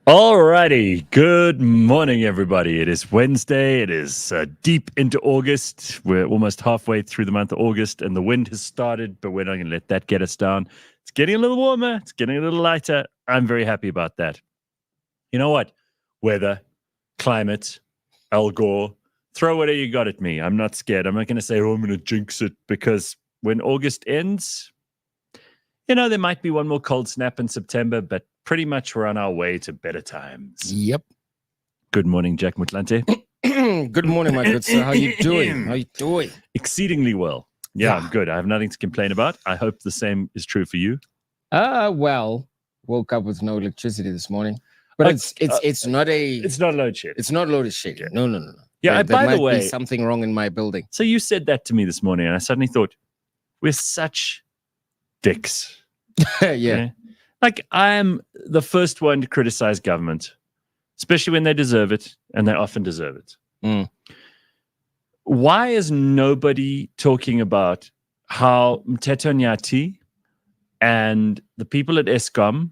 Alrighty, good morning, everybody. It is Wednesday. It is deep into August. We're almost halfway through the month of August, and the wind has started, but we're not going to let that get us down. It's getting a little warmer. It's getting a little lighter. I'm very happy about that. You know what? Weather, climate, Al Gore, throw whatever you got at me. I'm not scared. I'm not going to say, I'm going to jinx it, because when August ends, there might be one more cold snap in September, but pretty much we're on our way to better times. Yep. Good morning, Jack Mutlante. Good morning, my good sir. How you doing? Exceedingly well. Yeah, I'm good. I have nothing to complain about. I hope the same is true for you. Well, woke up with no electricity this morning, but it's not load shedding. It's not load shedding. Yeah. No. Yeah. There by might the way, be something wrong in my building. So you said that to me this morning, and I suddenly thought, we're such dicks. Yeah. Like, I am the first one to criticize government, especially when they deserve it, and they often deserve it. Mm. Why is nobody talking about how Mteto Nyati and the people at Eskom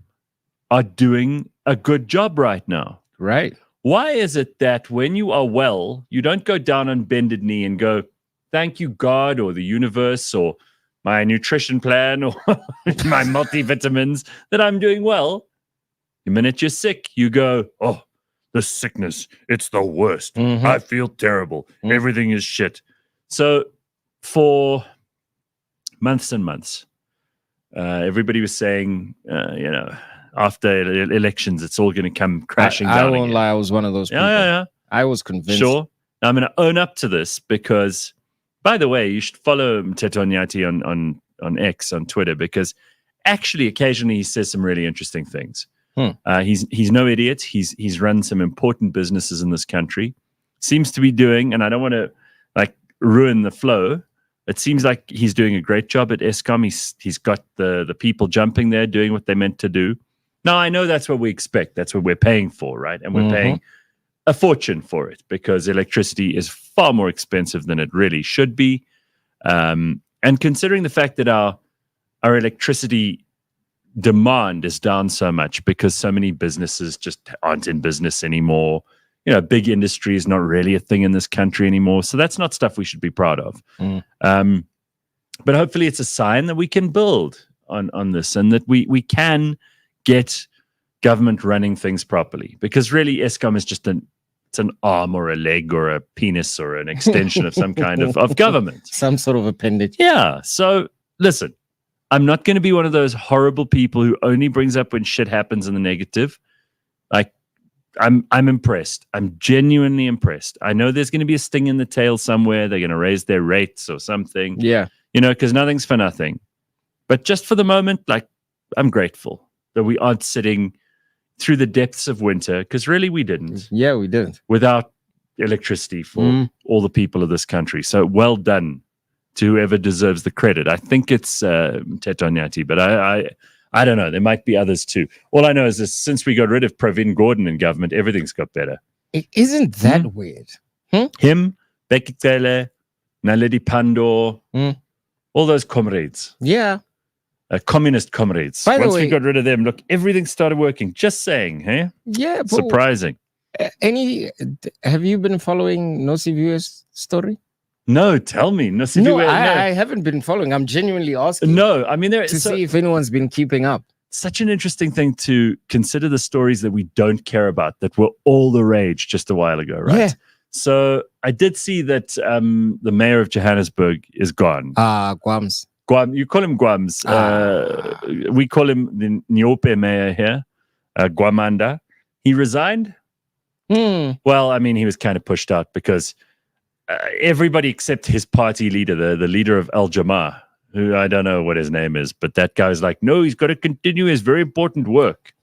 are doing a good job right now? Right. Why is it that when you are well, you don't go down on bended knee and go, thank you, God, or the universe, or my nutrition plan, or my multivitamins, that I'm doing well? The minute you're sick, you go, oh, the sickness, it's the worst. Mm-hmm. I feel terrible. Everything is shit. So for months and months, everybody was saying, after elections, it's all going to come crashing down. I won't lie, I was one of those people. Yeah. I was convinced. Sure. I'm going to own up to this because, by the way, you should follow Mteto Nyati on X, on Twitter, because actually occasionally he says some really interesting things. He's no idiot. He's run some important businesses in this country. Seems to be doing, and I don't want to ruin the flow. It seems like he's doing a great job at Eskom. He's got the people jumping there, doing what they're meant to do. Now, I know that's what we expect. That's what we're paying for, right? And we're paying a fortune for it because electricity is far more expensive than it really should be. And considering the fact that our electricity demand is down so much because so many businesses just aren't in business anymore. Big industry is not really a thing in this country anymore. So that's not stuff we should be proud of. But hopefully it's a sign that we can build on this, and that we can get government running things properly. Because really, Eskom is just an arm or a leg or a penis or an extension of some kind of government. Some sort of appendage. Yeah. So listen, I'm not going to be one of those horrible people who only brings up when shit happens in the negative. I'm impressed. I'm genuinely impressed. I know there's going to be a sting in the tail somewhere. They're going to raise their rates or something. Yeah. Because nothing's for nothing. But just for the moment, I'm grateful that we aren't sitting through the depths of winter, because really we didn't. Yeah, we didn't. Without electricity for all the people of this country. So well done to whoever deserves the credit. I think it's Mteto Nyati, but I don't know. There might be others too. All I know is that since we got rid of Pravin Gordhan in government, everything's got better. Isn't that weird? Him, Bheki Cele, Naledi Pandor, all those comrades. Yeah. Communist comrades. By the Once way, we got rid of them, look, everything started working. Just saying, hey? Yeah. Surprising. Have you been following Nosiviwe's story? No, tell me. No, I haven't been following. I'm genuinely asking. No, I mean, see if anyone's been keeping up. Such an interesting thing to consider, the stories that we don't care about that were all the rage just a while ago, right? Yeah. So I did see that the mayor of Johannesburg is gone. Gwams. Guam, you call him Gwams. We call him the Nyope mayor here, Gwamanda. He resigned. Well, I mean, he was kind of pushed out because everybody except his party leader, the leader of Al Jamaa, who I don't know what his name is, but that guy was like, no, he's got to continue his very important work.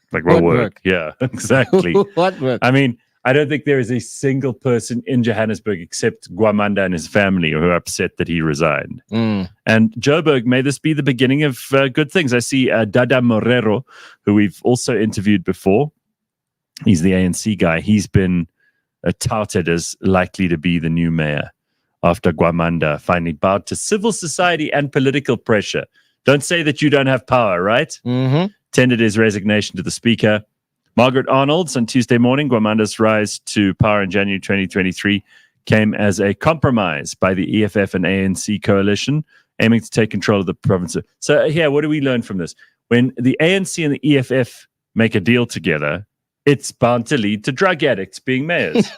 What work? Yeah, exactly. What work? I mean, I don't think there is a single person in Johannesburg except Gwamanda and his family who are upset that he resigned. And Joburg, may this be the beginning of good things. I see Dada Morero, who we've also interviewed before. He's the ANC guy. He's been touted as likely to be the new mayor after Gwamanda finally bowed to civil society and political pressure. Don't say that you don't have power, right? tendered his resignation to the Speaker. Margaret Arnold's on Tuesday morning, Gwamanda's rise to power in January 2023 came as a compromise by the EFF and ANC coalition, aiming to take control of the province. So here, what do we learn from this? When the ANC and the EFF make a deal together, it's bound to lead to drug addicts being mayors.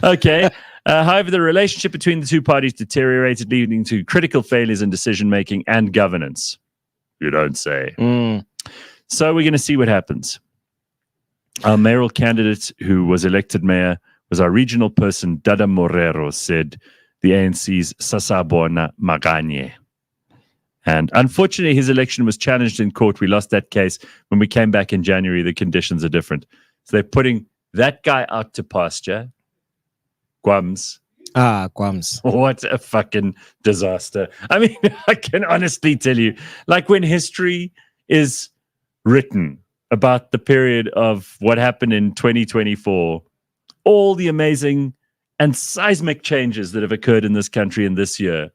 Okay. However, the relationship between the two parties deteriorated, leading to critical failures in decision-making and governance. You don't say. So we're going to see what happens. Our mayoral candidate who was elected mayor was our regional person, Dada Morero, said the ANC's Sasabona Maganye. And unfortunately, his election was challenged in court. We lost that case. When we came back in January, the conditions are different. So they're putting that guy out to pasture. Gwams. Gwams. What a fucking disaster. I mean, I can honestly tell you, like when history is written about the period of what happened in 2024, all the amazing and seismic changes that have occurred in this country in this year,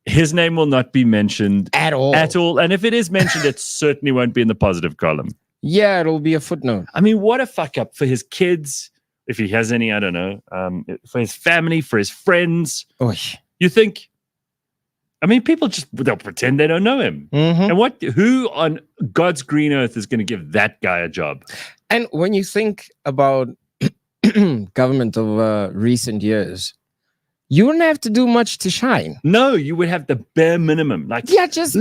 his name will not be mentioned at all. And if it is mentioned, it certainly won't be in the positive column. Yeah, it'll be a footnote. I mean, what a fuck up for his kids, if he has any, I don't know, for his family, for his friends. Oy. You think, I mean, people they'll pretend they don't know him. And who on God's green earth is going to give that guy a job? And when you think about government of recent years, you wouldn't have to do much to shine. No, you would have the bare minminimum. Like, just do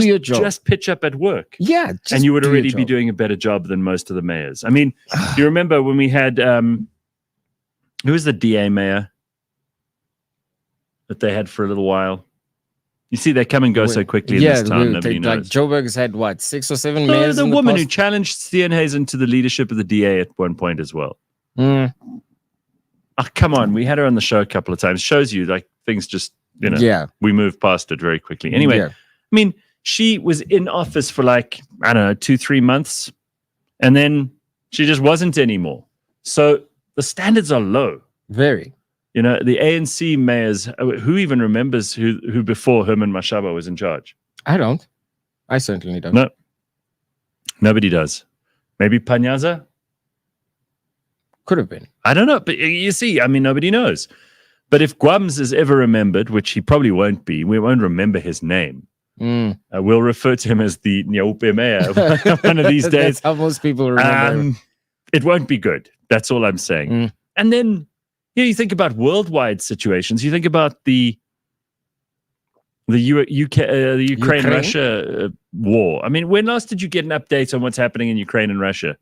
your job. Just pitch up at work. Yeah, and you would already be doing a better job than most of the mayors. I mean, you remember when we had who was the DA mayor that they had for a little while? You see, they come and go so quickly in this town. Nobody knows. Like Joburg's had what, 6 or 7 mayors? The woman who challenged Steenhuisen to the leadership of the DA at one point as well. Oh, come on. We had her on the show a couple of times. Shows you like things just, we move past it very quickly. Anyway, I mean, she was in office for like, I don't know, 2-3 months. And then she just wasn't anymore. So the standards are low. Very. You know, the ANC mayors, who even remembers who before Herman Mashaba was in charge? I don't. I certainly don't. No. Nobody does. Maybe Panyaza? Could have been. I don't know. But you see, I mean, nobody knows. But if Gwams is ever remembered, which he probably won't be, we won't remember his name. We'll refer to him as the Nyaupe mayor one of these days. That's how most people remember. It won't be good. That's all I'm saying. And then, you think about worldwide situations. You think about the Ukraine-Russia war. I mean, when last did you get an update on what's happening in Ukraine and Russia?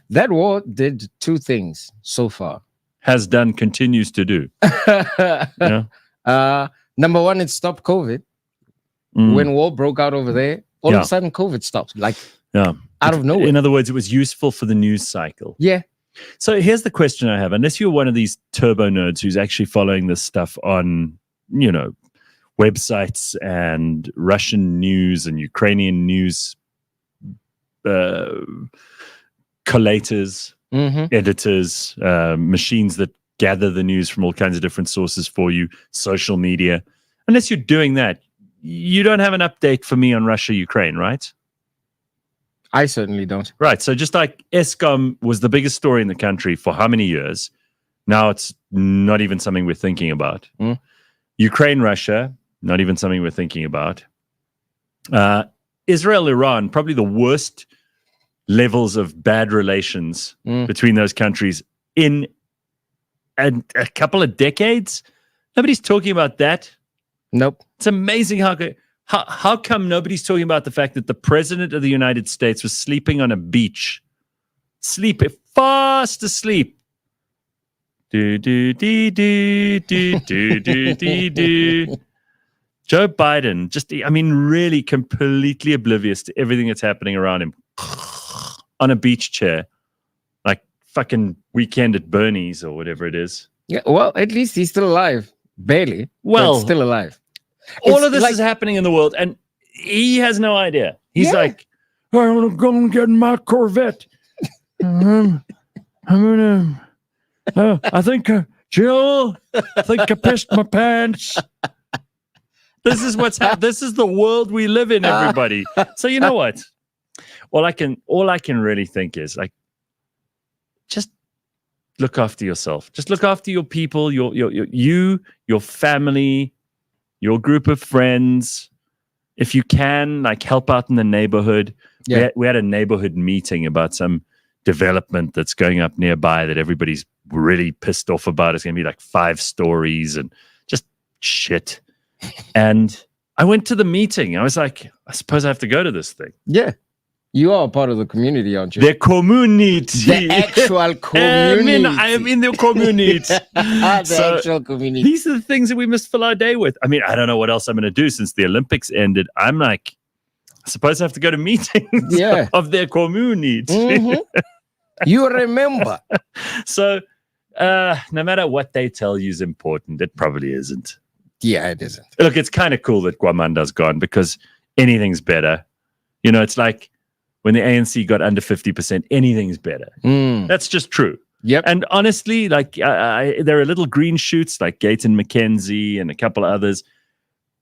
That war did 2 things so far. Has done, continues to do. Number one, it stopped COVID. When war broke out over there, all of a sudden COVID stopped. Like out of nowhere. In other words, it was useful for the news cycle. Yeah. So here's the question I have. Unless you're one of these turbo nerds who's actually following this stuff on, websites and Russian news and Ukrainian news collators, editors, machines that gather the news from all kinds of different sources for you, social media. Unless you're doing that, you don't have an update for me on Russia, Ukraine, right? I certainly don't. Right. So just like ESCOM was the biggest story in the country for how many years? Now it's not even something we're thinking about. Ukraine, Russia, not even something we're thinking about. Israel, Iran, probably the worst levels of bad relations between those countries in a couple of decades. Nobody's talking about that. Nope. It's amazing how come nobody's talking about the fact that the president of the United States was sleeping on a beach, fast asleep. Do do do do do do do do do. Joe Biden, really completely oblivious to everything that's happening around him, on a beach chair, like fucking Weekend at Bernie's or whatever it is. Yeah, well, at least he's still alive, barely. Well, but still alive. All of this is happening in the world, and he has no idea. He's like, I'm gonna go and get in my Corvette. I'm gonna. I think, Jill, I think I pissed my pants. This is this is the world we live in, everybody. So you know what? All I can really think is like, just look after yourself. Just look after your people, your family, your group of friends. If you can, like, help out in the neighborhood. Yeah. We had a neighborhood meeting about some development that's going up nearby that everybody's really pissed off about. It's going to be like 5 stories and just shit. And I went to the meeting. I was like, I suppose I have to go to this thing. Yeah. You are a part of the community, aren't you? The community. The actual community. I am in the community. The actual community. These are the things that we must fill our day with. I mean, I don't know what else I'm going to do since the Olympics ended. I'm like, I suppose I have to go to meetings of their community. Mm-hmm. You remember. So no matter what they tell you is important, it probably isn't. Yeah, it isn't. Look, it's kind of cool that Kwamanda's gone because anything's better. You know, it's like, when the ANC got under 50%, anything's better. That's just true. Yep. And honestly, like, there are little green shoots like Gayton McKenzie and a couple of others,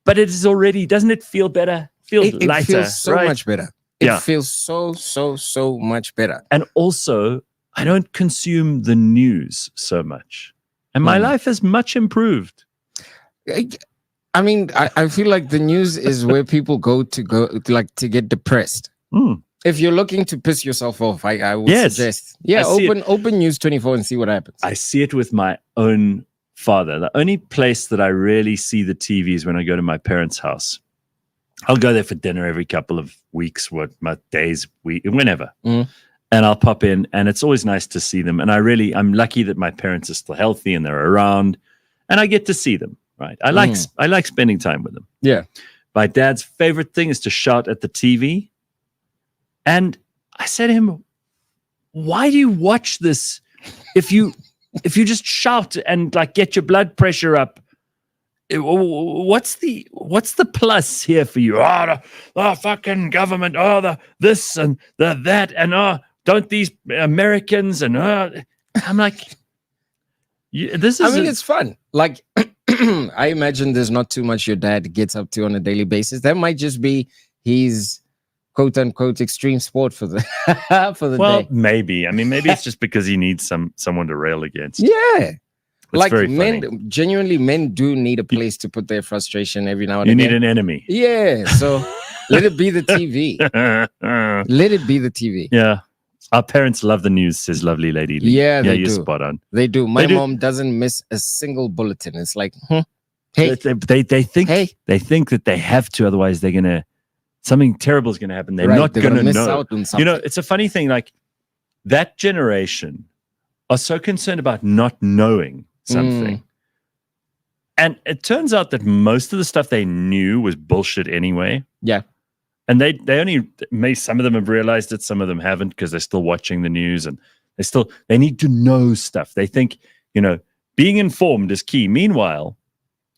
but it is already, doesn't it feel better? Feels lighter. It feels so right? much better. It feels so much better. And also, I don't consume the news so much. And my life has much improved. I mean, I feel like the news is where people go to get depressed. If you're looking to piss yourself off, I would suggest, open News 24 and see what happens. I see it with my own father. The only place that I really see the TV is when I go to my parents' house. I'll go there for dinner every couple of weeks, whenever. And I'll pop in, and it's always nice to see them. And I'm lucky that my parents are still healthy and they're around, and I get to see them. Right? I like spending time with them. Yeah. My dad's favorite thing is to shout at the TV. And I said to him, why do you watch this if you just shout and like get your blood pressure up? What's the plus here for you? The fucking government, this and that, and don't these Americans, and I'm like, it's fun. Like, I imagine there's not too much your dad gets up to on a daily basis. That might just be his quote unquote extreme sport for the day. Well, maybe. I mean, maybe it's just because he needs someone to rail against. Yeah. It's like men do need a place to put their frustration every now and you again. You need an enemy. Yeah. So let it be the TV. Let it be the TV. Yeah. Our parents love the news, says lovely lady Lee. Yeah, they you're do. Spot on. They do. My mom doesn't miss a single bulletin. It's like, hey. They think that they have to, otherwise they're gonna, something terrible is gonna happen. They're not gonna miss know. Out on something. You know, it's a funny thing. Like, that generation are so concerned about not knowing something. And it turns out that most of the stuff they knew was bullshit anyway. Yeah. And some of them have realized it, some of them haven't, because they're still watching the news, and they need to know stuff. They think, being informed is key. Meanwhile,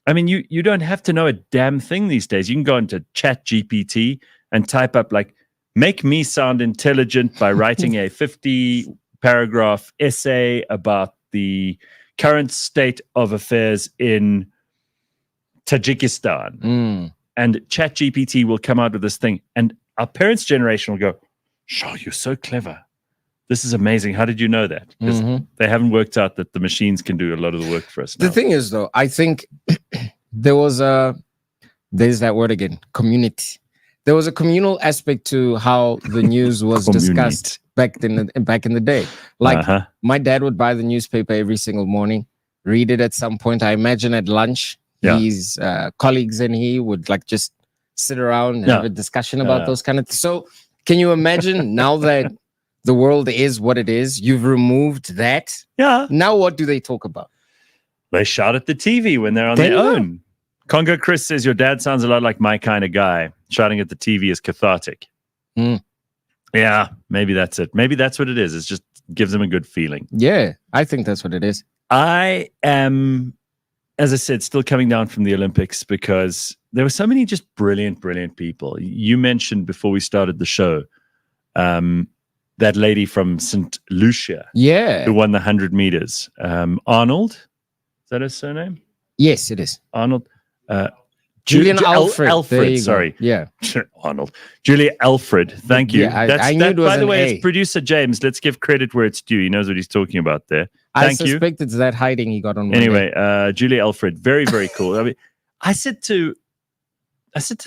I mean, you don't have to know a damn thing these days. You can go into Chat GPT and type up, like, make me sound intelligent by writing a 50-paragraph essay about the current state of affairs in Tajikistan. And ChatGPT will come out with this thing. And our parents' generation will go, "Sure, you're so clever. This is amazing. How did you know that?" Because they haven't worked out that the machines can do a lot of the work for us now. The thing is, though, I think there's that word again, community. There was a communal aspect to how the news was discussed back in the day. Like, my dad would buy the newspaper every single morning, read it at some point. I imagine at lunch. Yeah. His colleagues and he would like just sit around and have a discussion about those kind of things. So can you imagine now that the world is what it is, you've removed that? Yeah. Now what do they talk about? They shout at the TV when they're on their own. Congo Chris says, your dad sounds a lot like my kind of guy. Shouting at the TV is cathartic. Yeah, maybe that's it. Maybe that's what it is. It just gives them a good feeling. Yeah, I think that's what it is. I am, as I said, still coming down from the Olympics because there were so many just brilliant people. You mentioned before we started the show, that lady from St. Lucia. Yeah. Who won the 100 meters. Arnold, is that his surname? Yes, it is. Arnold. Julian Alfred. Alfred, sorry. Yeah. Arnold. Julia Alfred. Thank you. Yeah, I knew it was by the an way, A. it's producer James. Let's give credit where it's due. He knows what he's talking about there. I Thank you. suspect it's that hiding he got on Monday. Anyway, Julia Alfred. Very, very cool. I mean, I said to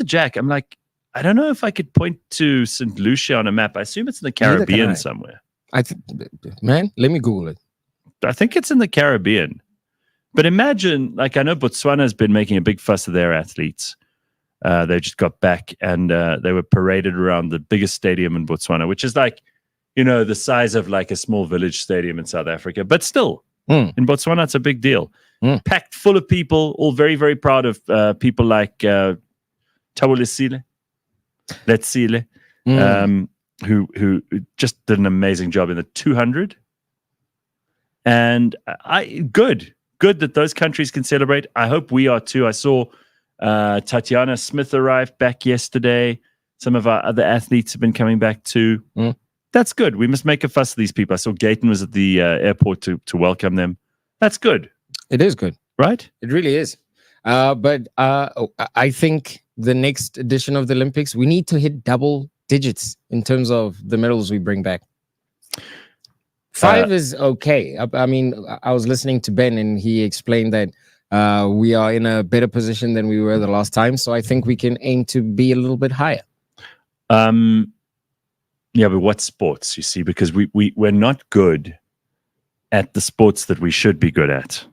Jack, I'm like, I don't know if I could point to St. Lucia on a map. I assume it's in the Caribbean somewhere. Man, let me Google it. I think it's in the Caribbean. But imagine, like, I know Botswana's been making a big fuss of their athletes. They just got back and they were paraded around the biggest stadium in Botswana, which is like, the size of like a small village stadium in South Africa. But still, in Botswana, it's a big deal. Packed full of people, all very, very proud of people like Tabulisile, Letsile, who just did an amazing job in the 200. And good that those countries can celebrate. I hope we are too. I saw Tatiana Smith arrived back yesterday. Some of our other athletes have been coming back too. That's good. We must make a fuss of these people. I saw Gayton was at the airport to welcome them. That's good. It is good. Right? It really is. But I think the next edition of the Olympics, we need to hit double digits in terms of the medals we bring back. 5 is okay. I mean, I was listening to Ben and he explained that we are in a better position than we were the last time. So I think we can aim to be a little bit higher. Yeah, but what sports, you see? Because we're not good at the sports that we should be good at.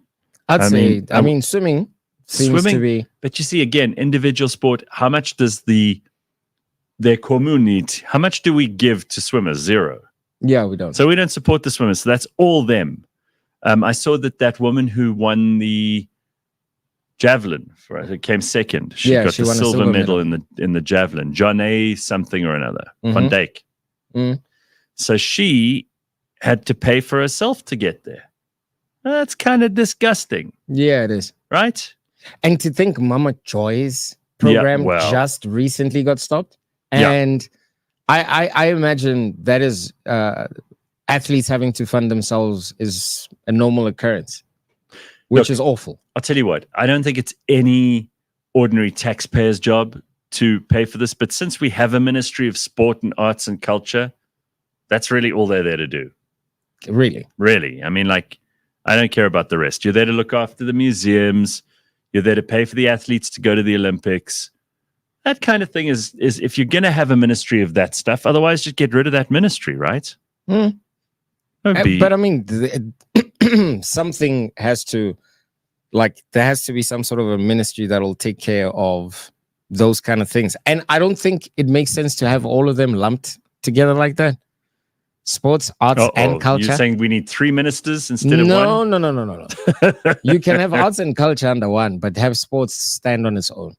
I mean, swimming seems to be. But you see, again, individual sport, how much does their community, how much do we give to swimmers? 0. Yeah, we don't. So we don't support the swimmers. So that's all them. I saw that woman who won the javelin, it came second. She got the silver medal in the javelin. John A. something or another. Van Dijk. So she had to pay for herself to get there. That's kind of disgusting. Yeah, it is. Right? And to think Mama Joy's program just recently got stopped. And I imagine that is athletes having to fund themselves is a normal occurrence, which is awful. I'll tell you what, I don't think it's any ordinary taxpayer's job to pay for this. But since we have a Ministry of Sport and Arts and Culture, that's really all they're there to do. Really? Really. I mean, like, I don't care about the rest. You're there to look after the museums. You're there to pay for the athletes to go to the Olympics. That kind of thing is if you're going to have a ministry of that stuff, otherwise just get rid of that ministry, right? But I mean, something has to, like, there has to be some sort of a ministry that will take care of those kind of things. And I don't think it makes sense to have all of them lumped together like that. Sports, arts, and culture. You're saying we need 3 ministers instead of one? No. You can have arts and culture under one, but have sports stand on its own.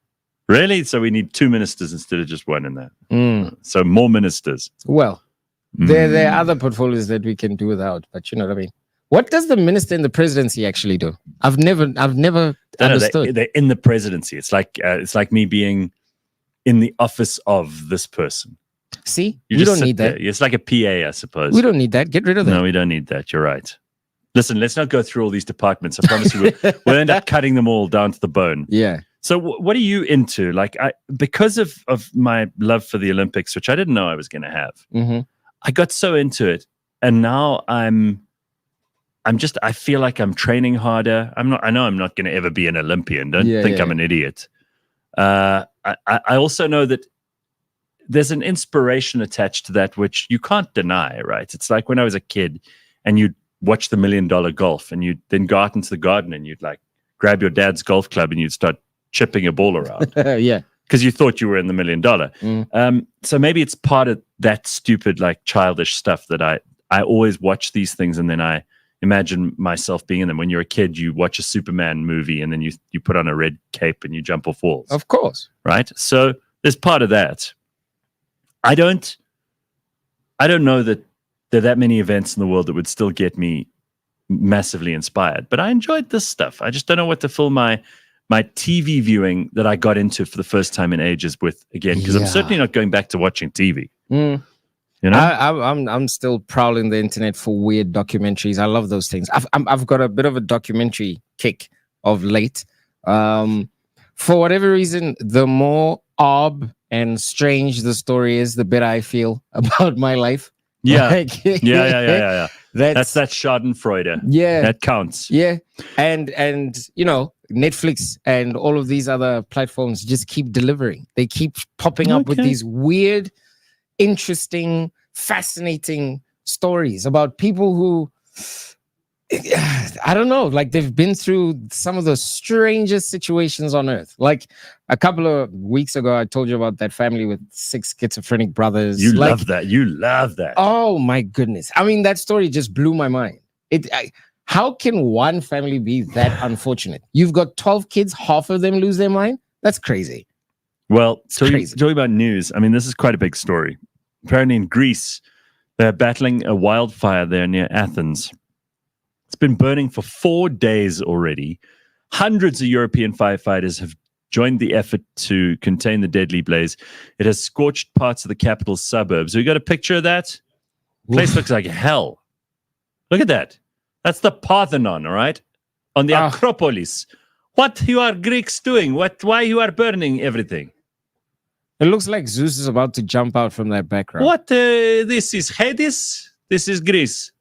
Really? So we need 2 ministers instead of just one in that. So more ministers. Well, there are other portfolios that we can do without, but you know what I mean. What does the minister in the presidency actually do? I've never understood. They're in the presidency. It's like me being in the office of this person. See, we don't need that. It's like a PA, I suppose. We don't need that. Get rid of that. No, we don't need that. You're right. Listen, let's not go through all these departments. I promise you, we'll end up cutting them all down to the bone. Yeah. So what are you into? Like, because of my love for the Olympics, which I didn't know I was going to have, I got so into it, and now I feel like I'm training harder. I know I'm not going to ever be an Olympian. Don't think I'm an idiot. I also know that there's an inspiration attached to that, which you can't deny, right? It's like when I was a kid and you'd watch the $1 Million Golf and you'd then go out into the garden and you'd like grab your dad's golf club and you'd start chipping a ball around. Yeah. Because you thought you were in the $1 Million. So maybe it's part of that stupid, like, childish stuff that I always watch these things and then I imagine myself being in them. When you're a kid, you watch a Superman movie and then you put on a red cape and you jump off walls. Of course. Right? So there's part of that. I don't know that there are that many events in the world that would still get me massively inspired, but I enjoyed this stuff. I just don't know what to fill my TV viewing that I got into for the first time in ages with again, because I'm certainly not going back to watching TV. You know, I'm still prowling the internet for weird documentaries. I love those things. I've got a bit of a documentary kick of late. for whatever reason, the more odd and strange the story is, the better I feel about my life. Yeah. Like, Yeah. That's that Schadenfreude. Yeah. That counts. Yeah. And Netflix and all of these other platforms just keep delivering. They keep popping up with these weird, interesting, fascinating stories about people who, I don't know, like they've been through some of the strangest situations on earth. Like a couple of weeks ago, I told you about that family with 6 schizophrenic brothers. You love that. You love that. Oh my goodness. I mean, that story just blew my mind. How can one family be that unfortunate? You've got 12 kids, half of them lose their mind? That's crazy. Well, talking about news, I mean, this is quite a big story. Apparently in Greece, they're battling a wildfire there near Athens. It's been burning for 4 days already. Hundreds of European firefighters have joined the effort to contain the deadly blaze. It has scorched parts of the capital's suburbs. We got a picture of that? Place looks like hell. Look at that. That's the Parthenon, all right? On the Acropolis. What you are Greeks doing? Why you are burning everything? It looks like Zeus is about to jump out from that background. What? This is Hades? This is Greece.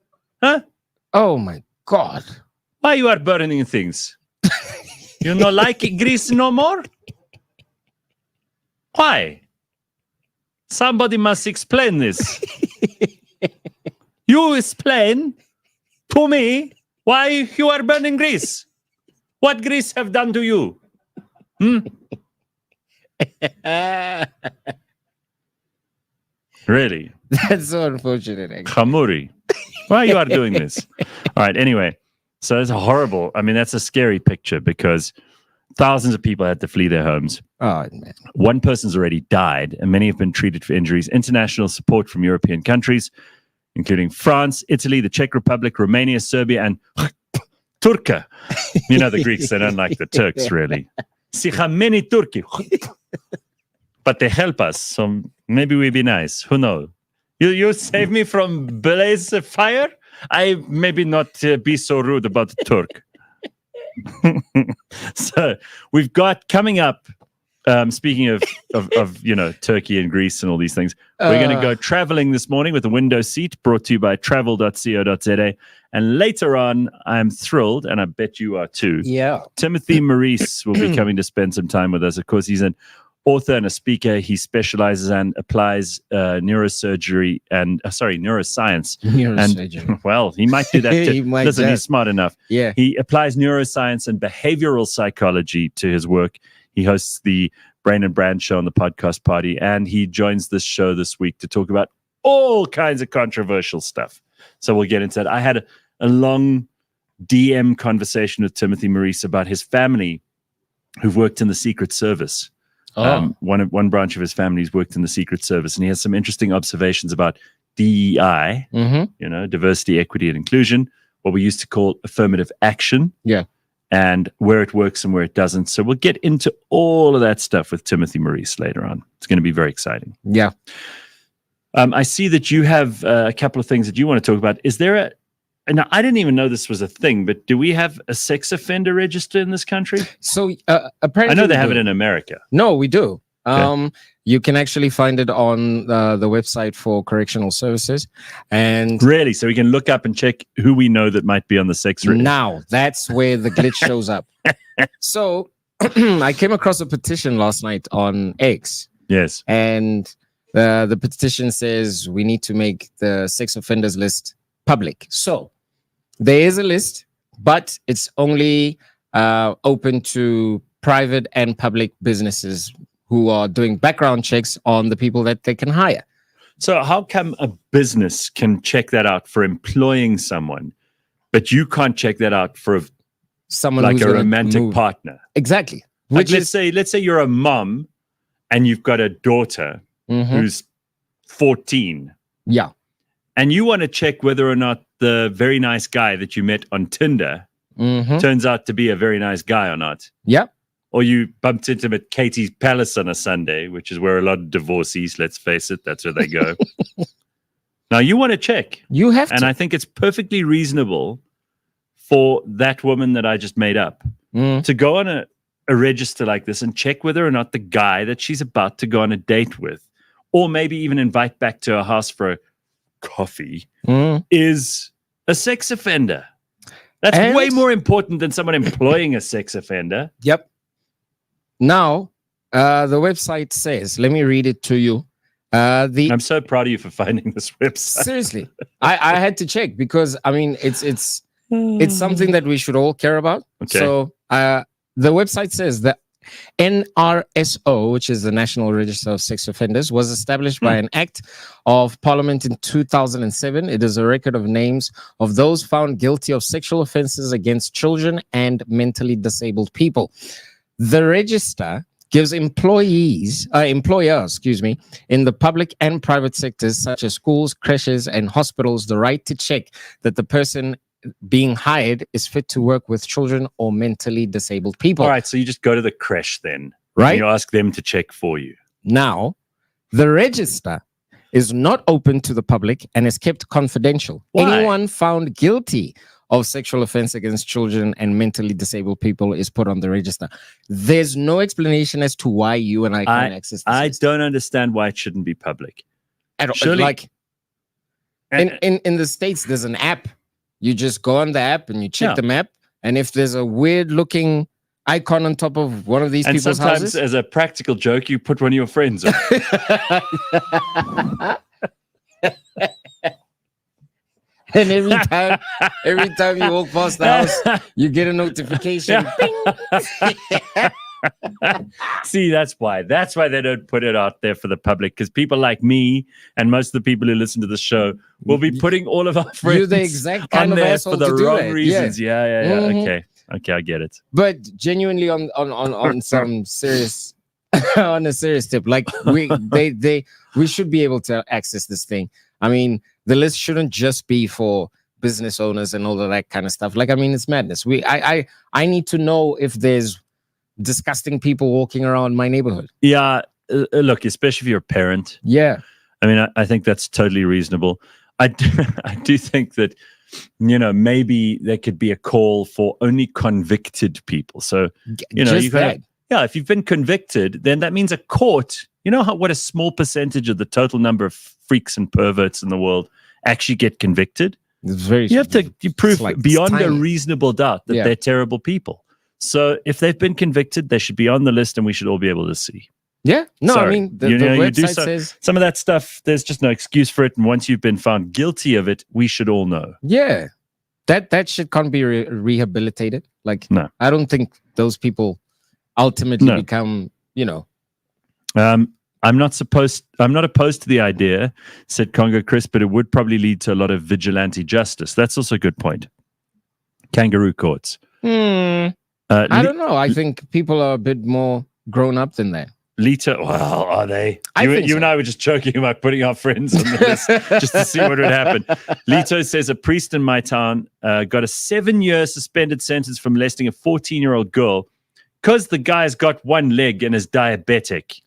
Huh? Oh my God. Why you are burning things? You not like Greece no more? Why? Somebody must explain this. You explain to me why you are burning Greece. What Greece have done to you? Really? That's so unfortunate. Actually. Khamuri. Why you are doing this? All right, anyway. So it's horrible. I mean, that's a scary picture because thousands of people had to flee their homes. Oh, man. One person's already died, and many have been treated for injuries. International support from European countries, including France, Italy, the Czech Republic, Romania, Serbia, and Turkey. You know, the Greeks, they don't like the Turks, really. Sihameni Turkey. But they help us, so maybe we'll be nice. Who knows? You save me from blaze fire? I maybe not be so rude about the Turk. So we've got coming up, speaking of Turkey and Greece and all these things, we're going to go traveling this morning with a window seat brought to you by travel.co.za. And later on, I'm thrilled, and I bet you are too. Yeah. Timothy Maurice will be coming to spend some time with us. Of course, he's an author and a speaker. He specializes and applies neuroscience. Neurosurgery. And, well, he might do that too. Listen, he's smart enough. Yeah. He applies neuroscience and behavioral psychology to his work. He hosts the Brain and Brand show on the Podcast Party, and he joins this show this week to talk about all kinds of controversial stuff. So we'll get into that. I had a long DM conversation with Timothy Maurice about his family who've worked in the Secret Service. One branch of his family's worked in the Secret Service, and he has some interesting observations about DEI, diversity, equity, and inclusion, what we used to call affirmative action, and where it works and where it doesn't. So we'll get into all of that stuff with Timothy Maurice later on. It's going to be very exciting. Yeah. I see that you have a couple of things that you want to talk about. Is there and I didn't even know this was a thing, but do we have a sex offender register in this country? So apparently, I know they have it in America. No, we do. Okay. You can actually find it on the website for correctional services. And really, so we can look up and check who we know that might be on the sex register. Now, that's where the glitch shows up. So I came across a petition last night on X. Yes. And the petition says we need to make the sex offenders list public. So there is a list, but it's only open to private and public businesses who are doing background checks on the people that they can hire. So how come a business can check that out for employing someone, but you can't check that out for someone like who's a romantic partner? Exactly. Like let's say you're a mom and you've got a daughter who's 14. Yeah. And you want to check whether or not the very nice guy that you met on Tinder turns out to be a very nice guy or not. Yeah. Or you bumped into him at Katie's Palace on a Sunday, which is where a lot of divorcees, let's face it, that's where they go. Now, you want to check. You have to. And I think it's perfectly reasonable for that woman that I just made up to go on a a register like this and check whether or not the guy that she's about to go on a date with, or maybe even invite back to her house for a coffee, is a sex offender. That's way more important than someone employing a sex offender. Yep. Now, the website says, let me read it to you. I'm so proud of you for finding this website. Seriously, I had to check because I mean it's something that we should all care about. Okay. So the website says that NRSO, which is the National Register of Sex Offenders, was established by an act of Parliament in 2007. It is a record of names of those found guilty of sexual offenses against children and mentally disabled people. The register gives employers, in the public and private sectors, such as schools, creches, and hospitals, the right to check that the person being hired is fit to work with children or mentally disabled people. All right, so you just go to the creche then, right? And you ask them to check for you. Now, the register is not open to the public and is kept confidential. Why? Anyone found guilty of sexual offense against children and mentally disabled people is put on the register. There's no explanation as to why you and I can't access this. I don't understand why it shouldn't be public. Surely, like in the States, there's an app. You just go on the app and you check the map. And if there's a weird looking icon on top of one of these people's houses. And sometimes as a practical joke, you put one of your friends on. And every time you walk past the house, you get a notification. See, that's why they don't put it out there for the public, because people like me and most of the people who listen to the show will be putting all of our friends the exact kind on of there asshole for the to do wrong that. reasons. Yeah. Mhm. Okay, I get it. But genuinely on some serious on a serious tip, like we should be able to access this thing. I mean, the list shouldn't just be for business owners and all of that kind of stuff. Like, I mean, it's madness. I need to know if there's disgusting people walking around my neighborhood. Yeah, look, especially if you're a parent. Yeah. I mean, I think that's totally reasonable. I do think that, maybe there could be a call for only convicted people. So, if you've been convicted, then that means a court, what a small percentage of the total number of freaks and perverts in the world actually get convicted. You have to prove beyond a reasonable doubt that they're terrible people. So if they've been convicted, they should be on the list and we should all be able to see. Yeah. No, Sorry. I mean, the website says... Some of that stuff, there's just no excuse for it. And once you've been found guilty of it, we should all know. Yeah. That shit can't be rehabilitated. Like, no. I don't think those people ultimately become, I'm not opposed to the idea, said Congo Chris, but it would probably lead to a lot of vigilante justice. That's also a good point. Kangaroo courts. I don't know. I think people are a bit more grown up than that. Lita, well, are they? You and I were just joking about putting our friends on the list just to see what would happen. Lito says a priest in my town got a 7-year suspended sentence for molesting a 14-year-old girl because the guy's got one leg and is diabetic.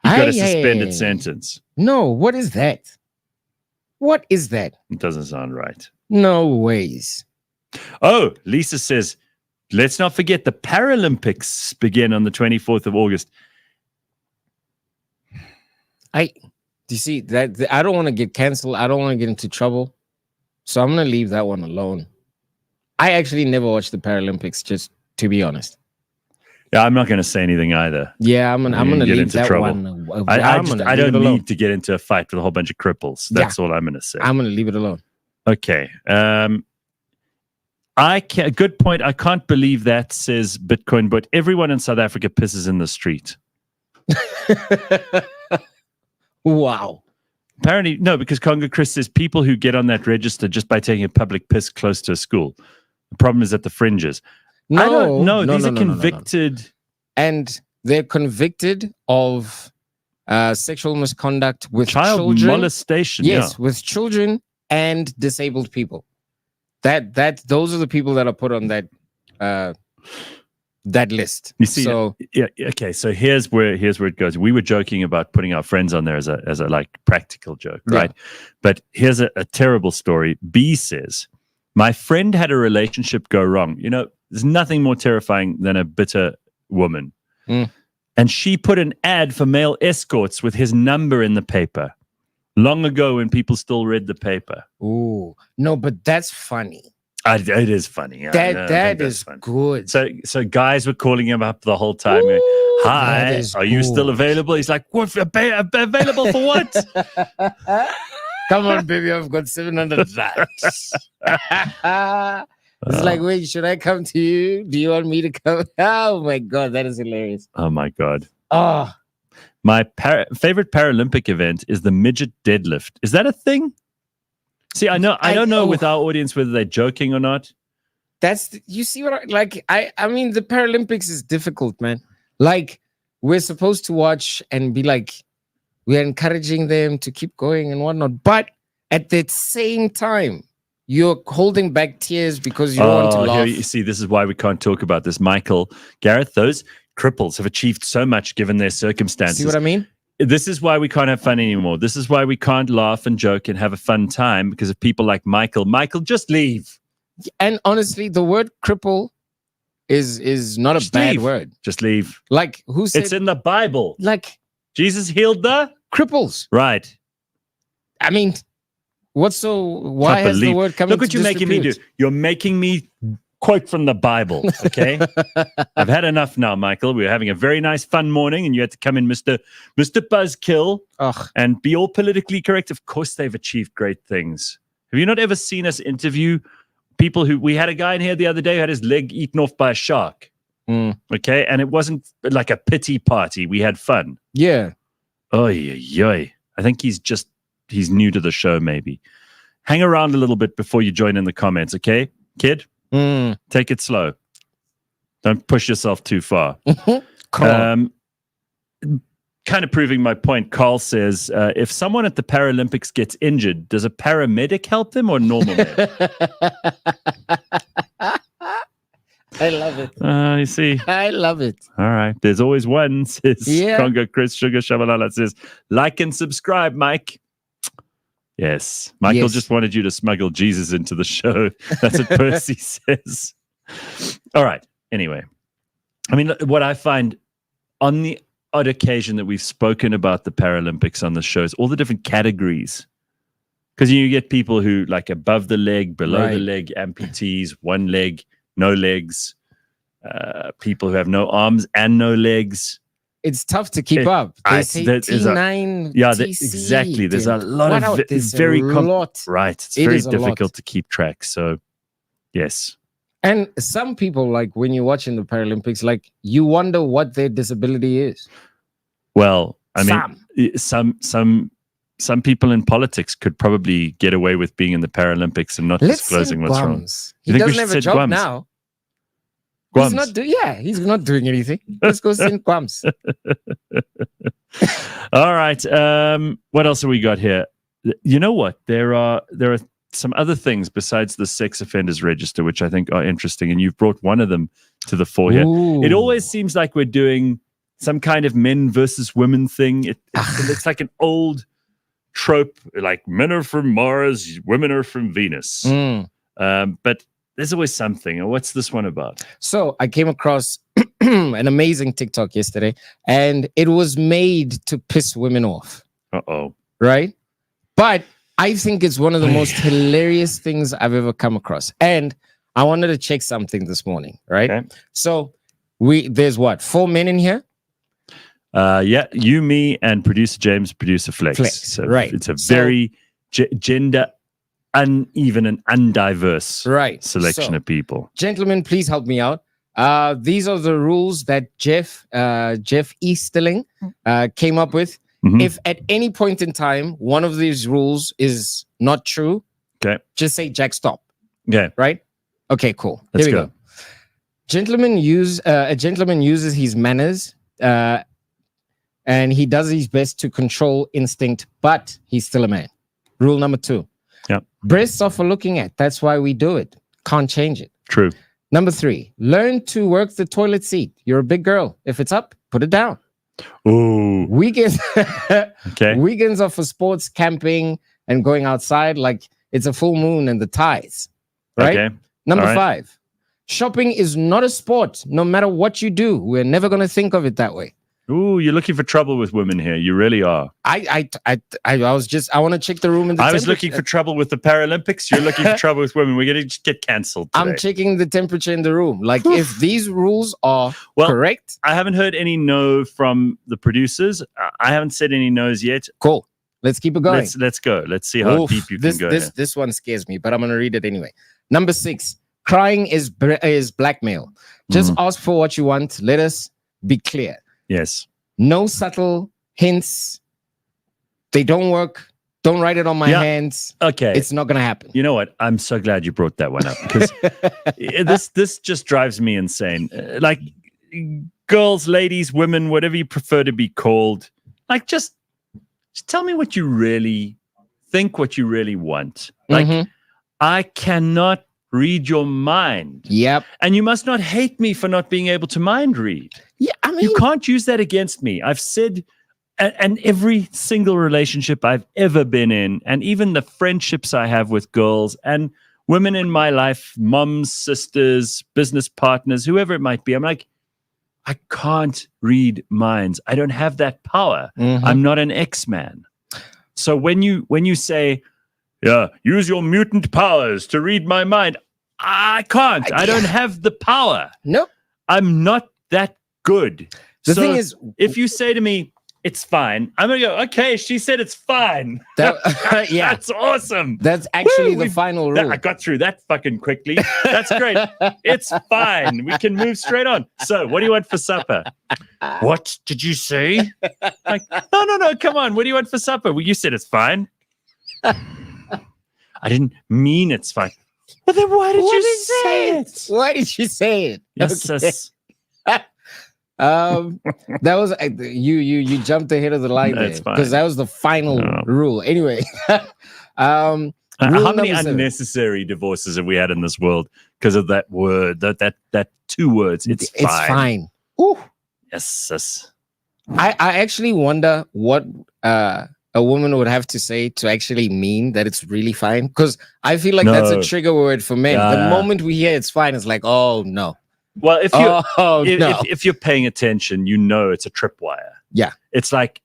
He got a suspended sentence. No, what is that? What is that? It doesn't sound right. No ways. Oh, Lisa says, let's not forget the Paralympics begin on the 24th of August. Do you see that? I don't want to get canceled. I don't want to get into trouble. So I'm going to leave that one alone. I actually never watched the Paralympics, just to be honest. Yeah, I'm not going to say anything either. Yeah, I'm gonna leave that trouble. one. I don't need to get into a fight with a whole bunch of cripples. That's all I'm going to say. I'm going to leave it alone. Okay. Good point. I can't believe that, says Bitcoin, but everyone in South Africa pisses in the street. Wow. Apparently, no, because Congo Chris says people who get on that register just by taking a public piss close to a school. The problem is at the fringes. No, I don't know. These are no, convicted. No. And they're convicted of sexual misconduct with child molestation. Yes, with children and disabled people. Those are the people that are put on that list. You see, okay. So here's where it goes. We were joking about putting our friends on there as a like practical joke, right? Yeah. But here's a terrible story. B says, my friend had a relationship go wrong. There's nothing more terrifying than a bitter woman. Mm. And she put an ad for male escorts with his number in the paper long ago when people still read the paper. Ooh, no, but that's funny. It is funny. That is good. So guys were calling him up the whole time. Going, hi, are you still available? He's like, what? Available for what? Come on, baby, I've got 700 racks. It's like, wait, should I come to you? Do you want me to come? Oh my God, that is hilarious. Oh my God. Oh, my favorite Paralympic event is the midget deadlift. Is that a thing? See, I don't know with our audience whether they're joking or not. You see what I mean, the Paralympics is difficult, man. Like, we're supposed to watch and be like, we're encouraging them to keep going and whatnot. But at the same time, you're holding back tears because you don't want to laugh. Here, you see, this is why we can't talk about this. Michael, Gareth, those cripples have achieved so much given their circumstances. See what I mean? This is why we can't have fun anymore. This is why we can't laugh and joke and have a fun time because of people like Michael. Michael, just leave. And honestly, the word cripple is not a bad word. Just leave. Like, who said? It's in the Bible. Like, Jesus healed the cripples. Right. I mean, why has the word come? Look what you're making me do. You're making me quote from the Bible. Okay. I've had enough now, Michael. We were having a very nice, fun morning, and you had to come in, Mr. Buzzkill, and be all politically correct. Of course, they've achieved great things. Have you not ever seen us interview people we had a guy in here the other day who had his leg eaten off by a shark. Okay. And it wasn't like a pity party. We had fun. Yeah. I think he's new to the show, maybe. Hang around a little bit before you join in the comments, okay, kid? Take it slow. Don't push yourself too far. Kind of proving my point, Carl says, if someone at the Paralympics gets injured, does a paramedic help them or normal med? I love it. You see. I love it. All right. There's always one, says Congo Chris Sugar Shabalala says, like and subscribe, Mike. Yes. Michael just wanted you to smuggle Jesus into the show. That's what Percy says. All right. Anyway. I mean, what I find on the odd occasion that we've spoken about the Paralympics on the show is all the different categories. Because you get people who like above the leg, below the leg, amputees, one leg, no legs, people who have no arms and no legs. It's tough to keep up. They say T9 exactly. There's a lot of it's very right. It's very difficult to keep track. So, yes. And some people, like when you're watching the Paralympics, like you wonder what their disability is. Well, I mean, some people in politics could probably get away with being in the Paralympics and not disclosing what's wrong. He doesn't have a job now. He's not doing anything. Let's go send Quams. All right. What else have we got here? You know what? There are some other things besides the sex offenders register, which I think are interesting, and you've brought one of them to the fore here. It always seems like we're doing some kind of men versus women thing. It looks like an old trope, like men are from Mars, women are from Venus. But there's always something. What's this one about? So I came across an amazing TikTok yesterday, and it was made to piss women off. Right? But I think it's one of the most hilarious things I've ever come across. And I wanted to check something this morning, right? Okay. So there's 4 men in here? You, me, and producer James, producer Flex. So right. It's a very gender uneven and undiverse selection of people. Gentlemen, please help me out. These are the rules that Jeff Easterling came up with. If at any point in time one of these rules is not true, just say Jack stop. Right? Okay, cool. Here we go. A gentleman uses his manners and he does his best to control instinct, but he's still a man. Rule number 2. Breasts are for looking at. That's why we do it. Can't change it. True. Number 3, learn to work the toilet seat. You're a big girl. If it's up, put it down. Ooh. Weekends are for sports, camping, and going outside like it's a full moon and the tides. Right? Okay. Number 5, Shopping is not a sport. No matter what you do, we're never going to think of it that way. Ooh, you're looking for trouble with women here. You really are. I want to check the room. I was looking for trouble with the Paralympics. You're looking for trouble with women. We're going to just get cancelled today. I'm checking the temperature in the room. Like, if these rules are correct. I haven't heard any no from the producers. I haven't said any no's yet. Cool. Let's keep it going. Let's go. Let's see how deep you can go. This one scares me, but I'm going to read it anyway. Number 6. Crying is blackmail. Just ask for what you want. Let us be clear. Yes. No subtle hints. They don't work. Don't write it on my hands. Okay. It's not going to happen. You know what? I'm so glad you brought that one up, because this just drives me insane. Like, girls, ladies, women, whatever you prefer to be called, like, just tell me what you really think, what you really want. Like, I cannot read your mind. Yep. And you must not hate me for not being able to mind read. Yeah, I mean, you can't use that against me. I've said, and every single relationship I've ever been in, and even the friendships I have with girls and women in my life, moms, sisters, business partners, whoever it might be, I'm like, I can't read minds. I don't have that power. I'm not an X-Man. So when you say, yeah, use your mutant powers to read my mind, I can't. I don't have the power. Nope. I'm not that good. The thing is, if you say to me, it's fine, I'm going to go, okay, she said it's fine. Yeah. That's awesome. That's actually the final rule. I got through that fucking quickly. That's great. It's fine. We can move straight on. So what do you want for supper? What did you say? Like, no, come on. What do you want for supper? Well, you said it's fine. I didn't mean it's fine. Well, then why did you say it? Why did you say it? Yes, okay. yes. That was you jumped ahead of the line there, because that was the final rule. Anyway, how many unnecessary divorces have we had in this world because of that word? That 2 words. It's fine. It's fine. Ooh. Yes. I actually wonder what a woman would have to say to actually mean that it's really fine, because I feel like that's a trigger word for men. The moment we hear it's fine, it's like, oh no. Well, if you're paying attention, you know it's a tripwire. Yeah, it's like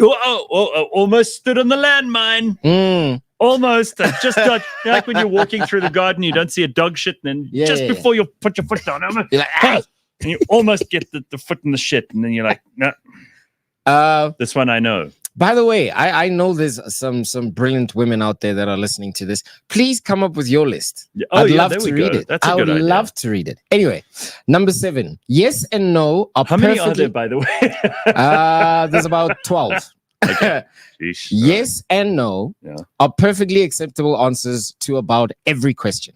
almost stood on the landmine. Almost. I just got like when you're walking through the garden, you don't see a dog shit, and then before you put your foot down, you're like, hey! And you almost get the foot in the shit, and then you're like, no. This one I know. By the way, I know there's some brilliant women out there that are listening to this. Please come up with your list. I'd love to read it. That's a good idea. I would love to read it. Anyway, number 7. Yes and no are perfectly... How many are there, by the way? There's about 12. Okay. Yes and no are perfectly acceptable answers to about every question.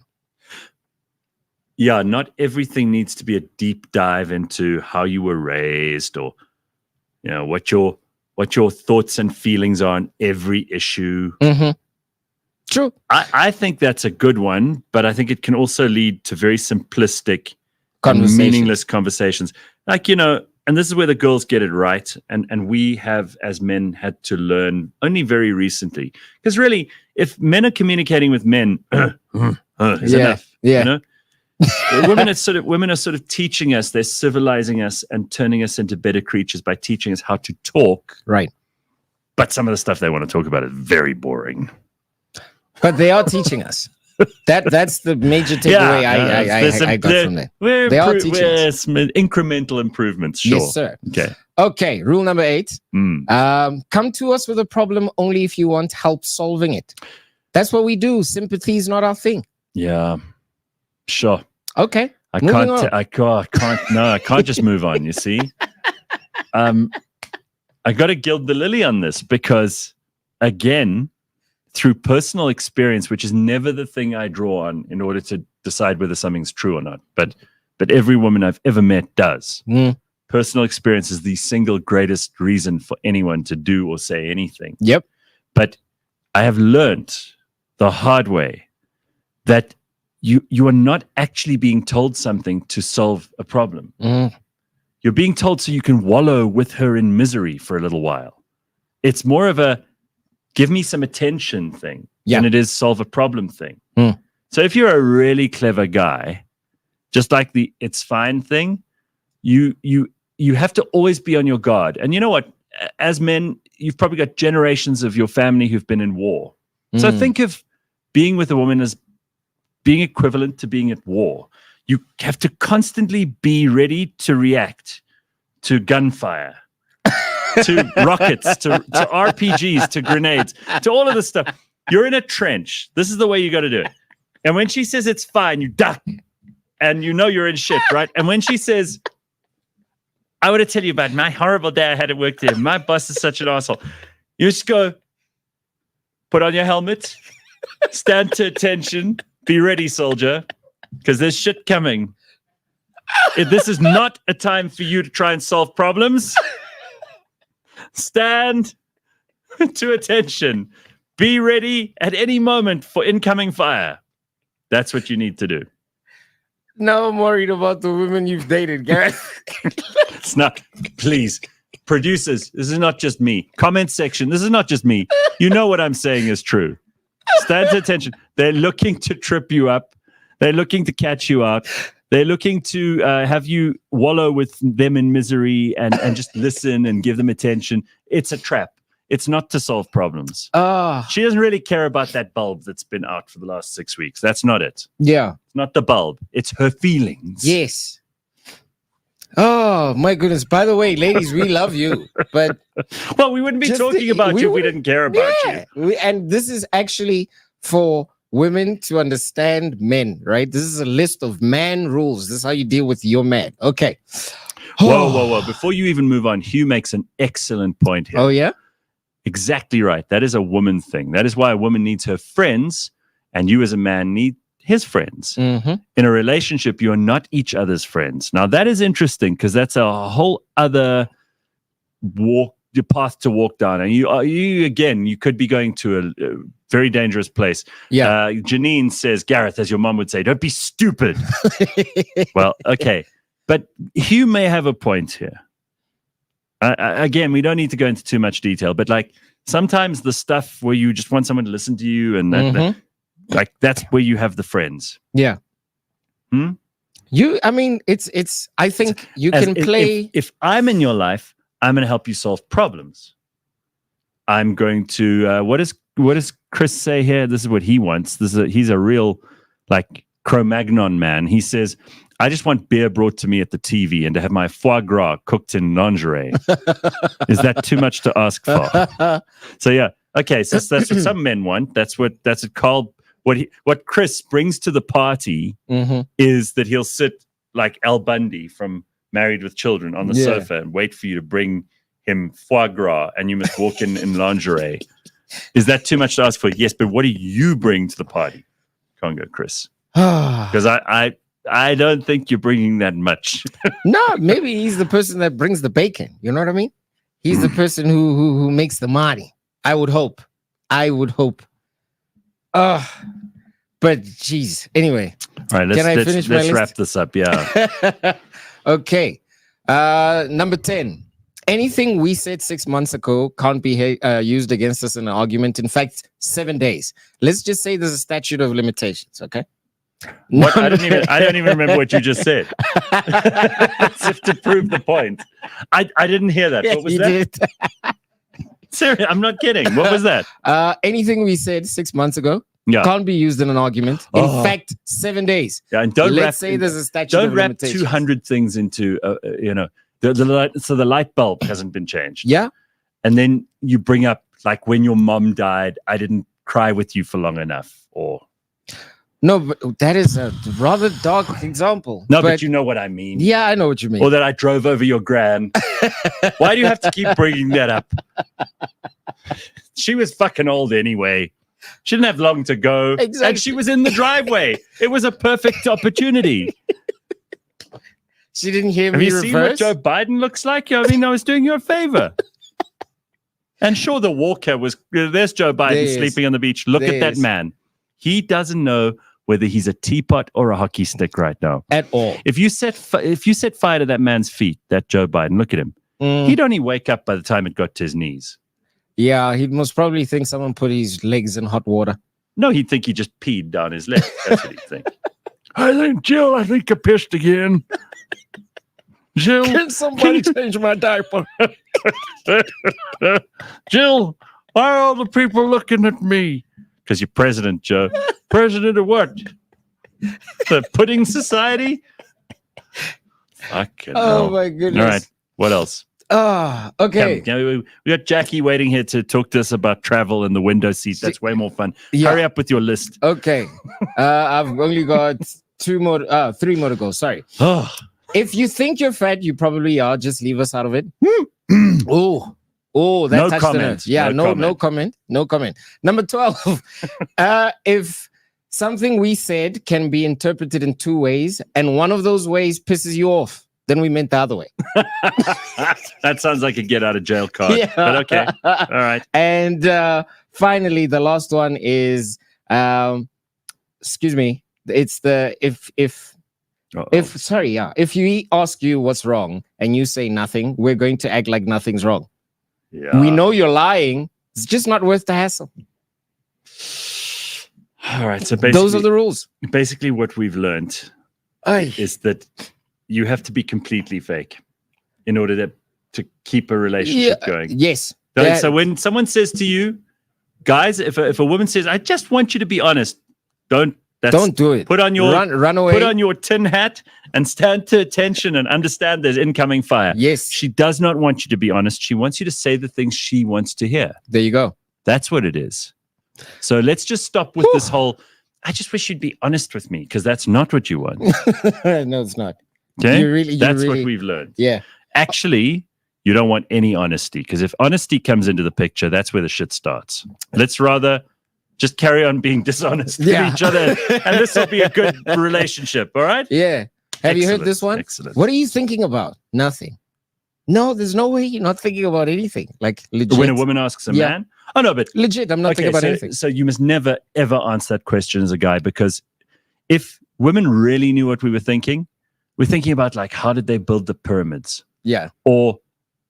Yeah, not everything needs to be a deep dive into how you were raised, or what your thoughts and feelings are on every issue. True. I think that's a good one, but I think it can also lead to very simplistic and meaningless conversations. Like, and this is where the girls get it right. And we have, as men, had to learn only very recently. Because really, if men are communicating with men, is enough. Yeah. Women are sort of teaching us, they're civilizing us and turning us into better creatures by teaching us how to talk. Right. But some of the stuff they want to talk about is very boring. But they are teaching us. That's the major takeaway I got from that. They are teaching us. Incremental improvements, sure. Yes, sir. Okay. Rule number 8. Come to us with a problem only if you want help solving it. That's what we do. Sympathy is not our thing. Yeah. Sure. Okay. I can't just move on, you see. I got to gild the lily on this because, again, through personal experience, which is never the thing I draw on in order to decide whether something's true or not, but every woman I've ever met does. Personal experience is the single greatest reason for anyone to do or say anything. Yep. But I have learned the hard way that you are not actually being told something to solve a problem. You're being told so you can wallow with her in misery for a little while. It's more of a give me some attention thing than it is solve a problem thing. So if you're a really clever guy, just like the "it's fine" thing. You have to always be on your guard. And you know what? As men, you've probably got generations of your family who've been in war. So think of being with a woman as being equivalent to being at war. You have to constantly be ready to react to gunfire, to rockets, to RPGs, to grenades, to all of this stuff. You're in a trench. This is the way you got to do it. And when she says it's fine, you duck. And you know you're in shit, right? And when she says, I want to tell you about my horrible day I had at work today. My boss is such an asshole. You just go, put on your helmet, stand to attention, be ready, soldier, because there's shit coming. This is not a time for you to try and solve problems. Stand to attention. Be ready at any moment for incoming fire. That's what you need to do. Now I'm worried about the women you've dated, Gareth. It's not, please. Producers, this is not just me. Comment section, this is not just me. You know what I'm saying is true. Stand to attention. They're looking to trip you up. They're looking to catch you out. They're looking to have you wallow with them in misery and just listen and give them attention. It's a trap. It's not to solve problems. She doesn't really care about that bulb that's been out for the last 6 weeks. That's not it. Yeah. It's not the bulb. It's her feelings. Yes. Oh, my goodness. By the way, ladies, we love you. But well, we wouldn't be talking about you if we didn't care about you. And this is actually for women to understand men, right? This is a list of man rules. This is how you deal with your man. Okay. Whoa. Before you even move on, Hugh makes an excellent point here. Oh, yeah? Exactly right. That is a woman thing. That is why a woman needs her friends, and you as a man need his friends. Mm-hmm. In a relationship, you are not each other's friends. Now, that is interesting because that's a whole other path to walk down. And you could be going to a very dangerous place. Yeah. Janine says, Gareth, as your mom would say, don't be stupid. Well, okay. But Hugh may have a point here. Again, we don't need to go into too much detail, but like sometimes the stuff where you just want someone to listen to you and that, that's where you have the friends. Yeah. I mean, I think you can play. If I'm in your life, I'm going to help you solve problems. I'm going to, what does Chris say here? This is what he wants. He's a real like Cro-Magnon man. He says, I just want beer brought to me at the TV and to have my foie gras cooked in lingerie. Is that too much to ask for? So yeah, okay. So that's what some men want. That's what Carl. What Chris brings to the party is that he'll sit like Al Bundy from Married with Children on the sofa and wait for you to bring him foie gras, and you must walk in lingerie. Is that too much to ask for? Yes, but what do you bring to the party, Congo Chris? Because I don't think you're bringing that much. No, maybe he's the person that brings the bacon. You know what I mean? He's the person who makes the money. I would hope. But geez. Anyway. All right, let's wrap this up. Yeah. Okay. Number 10. Anything we said 6 months ago can't be used against us in an argument. In fact, 7 days. Let's just say there's a statute of limitations. Okay. What? I don't even remember what you just said. As if to prove the point. I didn't hear that. Yeah, what was that? Seriously, I'm not kidding. What was that? Anything we said 6 months ago can't be used in an argument. In fact, 7 days. Yeah, and let's say there's a statute of limitations. Don't wrap 200 things into, so the light bulb hasn't been changed. Yeah. And then you bring up, like, when your mom died, I didn't cry with you for long enough, or... No, but that is a rather dark example. No, but you know what I mean. Yeah, I know what you mean. Or that I drove over your gran. Why do you have to keep bringing that up? She was fucking old anyway. She didn't have long to go. Exactly. And she was in the driveway. It was a perfect opportunity. She didn't hear me reverse. Have you seen what Joe Biden looks like? I mean, I was doing you a favor. And sure, the walker was... There's Joe Biden sleeping on the beach. Look at that man. He doesn't know whether he's a teapot or a hockey stick right now. At all. If you set fire to that man's feet, that Joe Biden, look at him. He'd only wake up by the time it got to his knees. Yeah, he'd most probably think someone put his legs in hot water. No, he'd think he just peed down his leg. That's what he'd think. Jill, I think I pissed again. Jill, Can somebody change my diaper? Jill, why are all the people looking at me? Because you're president, Joe. President of what? The Pudding Society? Fucking hell. My goodness. All right. What else? Okay. We got Jackie waiting here to talk to us about travel in the window seat. That's way more fun. Yeah. Hurry up with your list. Okay. I've only got three more to go. Sorry. Oh, If you think you're fat, you probably are. Just leave us out of it. Oh, that No touched comment. the nerves. Yeah, no comment. Number 12. If something we said can be interpreted in two ways, and one of those ways pisses you off, then we meant the other way. that sounds like a get out of jail card. Yeah. But okay. All right. And finally, the last one is, excuse me. It's the if we ask you what's wrong and you say nothing, we're going to act like nothing's wrong. Yeah. We know you're lying. It's just not worth the hassle. All right. So basically, those are the rules. Basically, what we've learned is that you have to be completely fake in order to keep a relationship going. Yes. So when someone says to you, guys, if a woman says, "I just want you to be honest," don't do it. Put on your run away. Put on your tin hat and stand to attention and understand there's incoming fire. Yes. She does not want you to be honest. She wants you to say the things she wants to hear. There you go. That's what it is. So let's just stop with this whole, I just wish you'd be honest with me, because that's not what you want. No, it's not. Okay? That's what we've learned. Yeah. Actually, you don't want any honesty, because if honesty comes into the picture, that's where the shit starts. Let's rather just carry on being dishonest with each other, and this will be a good relationship. All right? Yeah. Have you heard this one? Excellent. What are you thinking about? Nothing. No, there's no way you're not thinking about anything. Like legit. When a woman asks a man, oh no, but legit, I'm not thinking about anything. So you must never ever answer that question as a guy, because if women really knew what we were thinking, we're thinking about like, how did they build the pyramids? Yeah. Or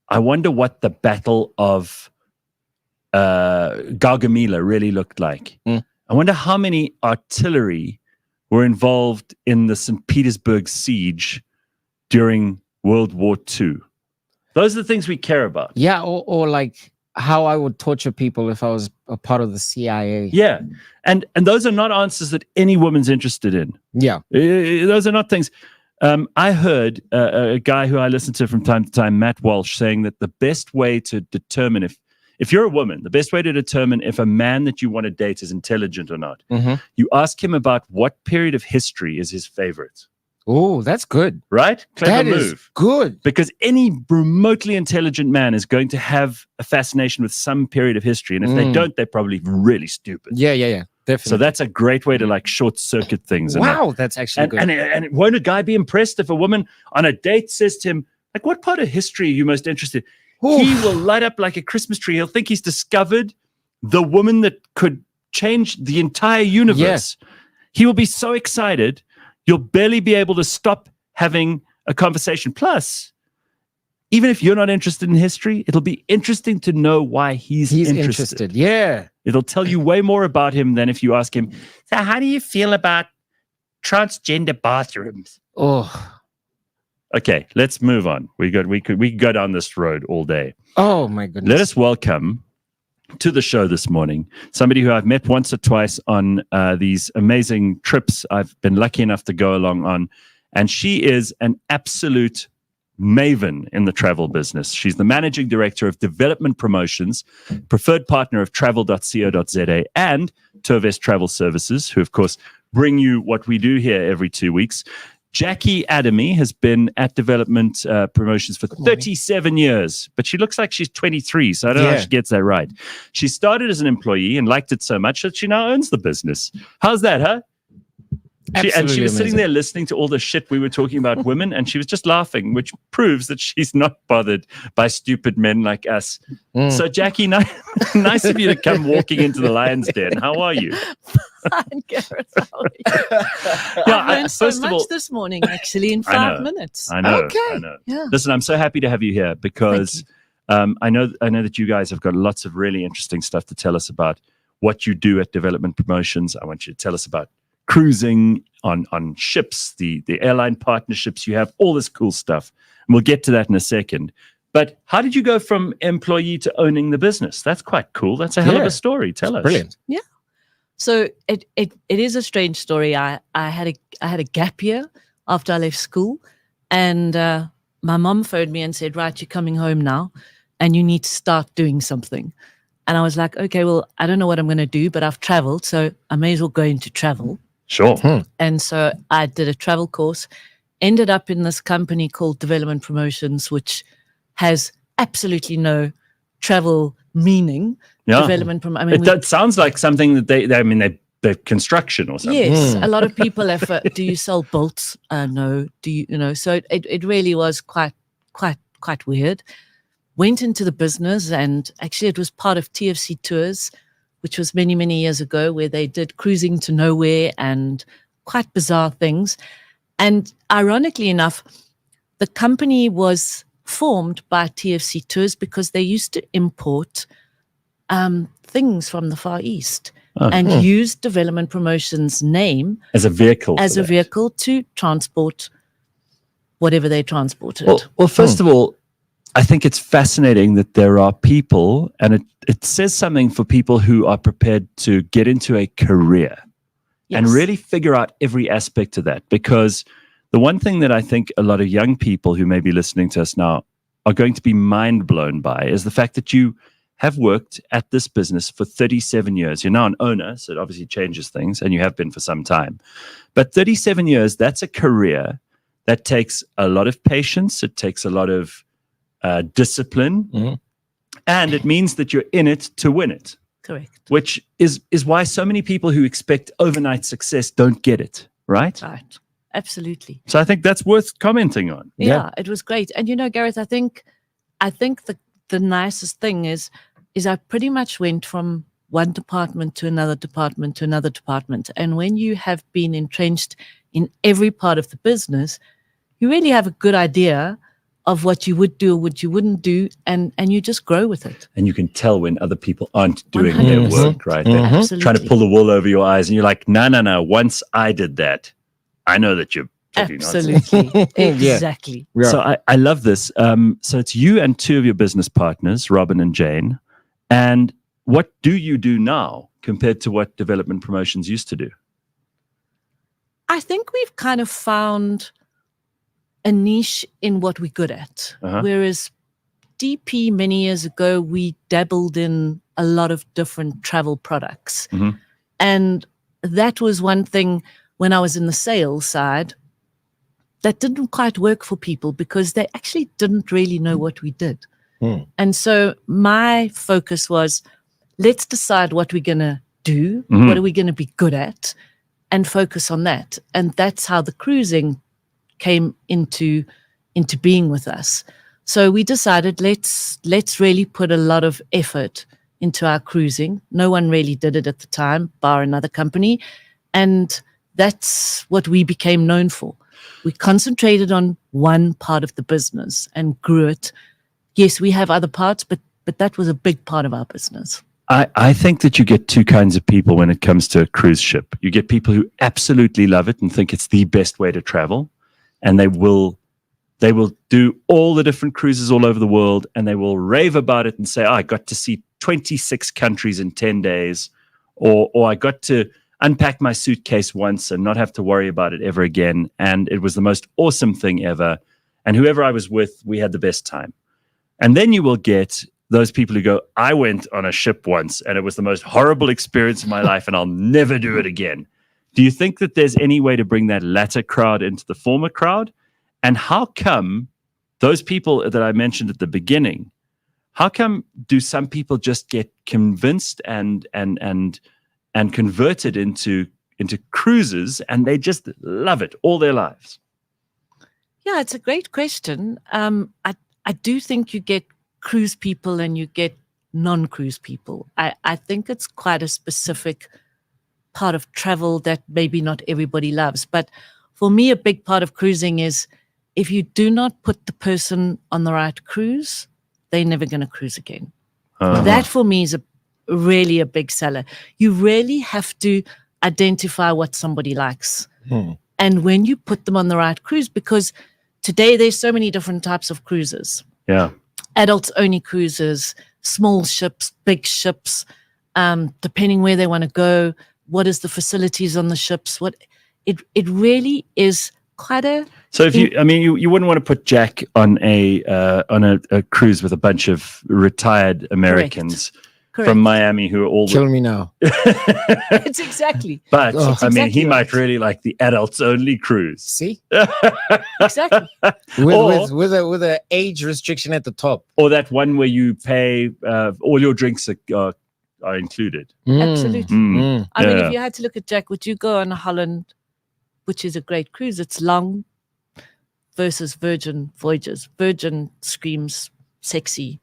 I wonder what the Battle of Gaugamela really looked like. I wonder how many artillery were involved in the St. Petersburg siege during World War II. Those are the things we care about. Yeah, or like how I would torture people if I was a part of the CIA. Yeah, and those are not answers that any woman's interested in. Yeah. Those are not things. I heard a guy who I listen to from time to time, Matt Walsh, saying that the best way to determine if you're a woman, the best way to determine if a man that you want to date is intelligent or not, you ask him about what period of history is his favorite. Oh, that's good. Right? Clever move. Is good. Because any remotely intelligent man is going to have a fascination with some period of history. And if they don't, they're probably really stupid. Yeah. Definitely. So that's a great way to like short circuit things. Wow, that's actually good. And won't a guy be impressed if a woman on a date says to him, like, what part of history are you most interested in? He will light up like a Christmas tree. He'll think he's discovered the woman that could change the entire universe. Yeah. He will be so excited, you'll barely be able to stop having a conversation. Plus, even if you're not interested in history, it'll be interesting to know why he's interested. Yeah. It'll tell you way more about him than if you ask him, so how do you feel about transgender bathrooms? Oh. Okay, let's move on. We could go down this road all day. Oh my goodness. Let us welcome to the show this morning somebody who I've met once or twice on these amazing trips I've been lucky enough to go along on. And she is an absolute maven in the travel business. She's the managing director of development promotions, preferred partner of travel.co.za and Tourvest Travel Services, who of course bring you what we do here every 2 weeks. Jackie Adamy has been at development promotions for 37 years, but she looks like she's 23, so I don't know if she gets that right. She started as an employee and liked it so much that she now owns the business. How's that, huh? She was sitting there listening to all the shit we were talking about women, and she was just laughing, which proves that she's not bothered by stupid men like us. So, Jackie, nice of you to come walking into the lion's den. How are you? Fine, Gareth. How are you? I've learned so much this morning, actually, in 5 minutes. I know. Okay. I know. Yeah. Listen, I'm so happy to have you here because I know that you guys have got lots of really interesting stuff to tell us about what you do at development promotions. I want you to tell us about cruising on ships, the airline partnerships you have, all this cool stuff. And we'll get to that in a second. But how did you go from employee to owning the business? That's quite cool. That's a hell of a story. Tell us. Brilliant. Yeah. So it is a strange story. I had a gap year after I left school, and my mom phoned me and said, "Right, you're coming home now, and you need to start doing something." And I was like, "Okay, well, I don't know what I'm going to do, but I've traveled, so I may as well go into travel." Sure. And so I did a travel course, ended up in this company called Development Promotions, which has absolutely no travel meaning. Yeah. That sounds like something that they're construction or something. Yes, a lot of people have. Do you sell bolts? No. Do you? So it really was quite weird. Went into the business, and actually it was part of TFC Tours, which was many, many years ago, where they did cruising to nowhere and quite bizarre things. And ironically enough, the company was formed by TFC Tours because they used to import things from the Far East and use Development Promotions' name as a vehicle to transport whatever they transported. Well, first of all, I think it's fascinating that there are people, and it says something for people who are prepared to get into a career and really figure out every aspect of that. Because the one thing that I think a lot of young people who may be listening to us now are going to be mind blown by is the fact that you have worked at this business for 37 years. You're now an owner, so it obviously changes things, and you have been for some time. But 37 years, that's a career that takes a lot of patience. It takes a lot of discipline, and it means that you're in it to win it. Correct. Which is why so many people who expect overnight success don't get it, right? Right. Absolutely. So I think that's worth commenting on. Yeah, it was great. And Gareth, I think the nicest thing is I pretty much went from one department to another department to another department. And when you have been entrenched in every part of the business, you really have a good idea of what you would do or what you wouldn't do, and you just grow with it. And you can tell when other people aren't doing their work, right? They're Absolutely. trying to pull the wool over your eyes, and you're like, no. Once I did that, I know that you're talking nonsense. Absolutely. Exactly. Yeah. So I love this. So it's you and two of your business partners, Robin and Jane. And what do you do now compared to what Development Promotions used to do? I think we've kind of found a niche in what we're good at. Whereas DP many years ago, we dabbled in a lot of different travel products. And that was one thing when I was in the sales side that didn't quite work for people because they actually didn't really know what we did. And so my focus was, let's decide what we're going to do, what are we going to be good at, and focus on that. And that's how the cruising came into being with us. So we decided let's really put a lot of effort into our cruising. No one really did it at the time, bar another company. And that's what we became known for. We concentrated on one part of the business and grew it. Yes, we have other parts, but that was a big part of our business. I think that you get two kinds of people when it comes to a cruise ship. You get people who absolutely love it and think it's the best way to travel, and they will do all the different cruises all over the world, and they will rave about it and say, I got to see 26 countries in 10 days, or I got to unpack my suitcase once and not have to worry about it ever again, and it was the most awesome thing ever, and whoever I was with, we had the best time. And then you will get those people who go, I went on a ship once and it was the most horrible experience of my life and I'll never do it again. Do you think that there's any way to bring that latter crowd into the former crowd? And how come those people that I mentioned at the beginning, how come do some people just get convinced and converted into cruises and they just love it all their lives? Yeah, it's a great question. I do think you get cruise people and you get non-cruise people. I think it's quite a specific part of travel that maybe not everybody loves. But for me, a big part of cruising is if you do not put the person on the right cruise, they're never going to cruise again. That for me is really a big seller. You really have to identify what somebody likes. And when you put them on the right cruise, because today there's so many different types of cruises. Yeah. Adults only cruises, small ships, big ships, depending where they want to go, what is the facilities on the ships, it really is quite a... So if you wouldn't want to put Jack on a cruise with a bunch of retired Americans Correct. from Miami who are all... Kill me now. It's exactly. But, exactly he might really like the adults-only cruise. See? Exactly. With a age restriction at the top. Or that one where you pay, all your drinks are included. Absolutely. Mm. I mean, if you had to look at Jack, would you go on a Holland, which is a great cruise? It's long versus Virgin voyages. Virgin screams sexy.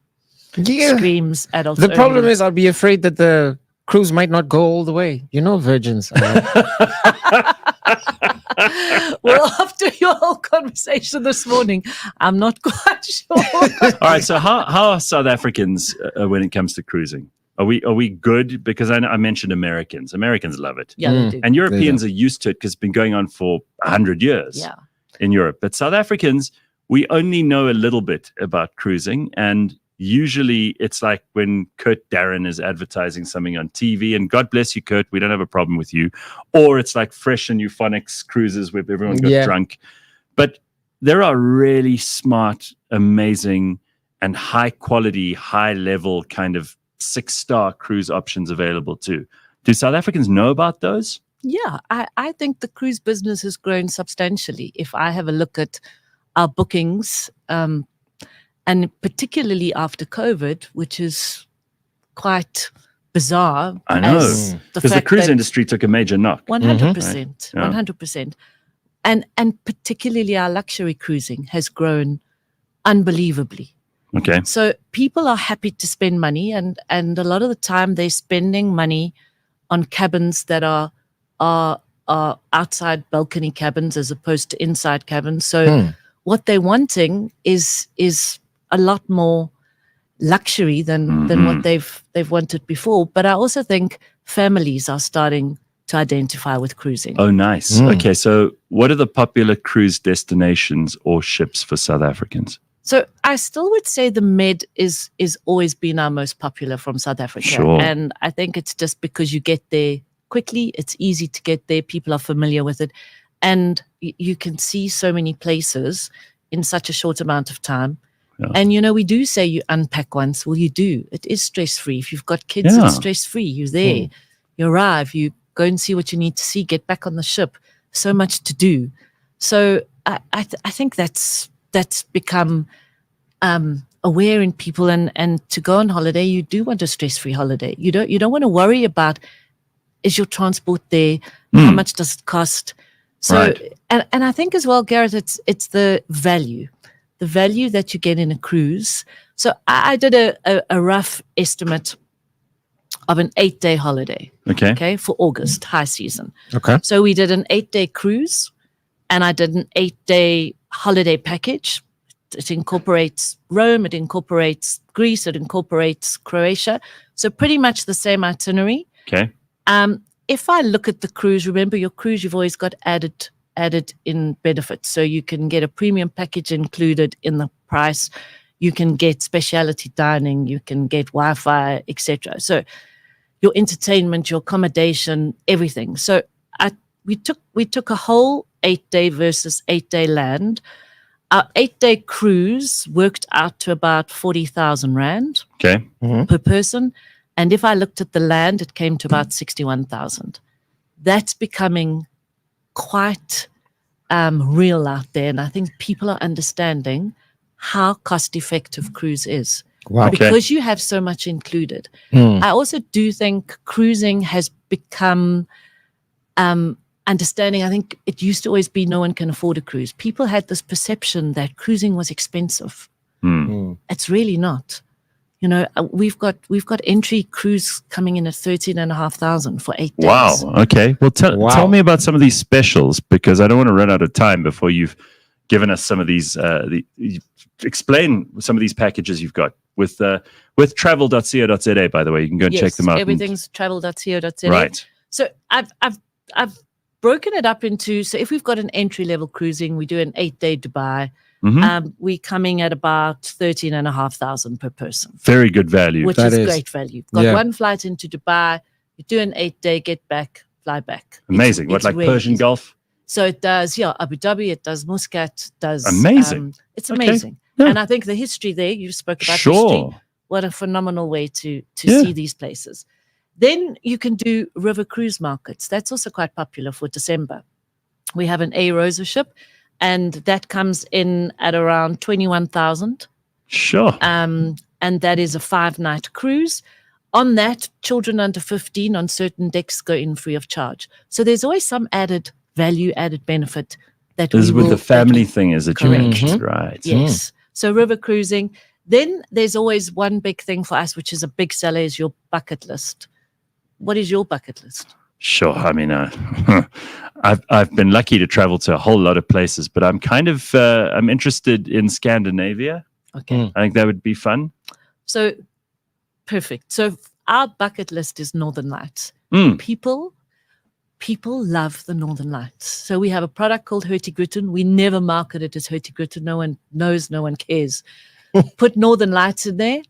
Yeah. Screams adults. The problem is I'll be afraid that the cruise might not go all the way. You know, virgins. Well, after your whole conversation this morning, I'm not quite sure. All right. So how are South Africans when it comes to cruising? Are we good? Because I mentioned Americans. Americans love it. Yeah, they do. And Europeans are used to it because it's been going on for 100 years in Europe. But South Africans, we only know a little bit about cruising. And usually it's like when Kurt Darren is advertising something on TV, and God bless you, Kurt, we don't have a problem with you. Or it's like Fresh and Euphonics cruises where everyone got drunk. But there are really smart, amazing, and high quality, high level kind of 6-star cruise options available too. Do South Africans know about those? Yeah, I think the cruise business has grown substantially. If I have a look at our bookings, and particularly after COVID, which is quite bizarre. I know, because the cruise industry took a major knock. 100%, 100%. And particularly our luxury cruising has grown unbelievably. Okay. So people are happy to spend money, and a lot of the time they're spending money on cabins that are outside balcony cabins as opposed to inside cabins. So what they're wanting is a lot more luxury than what they've wanted before. But I also think families are starting to identify with cruising. Oh, nice. Okay, so what are the popular cruise destinations or ships for South Africans? So I still would say the Med is always been our most popular from South Africa. Sure. And I think it's just because you get there quickly. It's easy to get there. People are familiar with it. And you can see so many places in such a short amount of time. Yeah. And, we do say you unpack once. Well, you do. It is stress-free. If you've got kids, it's stress-free. You're there. You arrive. You go and see what you need to see. Get back on the ship. So much to do. So I think that's become aware in people. And to go on holiday, you do want a stress-free holiday. You don't want to worry about, is your transport there? How much does it cost? So, and I think as well, Gareth, it's the value that you get in a cruise. So I did a rough estimate of an 8-day holiday. Okay. For August, high season. Okay. So we did an 8-day cruise, and I did an 8-day holiday package. It incorporates Rome, it incorporates Greece, it incorporates Croatia. So pretty much the same itinerary. Okay. If I look at the cruise, remember your cruise, you've always got added in benefits. So you can get a premium package included in the price. You can get specialty dining. You can get Wi-Fi, etc. So your entertainment, your accommodation, everything. So we took a whole 8-day versus 8-day land. Our 8-day cruise worked out to about 40,000 Rand per person. And if I looked at the land, it came to about 61,000. That's becoming quite real out there. And I think people are understanding how cost-effective cruise is. Wow. Because you have so much included. I also do think cruising has become understanding. I think it used to always be no one can afford a cruise. People had this perception that cruising was expensive. It's really not. We've got entry cruise coming in at 13,500 for 8 days. Wow. Okay. Well, tell me about some of these specials, because I don't want to run out of time before you've given us some of these. Explain some of these packages you've got with travel.co.za. By the way, you can go and check them out. Everything's travel.co.za. Right. So I've broken it up into, so if we've got an entry-level cruising, we do an 8-day Dubai. We're coming at about 13,500 per person. Very good value. Which is great value. Got one flight into Dubai, you do an 8-day, get back, fly back. Amazing. What, like really Persian Gulf? So it does, Abu Dhabi, it does Muscat, does... Amazing. It's amazing. Yeah. And I think the history there, you spoke about history. What a phenomenal way to see these places. Then you can do river cruise markets. That's also quite popular for December. We have an A Rosa ship, and that comes in at around 21,000. Sure. And that is a 5-night cruise. On that, children under 15 on certain decks go in free of charge. So there's always some added value, added benefit that this is with the family thing, is it? You mentioned, right? Yes. So river cruising. Then there's always one big thing for us, which is a big seller, is your bucket list. What is your bucket list? Sure. I mean, I've been lucky to travel to a whole lot of places, but I'm kind of I'm interested in Scandinavia. Okay. I think that would be fun. So perfect. So our bucket list is Northern Lights. People love the Northern Lights. So we have a product called Hurtigruten. We never market it as Hurtigruten. No one knows, no one cares. Put Northern Lights in there.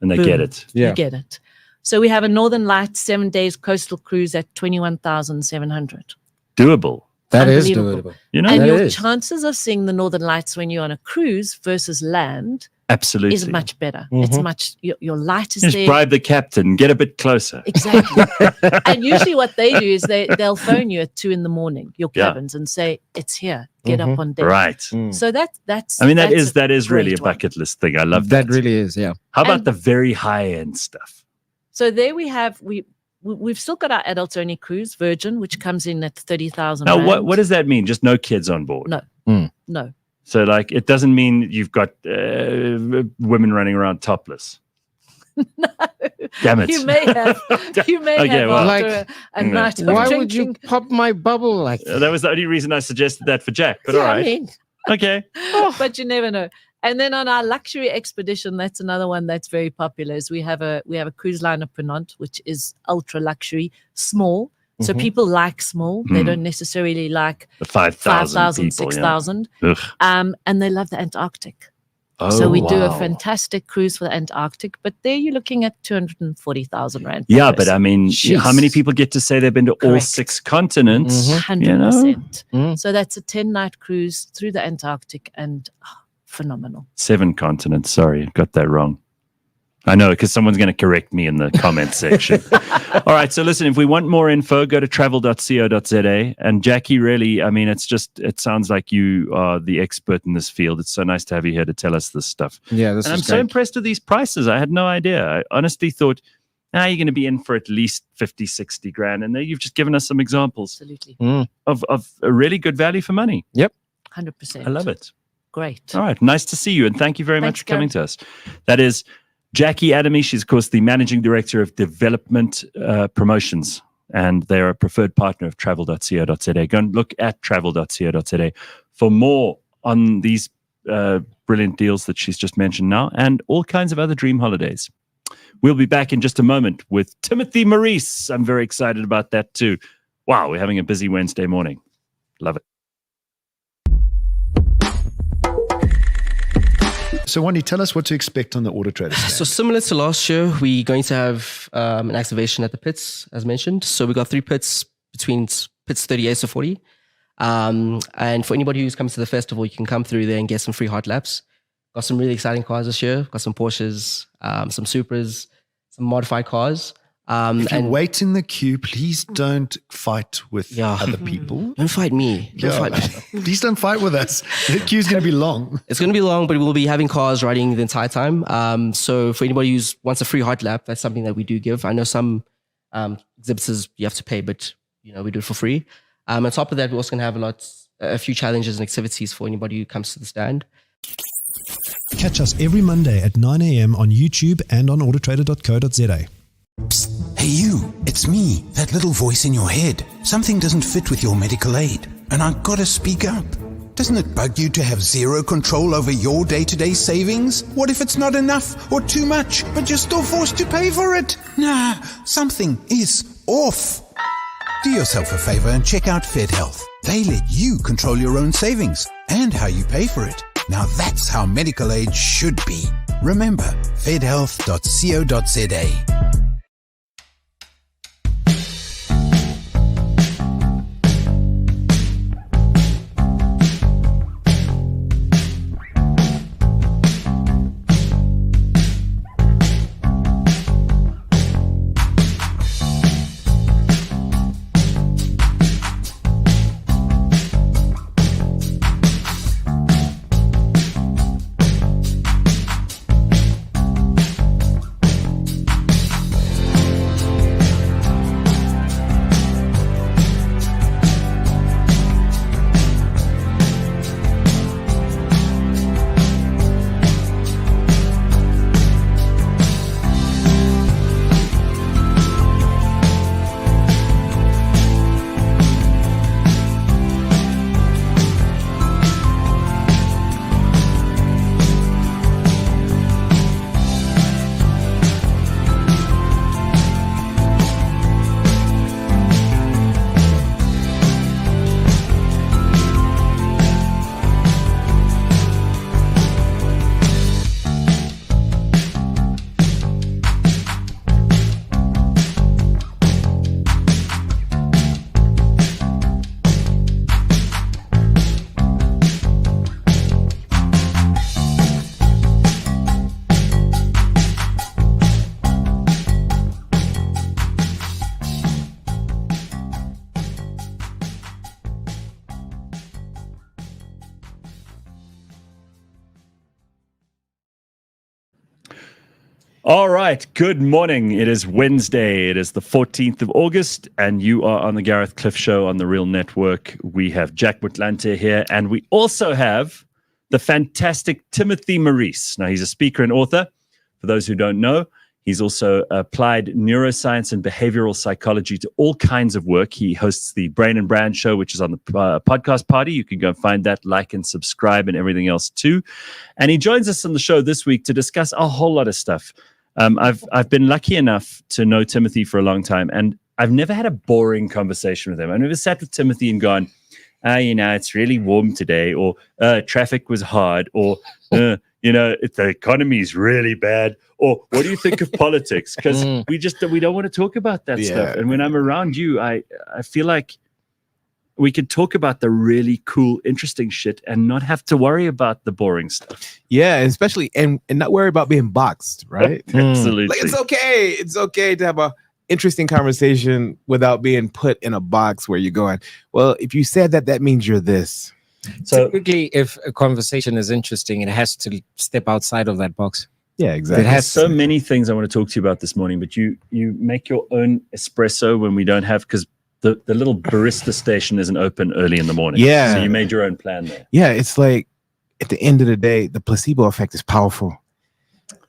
And they get it. Yeah. You get it. So we have a Northern Lights 7 days coastal cruise at 21,700. Doable. That is doable. You know, and your chances of seeing the Northern Lights when you're on a cruise versus land absolutely is much better. It's much, your light is there. Bribe the captain, get a bit closer. Exactly. And usually what they do is they'll phone you at 2 a.m, your cabins, and say, it's here, get up on deck. Right. So that's I mean, that is really a bucket list thing. I love that. That really is, yeah. How about the very high end stuff? So there we have, we've still got our adults only cruise, Virgin, which comes in at 30,000. Now, what does that mean? Just no kids on board? No, no. So, like, it doesn't mean you've got women running around topless. No. Damn it. You may have. After a night of why drinking. would you pop my bubble like that? That was the only reason I suggested that for Jack. But all right. Okay. But you never know. And then on our luxury expedition, that's another one that's very popular. Is we have a cruise line of Penant, which is ultra luxury, small. So people like small. They don't necessarily like the 5,000, 6,000. Yeah. And they love the Antarctic. So we do a fantastic cruise for the Antarctic, but there you're looking at 240,000 rand. Yeah, but I mean, how many people get to say they've been to all 6 continents? 100%. So that's a 10-night cruise through the Antarctic, and phenomenal. 7 continents. Sorry, got that wrong. I know, because someone's going to correct me in the comment section. All right, so listen, if we want more info, go to travel.co.za. And Jackie, really, I mean, it sounds like you are the expert in this field. It's so nice to have you here to tell us this stuff. Yeah, I'm so impressed with these prices. I had no idea. I honestly thought, you're going to be in for at least 50, 60 grand. And then you've just given us some examples of a really good value for money. Yep. 100%. I love it. Great. All right, nice to see you. And thank you very much for coming to us. That is Jackie Adamy. She's, of course, the Managing Director of Development Promotions, and they're a preferred partner of travel.co.za. Go and look at travel.co.za for more on these brilliant deals that she's just mentioned now, and all kinds of other dream holidays. We'll be back in just a moment with Timothy Maurice. I'm very excited about that too. Wow, we're having a busy Wednesday morning. Love it. So, Wendy, tell us what to expect on the Auto Trader stand. So, similar to last year, we're going to have an activation at the pits, as mentioned. So, we got 3 pits between pits 38 to 40. And for anybody who's coming to the festival, you can come through there and get some free hot laps. Got some really exciting cars this year. Got some Porsches, some Supras, some modified cars. If you wait in the queue, please don't fight with other people. Don't fight me. Please don't fight with us. The queue's going to be long. It's going to be long, but we'll be having cars riding the entire time. So for anybody who wants a free hot lap, that's something that we do give. I know some exhibitors you have to pay, but we do it for free. On top of that, we're also going to have a few challenges and activities for anybody who comes to the stand. Catch us every Monday at 9 a.m. on YouTube and on autotrader.co.za. Psst. Hey you, it's me, that little voice in your head. Something doesn't fit with your medical aid, and I've got to speak up. Doesn't it bug you to have zero control over your day-to-day savings? What if it's not enough or too much, but you're still forced to pay for it? Nah, something is off. Do yourself a favor and check out Fed Health. They let you control your own savings and how you pay for it. Now that's how medical aid should be. Remember, fedhealth.co.za. All right. Good morning. It is Wednesday. It is the 14th of August, and you are on the Gareth Cliff Show on the Real Network. We have Jack Mutlante here, and we also have the fantastic Timothy Maurice. Now, he's a speaker and author. For those who don't know, he's also applied neuroscience and behavioral psychology to all kinds of work. He hosts the Brain and Brand Show, which is on the podcast party. You can go find that, like and subscribe and everything else too. And he joins us on the show this week to discuss a whole lot of stuff. I've been lucky enough to know Timothy for a long time, and I've never had a boring conversation with him. I've never sat with Timothy and gone, it's really warm today, or traffic was hard, or the economy is really bad, or what do you think of politics? Because we don't want to talk about that stuff. And when I'm around you, I feel like we could talk about the really cool, interesting shit and not have to worry about the boring stuff. Yeah, especially and not worry about being boxed, right? Absolutely. Like it's okay to have a interesting conversation without being put in a box where you're going, well, if you said that, that means you're this. So typically, if a conversation is interesting, it has to step outside of that box. Yeah, exactly. It has so many things I want to talk to you about this morning, but you make your own espresso when we don't have, because the little barista station isn't open early in the morning. Yeah. So you made your own plan there. Yeah, it's like at the end of the day, the placebo effect is powerful.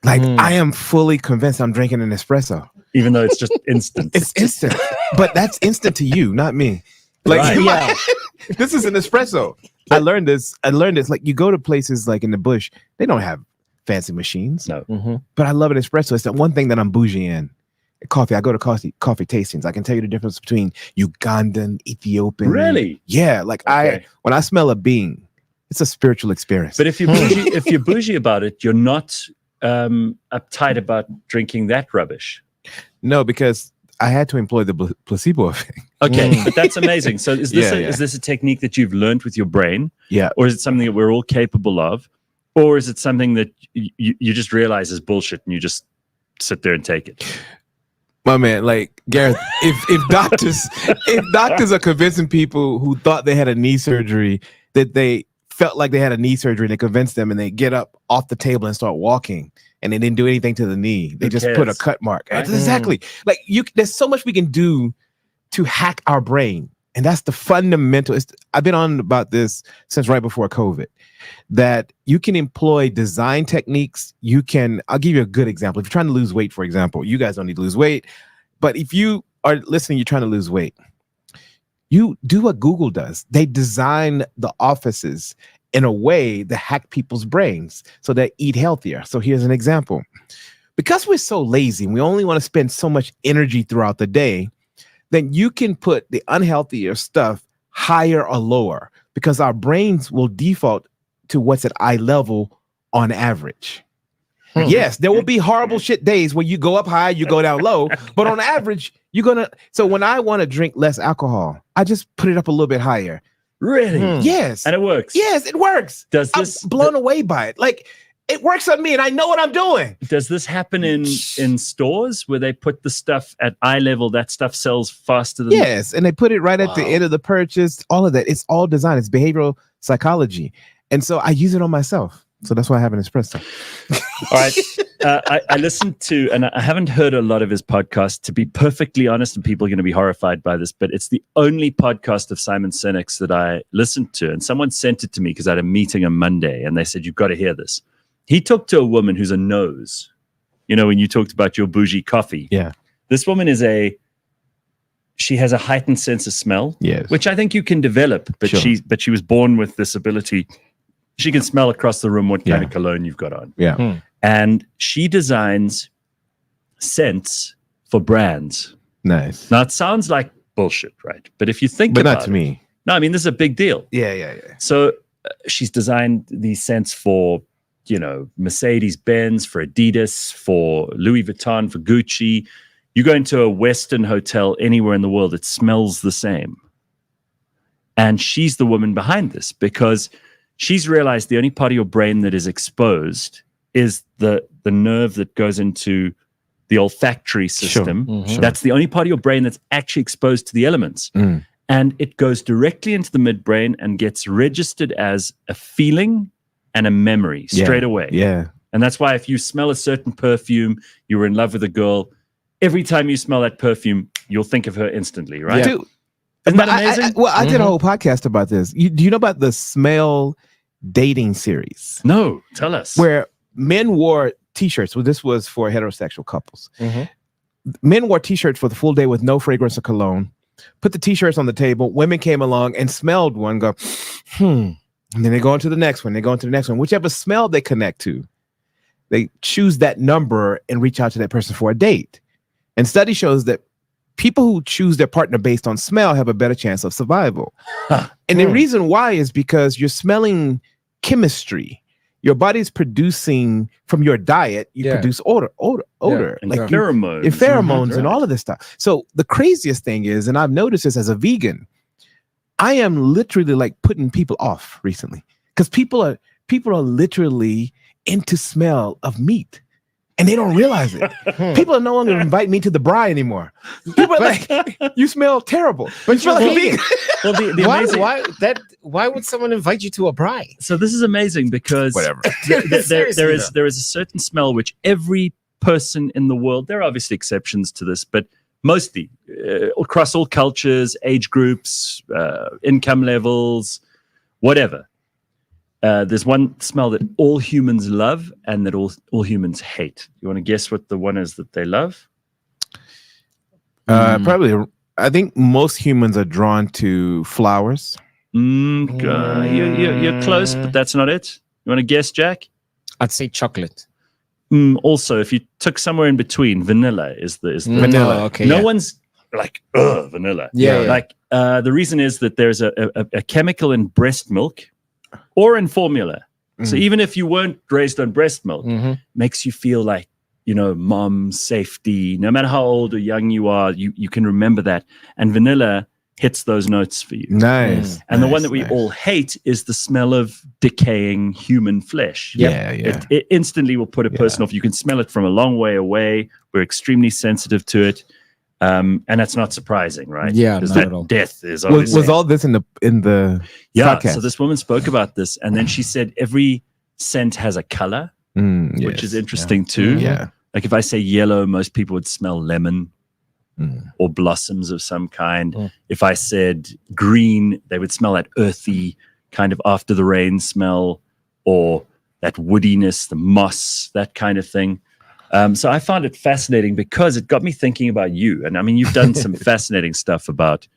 Like I am fully convinced I'm drinking an espresso. Even though it's just instant. It's instant. But that's instant to you, not me. Like this is an espresso. I learned this. Like you go to places like in the bush, they don't have fancy machines. No. But I love an espresso. It's the one thing that I'm bougie in. Coffee. I go to coffee tastings. I can tell you the difference between Ugandan, Ethiopian. Really? Yeah. Like when I smell a bean, it's a spiritual experience. But if you're bougie about it, you're not uptight about drinking that rubbish. No, because I had to employ the placebo effect. Okay, but that's amazing. So is this a technique that you've learned with your brain? Yeah. Or is it something that we're all capable of? Or is it something that you just realize is bullshit and you just sit there and take it? My man, like Gareth, if doctors are convincing people who thought they had a knee surgery that they felt like they had a knee surgery, and they convinced them and they get up off the table and start walking and they didn't do anything to the knee. They just put a cut mark. Right? Exactly. Like there's so much we can do to hack our brain. And that's the fundamental. I've been on about this since right before COVID, that you can employ design techniques. I'll give you a good example. If you're trying to lose weight, for example, you guys don't need to lose weight. But if you are listening, you're trying to lose weight, you do what Google does. They design the offices in a way that hack people's brains so they eat healthier. So here's an example. Because we're so lazy and we only want to spend so much energy throughout the day, then you can put the unhealthier stuff higher or lower because our brains will default to what's at eye level on average. Yes, there will be horrible shit days where you go up high, you go down low, but on average, you're gonna. So when I want to drink less alcohol, I just put it up a little bit higher. Really? Yes. And it works. Yes, it works. Does this I'm blown away by it. Like it works on me, and I know what I'm doing. Does this happen in stores where they put the stuff at eye level? That stuff sells faster than Yes, and they put it right at the end of the purchase. All of that. It's all design. It's behavioral psychology, and so I use it on myself. So that's why I have an espresso. All right. I listened to, and I haven't heard a lot of his podcast, to be perfectly honest, and people are going to be horrified by this, but it's the only podcast of Simon Sinek's that I listened to. And someone sent it to me because I had a meeting on Monday, and they said, you've got to hear this. He talked to a woman who's a nose. You know, when you talked about your bougie coffee. Yeah. This woman she has a heightened sense of smell, yes, which I think you can develop, but she was born with this ability. She can smell across the room what kind of cologne you've got on. Yeah. And she designs scents for brands. Nice. Now, it sounds like bullshit, right? But if you think about it. But not to me. No, I mean, this is a big deal. Yeah. So she's designed these scents for, Mercedes-Benz, for Adidas, for Louis Vuitton, for Gucci. You go into a Western hotel anywhere in the world, it smells the same. And she's the woman behind this because she's realized the only part of your brain that is exposed is the nerve that goes into the olfactory system. Sure. Mm-hmm. That's the only part of your brain that's actually exposed to the elements. And it goes directly into the midbrain and gets registered as a feeling and a memory straight away. Yeah. And that's why if you smell a certain perfume, you were in love with a girl, every time you smell that perfume, you'll think of her instantly, right? Yeah. Dude, isn't that amazing? I did a whole podcast about this. Do you know about the smell dating series? No, tell us. Where men wore t-shirts. Well, this was for heterosexual couples. Men wore t-shirts for the full day with no fragrance or cologne. Put the t-shirts on the table. Women came along and smelled one, go, And then they go into the next one. They go into the next one. Whichever smell they connect to, they choose that number and reach out to that person for a date. And study shows that people who choose their partner based on smell have a better chance of survival. And the reason why is because you're smelling chemistry. Your body's producing from your diet, you produce odor, and like pheromones, pheromones and all of this stuff. So the craziest thing is, and I've noticed this as a vegan, I am literally like putting people off recently because people are literally into smell of meat. And they don't realize it. People are no longer inviting me to the braai anymore. People are like, you smell terrible. But you smell like a vegan. Well, the amazing, why would someone invite you to a braai? So this is amazing because whatever. there is a certain smell which every person in the world, there are obviously exceptions to this, but mostly across all cultures, age groups, income levels, whatever. There's one smell that all humans love and that all humans hate. You want to guess what the one is that they love? Probably. I think most humans are drawn to flowers. You're close, but that's not it. You want to guess, Jack? I'd say chocolate. Also, if you took somewhere in between, vanilla is the vanilla. Okay, no one's like vanilla. Yeah. Like the reason is that there's a chemical in breast milk. Or in formula. So even if you weren't raised on breast milk, makes you feel like, mom, safety. No matter how old or young you are, you can remember that. And vanilla hits those notes for you. Nice. And the one that we all hate is the smell of decaying human flesh. Yeah. It instantly will put a person off. You can smell it from a long way away. We're extremely sensitive to it. And that's not surprising, right? Yeah, because not at all. Death is obviously was all this in the podcast? So this woman spoke about this, and then she said every scent has a color, which is interesting too. Yeah, like if I say yellow, most people would smell lemon or blossoms of some kind. If I said green, they would smell that earthy kind of after the rain smell, or that woodiness, the moss, that kind of thing. So I found it fascinating because it got me thinking about you. And I mean, you've done some fascinating stuff about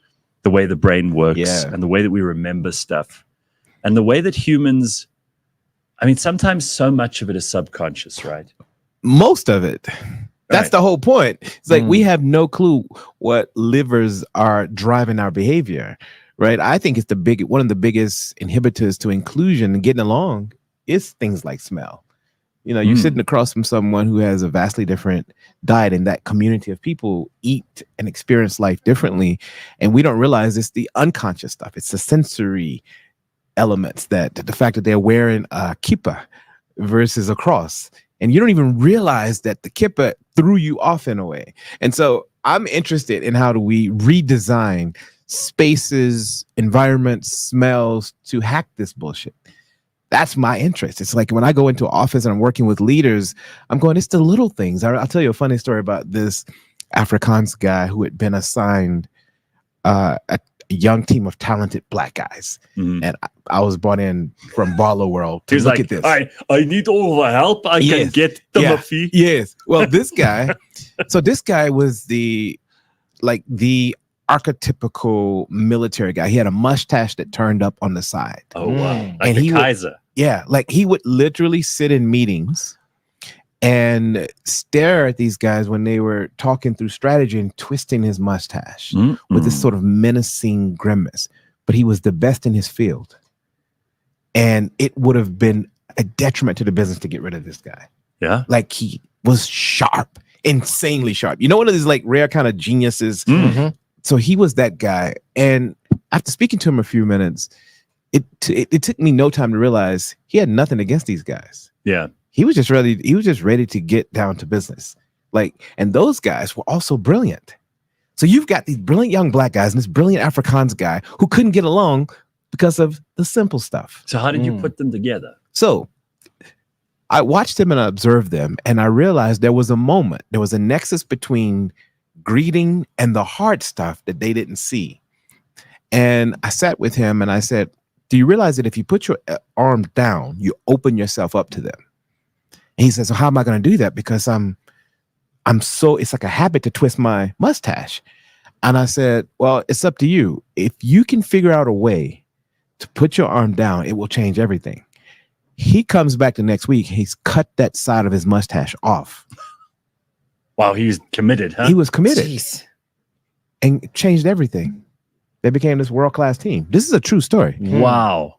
the way the brain works and the way that we remember stuff and the way that humans, I mean, sometimes so much of it is subconscious, right? Most of it. That's the whole point. It's like we have no clue what livers are driving our behavior, right? I think it's one of the biggest inhibitors to inclusion and getting along is things like smell. You know, you're sitting across from someone who has a vastly different diet, and that community of people eat and experience life differently. And we don't realize it's the unconscious stuff. It's the sensory elements, that the fact that they're wearing a kippah versus a cross. And you don't even realize that the kippah threw you off in a way. And so I'm interested in how do we redesign spaces, environments, smells to hack this bullshit. That's my interest. It's like when I go into an office and I'm working with leaders, I'm going, it's the little things. I'll tell you a funny story about this Afrikaans guy who had been assigned a young team of talented black guys. And I was brought in from Barlow World to look at this. I need all the help I can get, Timothy. Yes. Well, this guy, so this guy was the archetypical military guy. He had a mustache that turned up on the side. Oh, wow. Like and the Kaiser. Like he would literally sit in meetings and stare at these guys when they were talking through strategy and twisting his mustache with this sort of menacing grimace. But he was the best in his field. And it would have been a detriment to the business to get rid of this guy. Yeah. Like he was sharp, insanely sharp. You know, one of these like rare kind of geniuses. So he was that guy. And after speaking to him a few minutes, it took me no time to realize he had nothing against these guys. Yeah. He was just ready to get down to business. And those guys were also brilliant. So you've got these brilliant young black guys and this brilliant Afrikaans guy who couldn't get along because of the simple stuff. So how did you put them together? So I watched them and I observed them, and I realized there was a nexus between greeting and the hard stuff that they didn't see. And I sat with him and I said, do you realize that if you put your arm down, you open yourself up to them? And he says, so how am I going to do that? Because it's like a habit to twist my mustache. And I said, well, it's up to you. If you can figure out a way to put your arm down, it will change everything. He comes back the next week. He's cut that side of his mustache off. Wow, he's committed, huh? He was committed. Jeez. And it changed everything. They became this world-class team. This is a true story. Wow.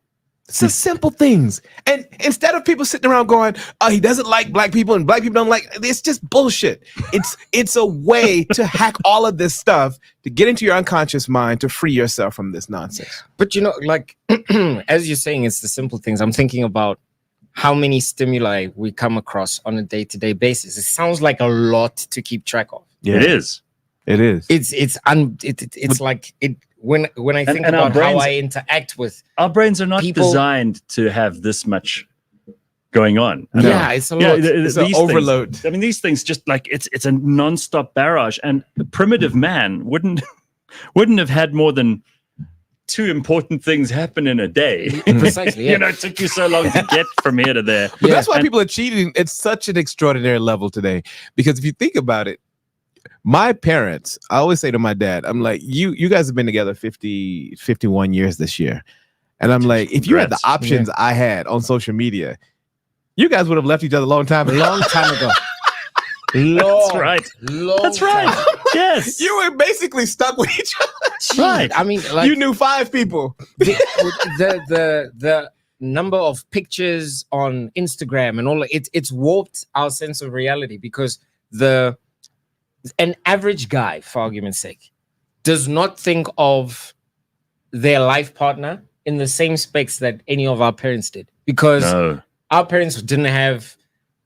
It's the simple things. And instead of people sitting around going, oh, he doesn't like black people and black people don't like, it's just bullshit. It's a way to hack all of this stuff, to get into your unconscious mind, to free yourself from this nonsense. But you know, like, as you're saying, it's the simple things. I'm thinking about how many stimuli we come across on a day-to-day basis. It sounds like a lot to keep track of. Yeah. It is. It is. It's like it when I think and about how I interact with our brains are not people, designed to have this much going on. Yeah, it's a lot. It's an overload. Things, I mean, these things just like it's a non-stop barrage, and a primitive man wouldn't have had more than 2 important things happen in a day. Precisely. Yeah. You know, it took you so long to get from here to there. But that's why people are cheating at such an extraordinary level today. Because if you think about it, my parents, I always say to my dad, I'm like, you guys have been together 51 years this year. And I'm like, if you had the options I had on social media, you guys would have left each other a long time ago. That's right. That's right. Yes. You were basically stuck with each other. Right. I mean, like, you knew 5 people. The number of pictures on Instagram and all it's warped our sense of reality, because an average guy, for argument's sake, does not think of their life partner in the same specs that any of our parents did, because our parents didn't have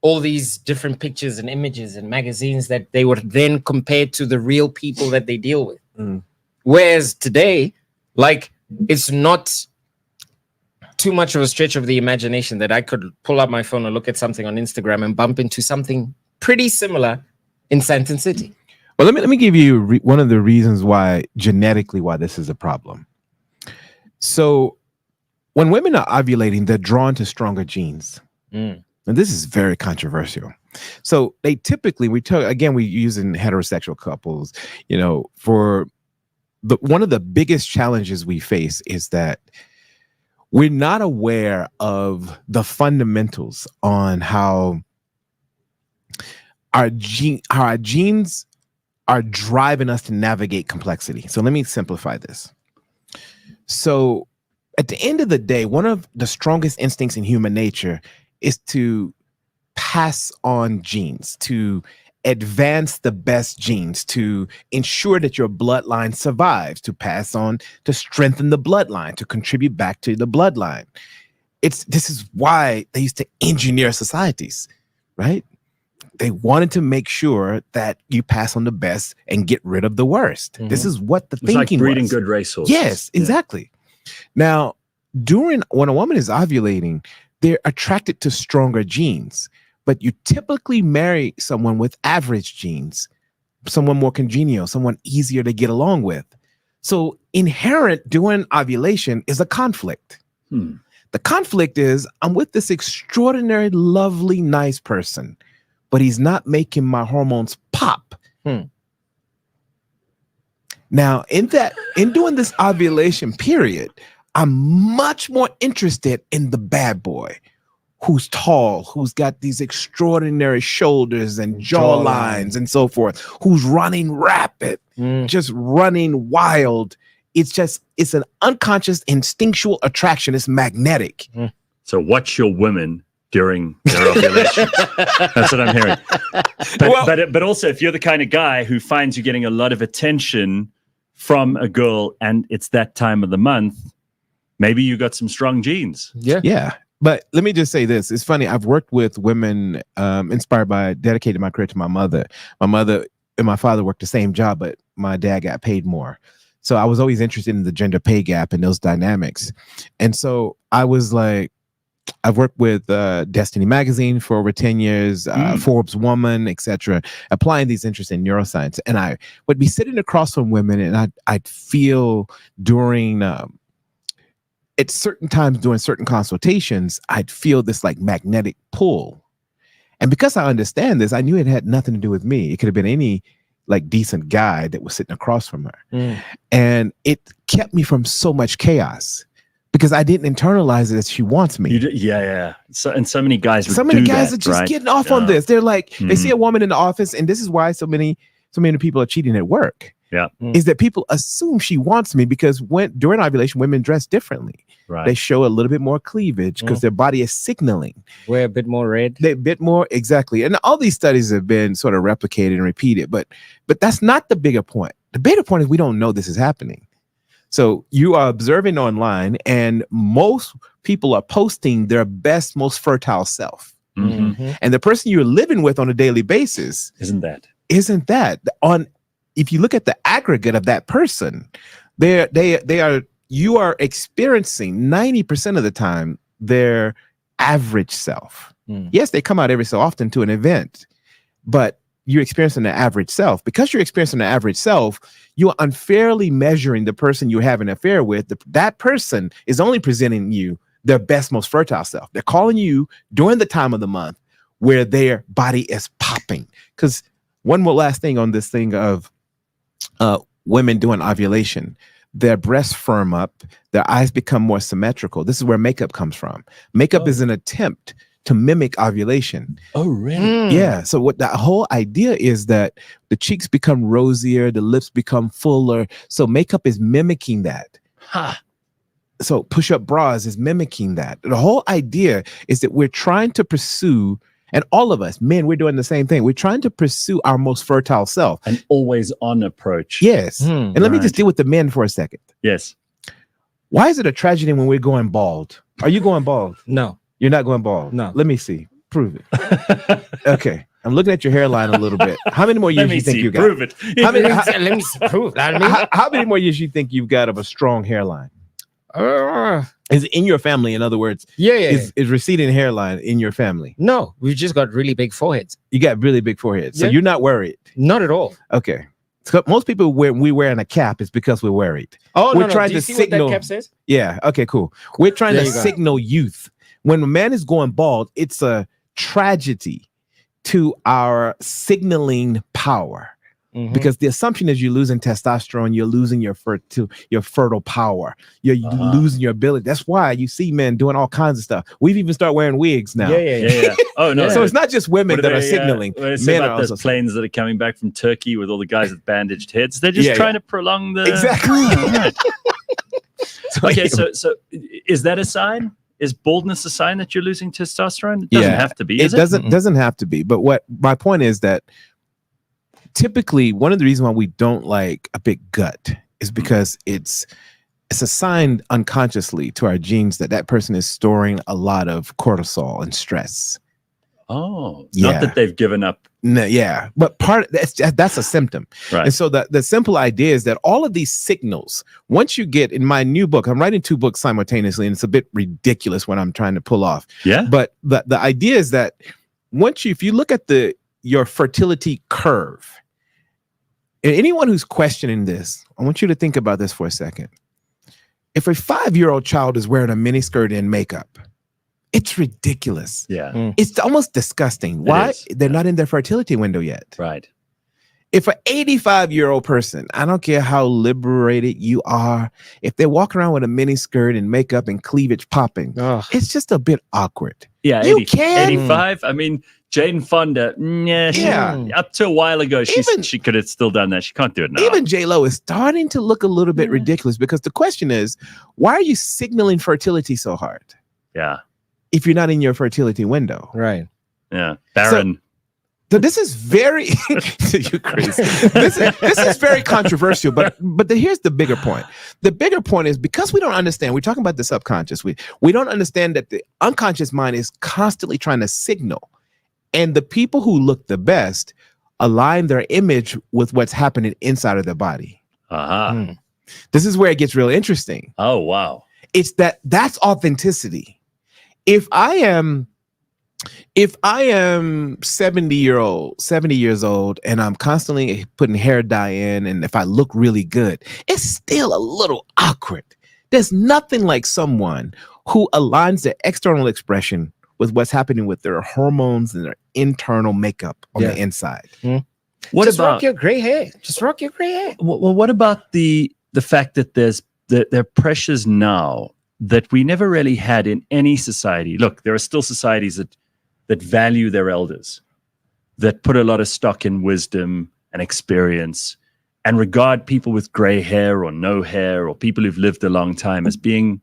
all these different pictures and images and magazines that they would then compare to the real people that they deal with. Whereas today, like, it's not too much of a stretch of the imagination that I could pull up my phone and look at something on Instagram and bump into something pretty similar in Santon City. Well, let me give you one of the reasons why this is a problem. So when women are ovulating, they're drawn to stronger genes. And this is very controversial. So they typically, we use in heterosexual couples, you know, for one of the biggest challenges we face is that we're not aware of the fundamentals on how our genes are driving us to navigate complexity. So let me simplify this. So at the end of the day, one of the strongest instincts in human nature is to pass on genes, to advance the best genes, to ensure that your bloodline survives, to pass on, to strengthen the bloodline, to contribute back to the bloodline. This is why they used to engineer societies, right? They wanted to make sure that you pass on the best and get rid of the worst. Mm-hmm. This is what the thinking was. It's like breeding good racehorses. Yes, exactly. Now, when a woman is ovulating, they're attracted to stronger genes, but you typically marry someone with average genes, someone more congenial, someone easier to get along with. So inherent during ovulation is a conflict. The conflict is, I'm with this extraordinary, lovely, nice person, but he's not making my hormones pop. Now, in doing this ovulation period, I'm much more interested in the bad boy who's tall, who's got these extraordinary shoulders and jawlines and so forth, who's running rapid, just running wild. It's an unconscious instinctual attraction. It's magnetic. So watch your women during their ovulation. That's what I'm hearing. But also, if you're the kind of guy who finds you getting a lot of attention from a girl and it's that time of the month, maybe you got some strong genes. Yeah. But let me just say this. It's funny. I've worked with women inspired by, dedicated my career to my mother. My mother and my father worked the same job, but my dad got paid more. So I was always interested in the gender pay gap and those dynamics. And so I was like, I've worked with Destiny Magazine for over 10 years, Forbes Woman, etc., applying these interests in neuroscience. And I would be sitting across from women, and I'd feel during, at certain times during certain consultations, I'd feel this like magnetic pull. And because I understand this, I knew it had nothing to do with me. It could have been any like decent guy that was sitting across from her. And it kept me from so much chaos. Because I didn't internalize it as she wants me. So many guys would so many do guys that, are just right? getting off on this. They're like, they see a woman in the office, and this is why so many people are cheating at work. Is that people assume she wants me because during ovulation, women dress differently. Right. They show a little bit more cleavage because their body is signaling. We're a bit more red. They're a bit more, exactly. And all these studies have been sort of replicated and repeated, but that's not the bigger point. The bigger point is we don't know this is happening. So you are observing online, and most people are posting their best, most fertile self. And the person you're living with on a daily basis isn't that. If you look at the aggregate of that person, you are experiencing 90% of the time their average self. Yes, they come out every so often to an event, but you're experiencing the average self. Because you're experiencing the average self, you're unfairly measuring the person you have an affair with. That person is only presenting you their best, most fertile self. They're calling you during the time of the month where their body is popping. Because one more last thing on this thing of women doing ovulation. Their breasts firm up, their eyes become more symmetrical. This is where makeup comes from. Makeup is an attempt to mimic ovulation. Oh, really? Yeah. So what the whole idea is that the cheeks become rosier, the lips become fuller. So makeup is mimicking that. So push-up bras is mimicking that. The whole idea is that we're trying to pursue, and all of us, men, we're doing the same thing. We're trying to pursue our most fertile self. An always on approach. Yes. And let me just deal with the men for a second. Yes. Why is it a tragedy when we're going bald? Are you going bald? No. You're not going bald? No. Let me see. Prove it. Okay. I'm looking at your hairline a little bit. How many more years do you think you got? Prove it. Let me see. Prove it. How many more years do you think you've got of a strong hairline? Is it in your family, in other words? Yeah. Is receding hairline in your family? No, we've just got really big foreheads. You got really big foreheads. So you're not worried? Not at all. Okay. So most people, we wearing a cap is because we're worried. Oh, we're trying Do you to see signal. what that cap says? Yeah. Okay, cool. We're trying to signal youth. When a man is going bald, it's a tragedy to our signaling power. Because the assumption is you're losing testosterone, you're losing your fertile power, you're losing your ability. That's why you see men doing all kinds of stuff. We've even started wearing wigs now. Yeah. Oh no! So it's not just women that are signaling. What do they say Men about are those also planes that are coming back from Turkey with all the guys with bandaged heads? They're just trying to prolong the exactly. Right. Okay, so is that a sign? Is baldness a sign that you're losing testosterone? It doesn't have to be. It doesn't have to be. But what my point is that typically one of the reasons why we don't like a big gut is because it's assigned unconsciously to our genes that person is storing a lot of cortisol and stress. Oh, not that they've given up. No, yeah, but that's a symptom. Right. And so the simple idea is that all of these signals, once you get in my new book, I'm writing 2 books simultaneously, and it's a bit ridiculous what I'm trying to pull off. Yeah. But the idea is that if you look at your fertility curve, and anyone who's questioning this, I want you to think about this for a second. If a 5-year-old child is wearing a miniskirt and makeup, it's ridiculous. Yeah. It's almost disgusting. Why? They're not in their fertility window yet. Right. If an 85-year-old person, I don't care how liberated you are, if they walk around with a miniskirt and makeup and cleavage popping, it's just a bit awkward. Yeah. You can. 85. I mean, Jane Fonda, up to a while ago, she could have still done that. She can't do it now. Even J-Lo is starting to look a little bit ridiculous, because the question is, why are you signaling fertility so hard? Yeah. If you're not in your fertility window. Right. Yeah. Barren. So this is very you crazy. This is very controversial, but here's the bigger point. The bigger point is, because we don't understand, we're talking about the subconscious. We don't understand that the unconscious mind is constantly trying to signal. And the people who look the best align their image with what's happening inside of their body. This is where it gets real interesting. Oh, wow. It's that's authenticity. If I am 70 years old and I'm constantly putting hair dye in, and if I look really good, it's still a little awkward. There's nothing like someone who aligns their external expression with what's happening with their hormones and their internal makeup on the inside. Just rock your gray hair. Just rock your gray hair. Well, what about the fact that there are pressures now that we never really had in any society? Look, there are still societies that value their elders, that put a lot of stock in wisdom and experience, and regard people with gray hair or no hair or people who've lived a long time as being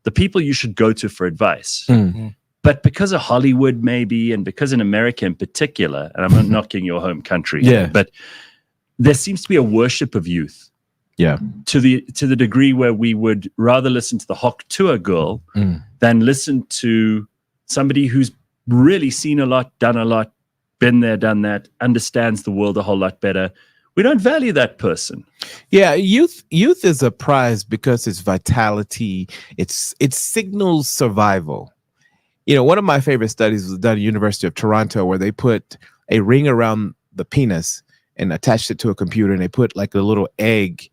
the people you should go to for advice. But because of Hollywood, maybe, and because in America in particular, and I'm not knocking your home country, but there seems to be a worship of youth. Yeah. To the degree where we would rather listen to the Hawk Tour girl than listen to somebody who's really seen a lot, done a lot, been there, done that, understands the world a whole lot better. We don't value that person. Yeah, youth is a prize because it's vitality. It signals survival. You know, one of my favorite studies was done at the University of Toronto, where they put a ring around the penis and attached it to a computer, and they put like a little egg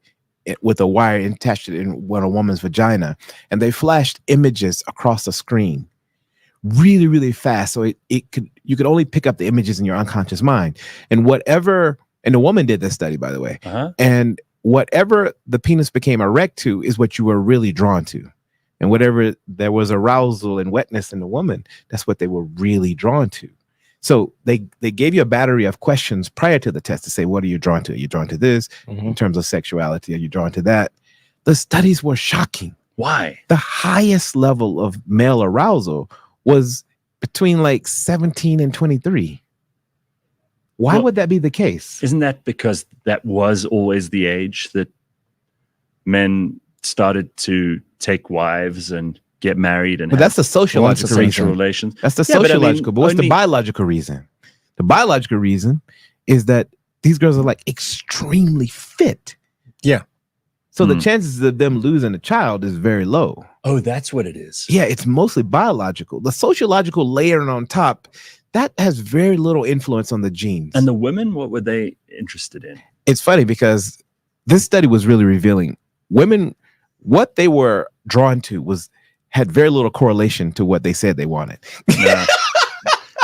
with a wire and attached it in a woman's vagina, and they flashed images across the screen really, really fast. So you could only pick up the images in your unconscious mind. And the woman did this study, by the way. And whatever the penis became erect to is what you were really drawn to. And whatever there was arousal and wetness in the woman, that's what they were really drawn to. So they gave you a battery of questions prior to the test to say, what are you drawn to? Are you drawn to this in terms of sexuality? Are you drawn to that? The studies were shocking. Why? The highest level of male arousal was between like 17 and 23. Why would that be the case? Isn't that because that was always the age that men started to take wives and get married? And that's the sociological reason. Relations. That's the sociological. But what's the biological reason? The biological reason is that these girls are like extremely fit. Yeah. So the chances of them losing a child is very low. Oh, that's what it is. Yeah, it's mostly biological. The sociological layering on top, that has very little influence on the genes. And the women, what were they interested in? It's funny because this study was really revealing. Women, what they were drawn to had very little correlation to what they said they wanted.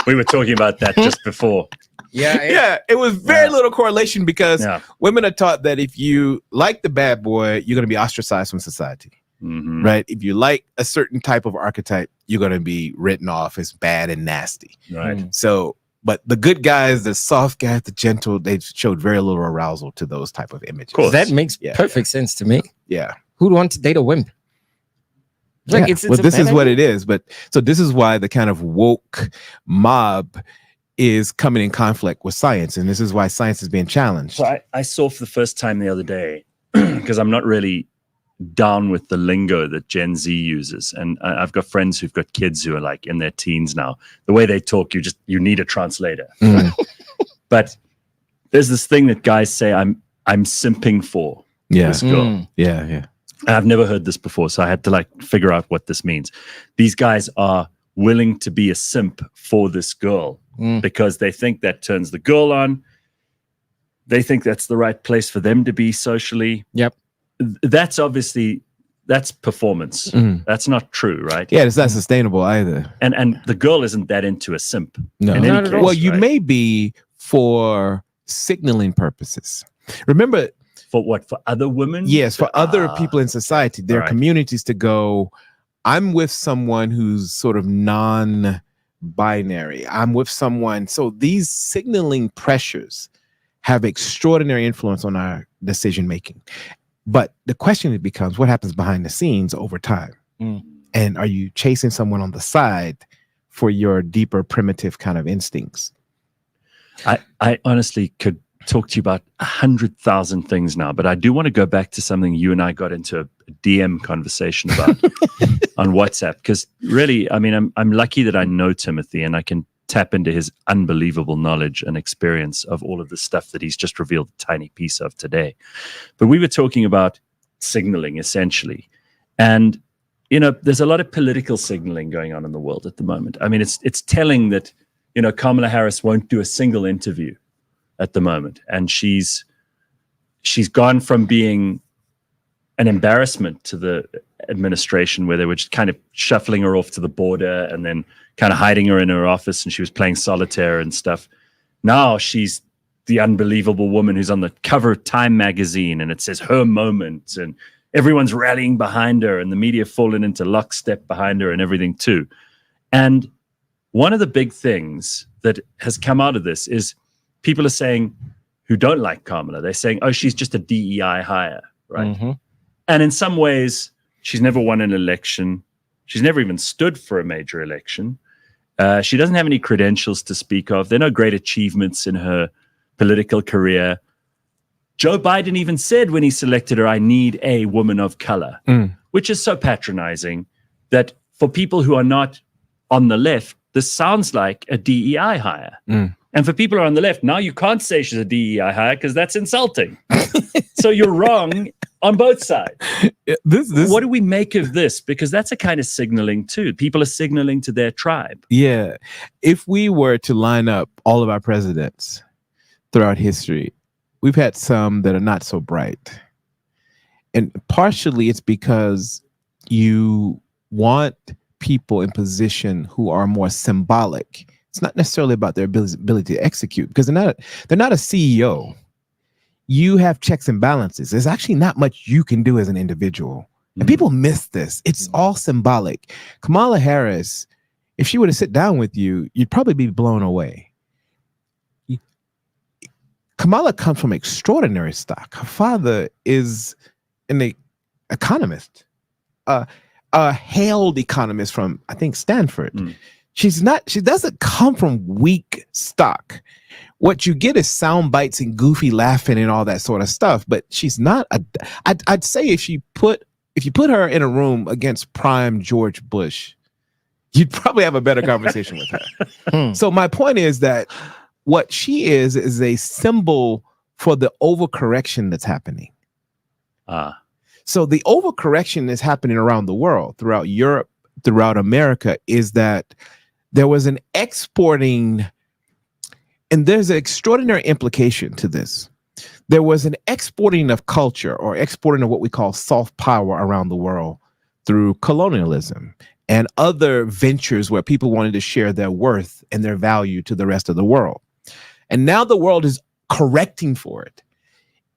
We were talking about that just before. Yeah, it was very little correlation because Yeah. women are taught that if you like the bad boy, you're going to be ostracized from society, Mhm. right? If you like a certain type of archetype, you're going to be written off as bad and nasty. Right. So, but the good guys, the soft guys, the gentle, they showed very little arousal to those type of images. Course. That makes Yeah. perfect sense to me. Yeah. Who'd want to date a wimp? Like, Yeah. it's Well, a this bad is what idea. it is. But so this is why the kind of woke mob is coming in conflict with science. And this is why science is being challenged. So I saw for the first time the other day, because I'm not really down with the lingo that Gen Z uses. And I've got friends who've got kids who are like in their teens now. The way they talk, you need a translator. Mm. But there's this thing that guys say, I'm simping for Yeah. this girl. Mm. Yeah. Yeah. And I've never heard this before, so I had to like figure out what this means. These guys are willing to be a simp for this girl because they think that turns the girl on. They think that's the right place for them to be socially. Yep. That's performance. Mhm. That's not true, right? Yeah, it's not sustainable either. And the girl isn't that into a simp. No. In any Not at case, all. Well, you right? may be for signaling purposes. Remember, For what? For other women? yes, for other people in society, there are Alright. communities to go, I'm with someone who's sort of non-binary. I'm with someone. So these signaling pressures have extraordinary influence on our decision making. But the question it becomes, what happens behind the scenes over time? Mm. And are you chasing someone on the side for your deeper primitive kind of instincts? I honestly could talk to you about 100,000 things now, but I do want to go back to something you and I got into a DM conversation about on WhatsApp, because really, I mean, I'm lucky that I know Timothy and I can tap into his unbelievable knowledge and experience of all of the stuff that he's just revealed a tiny piece of today. But we were talking about signaling essentially. And, you know, there's a lot of political signaling going on in the world at the moment. I mean, it's telling that, you know, Kamala Harris won't do a single interview at the moment. And she's gone from being an embarrassment to the administration, where they were just kind of shuffling her off to the border and then kind of hiding her in her office, and she was playing solitaire and stuff. Now she's the unbelievable woman who's on the cover of Time magazine, and it says her moment, and everyone's rallying behind her, and the media falling into lockstep behind her and everything too. And one of the big things that has come out of this is people are saying, who don't like Kamala, they're saying, oh, she's just a DEI hire, right? Mhm. And in some ways, she's never won an election. She's never even stood for a major election. She doesn't have any credentials to speak of. There are no great achievements in her political career. Joe Biden even said when he selected her, I need a woman of color, which is so patronizing that for people who are not on the left, this sounds like a DEI hire. And for people who are on the left, now you can't say she's a DEI hire because that's insulting. So you're wrong on both sides. What do we make of this? Because that's a kind of signaling too. People are signaling to their tribe. Yeah. If we were to line up all of our presidents throughout history, we've had some that are not so bright. And partially it's because you want people in position who are more symbolic. It's not necessarily about their ability to execute, because they're not a CEO. You have checks and balances. There's actually not much you can do as an individual. And people miss this. It's all symbolic. Kamala Harris, if she were to sit down with you, you'd probably be blown away. Kamala comes from extraordinary stock. Her father is an economist, a hailed economist from, I think, Stanford. She doesn't come from weak stock. What you get is sound bites and goofy laughing and all that sort of stuff. But she's not I'd say if you put her in a room against prime George Bush, you'd probably have a better conversation with her. So my point is that what she is a symbol for the overcorrection that's happening. So the overcorrection that's happening around the world, throughout Europe, throughout America, is that there was an exporting, and there's an extraordinary implication to this. There was an exporting of culture, or exporting of what we call soft power around the world through colonialism and other ventures where people wanted to share their worth and their value to the rest of the world. And now the world is correcting for it.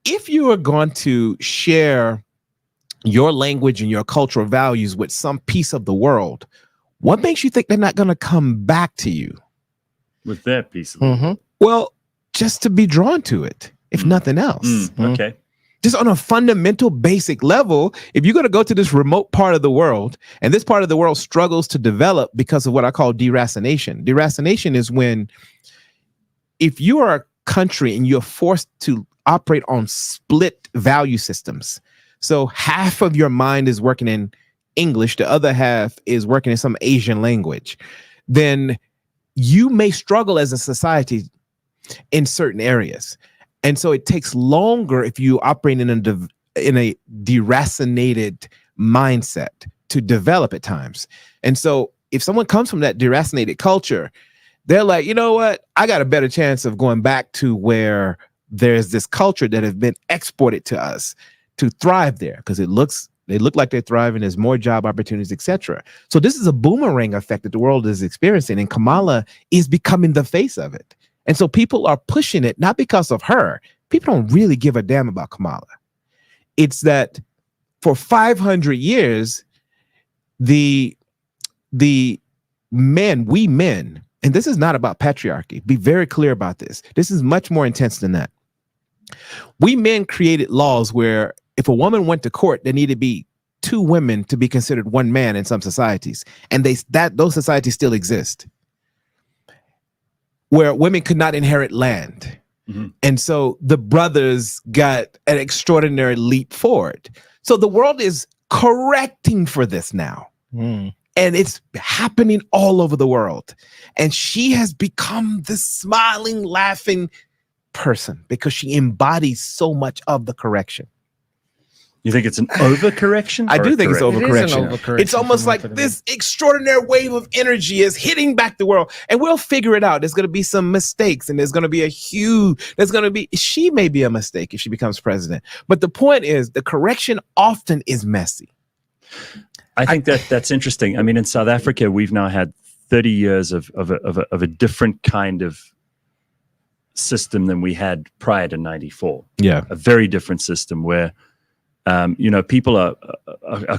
If you are going to share your language and your cultural values with some piece of the world, what makes you think they're not going to come back to you with that piece of it? Well, just to be drawn to it, if nothing else. Okay. Just on a fundamental basic level, if you're going to go to this remote part of the world, and this part of the world struggles to develop because of what I call deracination. Deracination is when, if you are a country and you're forced to operate on split value systems, so half of your mind is working in English, the other half is working in some Asian language, then you may struggle as a society in certain areas. And so it takes longer if you operate in a deracinated mindset to develop at times. And so if someone comes from that deracinated culture, they're like, you know what? I got a better chance of going back to where there's this culture that has been exported to us to thrive there, because they look like they're thriving. There's more job opportunities, etc. So this is a boomerang effect that the world is experiencing, and Kamala is becoming the face of it. And so people are pushing it, not because of her. People don't really give a damn about Kamala. It's that for 500 years, we men, and this is not about patriarchy. Be very clear about this. This is much more intense than that. We men created laws where if a woman went to court, there needed to be 2 women to be considered 1 man in some societies. And those societies still exist, where women could not inherit land. And so the brothers got an extraordinary leap forward. So the world is correcting for this now. And it's happening all over the world. And she has become this smiling, laughing person because she embodies so much of the correction. You think it's an overcorrection? I do think it's overcorrection. overcorrection. It's almost like this extraordinary wave of energy is hitting back the world, and we'll figure it out. There's going to be some mistakes, and there's going to be she may be a mistake if she becomes president. But the point is, the correction often is messy. I think that's interesting. I mean, in South Africa, we've now had 30 years of a different kind of system than we had prior to 94. Yeah. A very different system where people are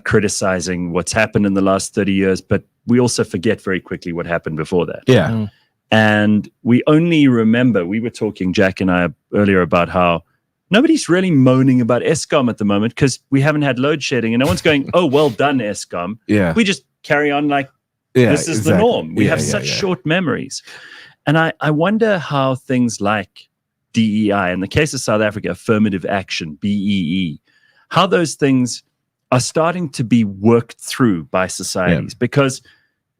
criticizing what's happened in the last 30 years, but we also forget very quickly what happened before that. Yeah. And we only remember, we were talking, Jack and I, earlier about how nobody's really moaning about Eskom at the moment because we haven't had load shedding, and no one's going, oh, well done, Eskom. Yeah. We just carry on like this is the norm. We have such short memories. And I wonder how things like DEI, in the case of South Africa, affirmative action, BEE, how those things are starting to be worked through by societies, because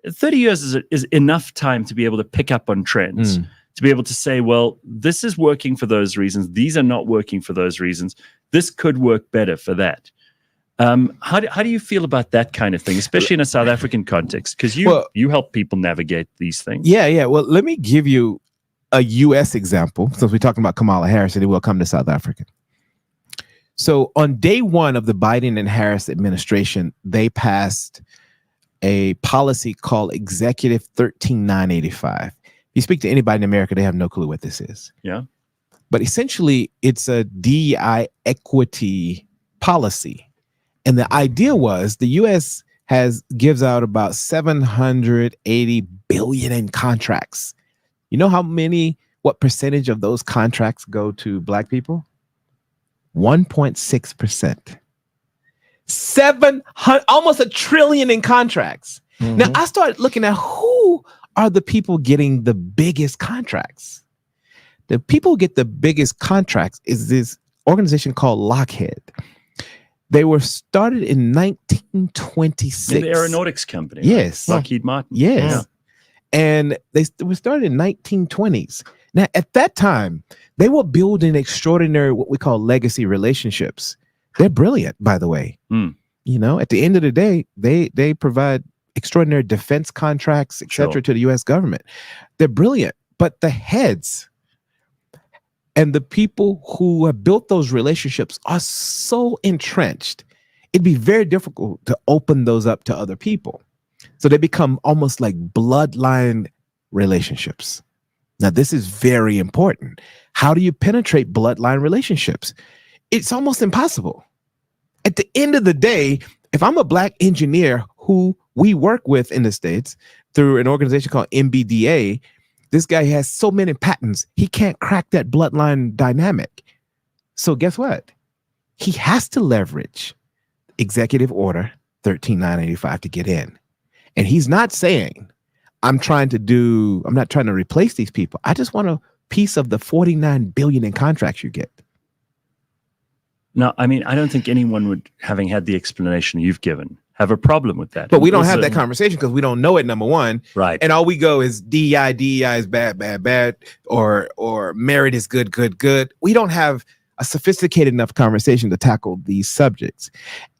30 years is enough time to be able to pick up on trends, to be able to say, well, this is working for those reasons. These are not working for those reasons. This could work better for that. How do you feel about that kind of thing, especially in a South African context? Because you help people navigate these things. Yeah. Well, let me give you a U.S. example, since we're talking about Kamala Harris, and it will come to South Africa. So on day one of the Biden and Harris administration, they passed a policy called Executive 13985. If you speak to anybody in America, they have no clue what this is. Yeah. But essentially, it's a DEI equity policy. And the idea was the U.S. gives out about $780 billion in contracts. You know what percentage of those contracts go to Black people? 1.6%. 700, almost $1 trillion in contracts. Now I started looking at who are the people getting the biggest contracts. The people who get the biggest contracts is this organization called Lockheed. They were started in 1926. The aeronautics company. Yes. Right? Lockheed Martin. Yes. Yeah. And they were started in 1920s. Now, at that time, they were building extraordinary, what we call legacy relationships. They're brilliant, by the way. You know, at the end of the day, they provide extraordinary defense contracts, et cetera, to the U.S. government. They're brilliant. But the heads and the people who have built those relationships are so entrenched, it'd be very difficult to open those up to other people. So they become almost like bloodline relationships. Now, this is very important. How do you penetrate bloodline relationships? It's almost impossible. At the end of the day, if I'm a Black engineer who we work with in the States through an organization called MBDA, this guy has so many patents, he can't crack that bloodline dynamic. So guess what? He has to leverage Executive Order 13985 to get in. And he's not saying, I'm not trying to replace these people. I just want a piece of the 49 billion in contracts you get. No, I mean, I don't think anyone would, having had the explanation you've given, have a problem with that. But we don't have that conversation because we don't know it, number one. Right. And all we go is DEI is bad, or merit is good. We don't have a sophisticated enough conversation to tackle these subjects.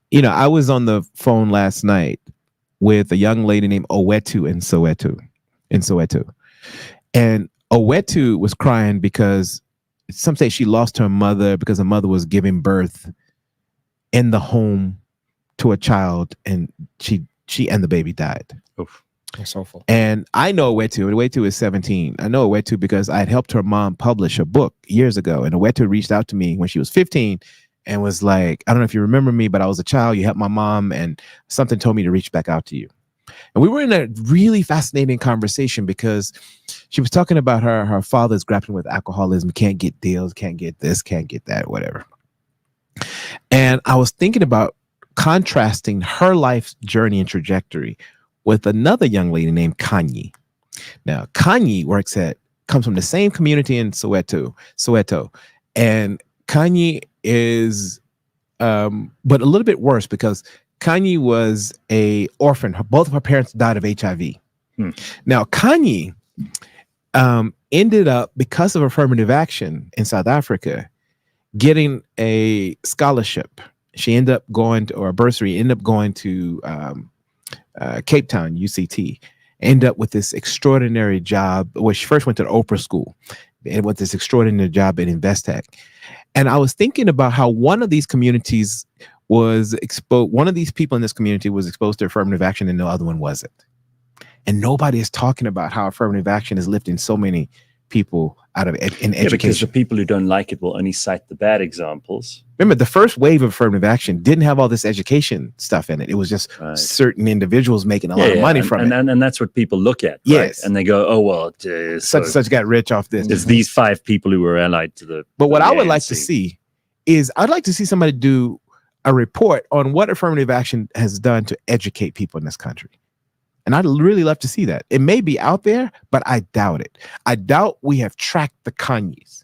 You know, I was on the phone last night with a young lady named Owetu in Soweto. And Owetu was crying because some say she lost her mother because her mother was giving birth in the home to a child, and she and the baby died. Oof. That's awful. And I know Owetu. Owetu is 17. I know Owetu because I had helped her mom publish a book years ago. And Owetu reached out to me when she was 15 and was like, I don't know if you remember me, but I was a child. You helped my mom, and something told me to reach back out to you. And we were in a really fascinating conversation because she was talking about her father's grappling with alcoholism, can't get deals, can't get this, can't get that, whatever. And I was thinking about contrasting her life's journey and trajectory with another young lady named Kanye. Now, Kanye comes from the same community in Soweto. And Kanye is, but a little bit worse because Kanye was a orphan. Both of her parents died of HIV. Now, Kanye ended up, because of affirmative action in South Africa, getting a scholarship. She ended up going to, or a bursary, ended up going to Cape Town, UCT, ended up with this extraordinary job. Well, she first went to the Oprah School and with this extraordinary job at Investec. And I was thinking about how one of these communities was exposed, one of these people in this community was exposed to affirmative action and the other one wasn't. And nobody is talking about how affirmative action is lifting so many people out of education. Because the people who don't like it will only cite the bad examples. Remember, the first wave of affirmative action didn't have all this education stuff in it. It was just certain individuals making a lot of money from it. And that's what people look at. Yes. Right? And they go, oh, well, such got rich off this. It's these 5 people who were allied to the. But what I would ANC. like to see is I'd like to see somebody do a report on what affirmative action has done to educate people in this country. And I'd really love to see that. It may be out there, but I doubt it. I doubt we have tracked the Kanyes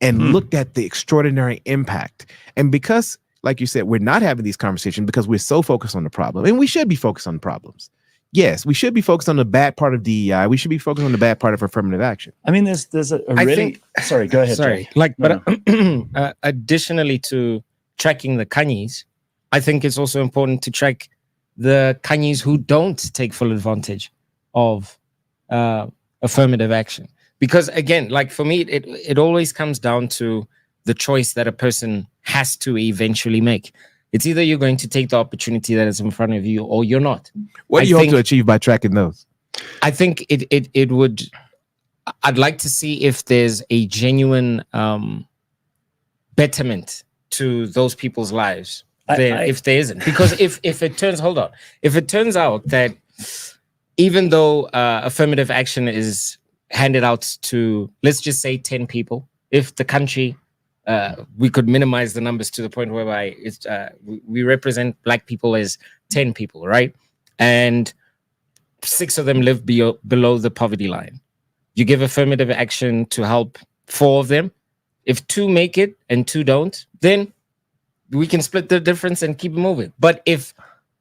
and looked at the extraordinary impact. And because, like you said, we're not having these conversations because we're so focused on the problem. And we should be focused on the problems. Yes, we should be focused on the bad part of DEI. We should be focused on the bad part of affirmative action. I mean, there's a really... Sorry, go ahead. Sorry. Jay. Additionally to tracking the Kanyes, I think it's also important to track the Kanyes who don't take full advantage of affirmative action. Because again, like for me, it always comes down to the choice that a person has to eventually make. It's either you're going to take the opportunity that is in front of you or you're not. What do you hope to achieve by tracking those? I think it would, I'd like to see if there's a genuine betterment to those people's lives. If there isn't, because if it turns out that even though affirmative action is handed out to, let's just say 10 people, if the country, we could minimize the numbers to the point whereby it's, we represent Black people as 10 people, right? And 6 of them live below the poverty line. You give affirmative action to help 4 of them. If 2 make it and 2 don't, then we can split the difference and keep moving. But if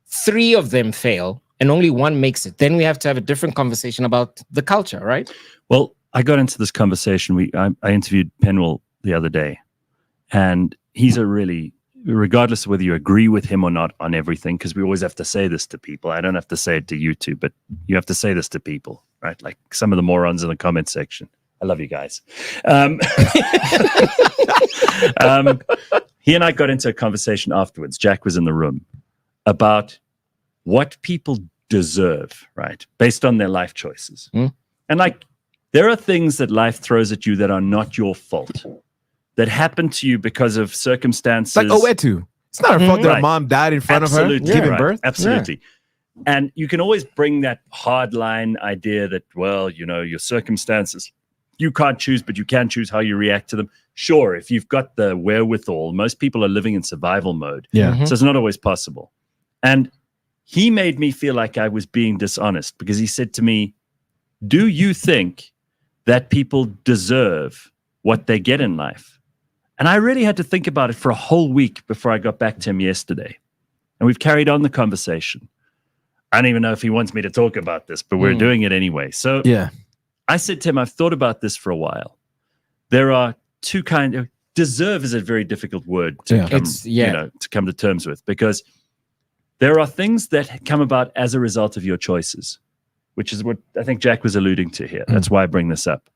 3 of them fail and only 1 makes it, then we have to have a different conversation about the culture, right? Well, I got into this conversation. I interviewed Penwell the other day, and he's a really, regardless of whether you agree with him or not on everything, because we always have to say this to people. I don't have to say it to you two, but you have to say this to people, right? Like some of the morons in the comment section. I love you guys. He and I got into a conversation afterwards. Jack was in the room about what people deserve, right? Based on their life choices. And like, there are things that life throws at you that are not your fault, that happen to you because of circumstances. Like Owetu. It's not her fault that her Right. mom died in front Absolutely of her giving right. birth. Absolutely. And you can always bring that hard line idea that, well, you know, your circumstances, you can't choose, but you can choose how you react to them. Sure, if you've got the wherewithal, most people are living in survival mode. Yeah. So it's not always possible. And he made me feel like I was being dishonest because he said to me, do you think that people deserve what they get in life? And I really had to think about it for a whole week before I got back to him yesterday. And we've carried on the conversation. I don't even know if he wants me to talk about this, but we're doing it anyway. So Yeah. I said to him, I've thought about this for a while. There are two kinds of deserve is a very difficult word to come, to come to terms with, because there are things that come about as a result of your choices, which is what I think Jack was alluding to here. That's why I bring this up.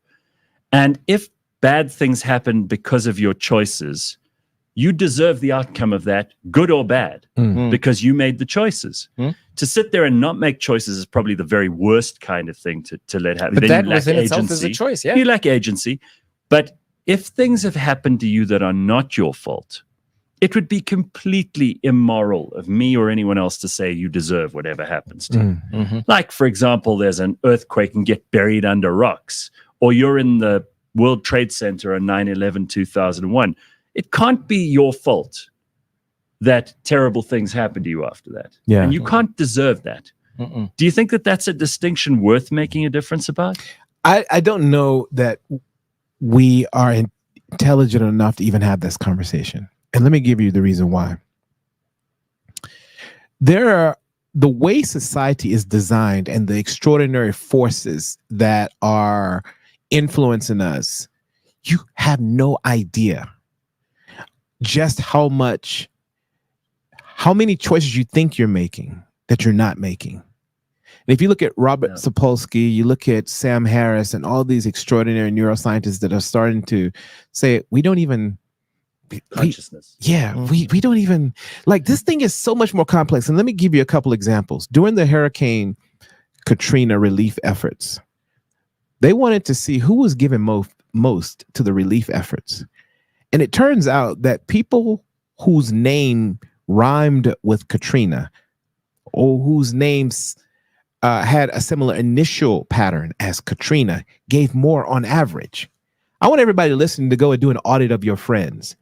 And if bad things happen because of your choices, you deserve the outcome of that, good or bad, because you made the choices. To sit there and not make choices is probably the very worst kind of thing to let happen. But Then that within itself is a choice, yeah. You lack agency. But if things have happened to you that are not your fault, it would be completely immoral of me or anyone else to say you deserve whatever happens to you. Like, for example, there's an earthquake and get buried under rocks, or you're in the World Trade Center on 9/11/2001. It can't be your fault that terrible things happen to you after that. Yeah. And you can't deserve that. Do you think that that's a distinction worth making a difference about? I don't know that we are intelligent enough to even have this conversation. And let me give you the reason why. The way society is designed and the extraordinary forces that are influencing us, you have no idea just how many choices you think you're making that you're not making. And if you look at Robert Sapolsky, you look at Sam Harris and all these extraordinary neuroscientists that are starting to say, we don't even consciousness. We don't even like this thing is so much more complex. And let me give you a couple examples. During the Hurricane Katrina relief efforts, they wanted to see who was giving most to the relief efforts. And it turns out that people whose name rhymed with Katrina or whose names had a similar initial pattern as Katrina gave more on average. I want everybody listening to go and do an audit of your friends.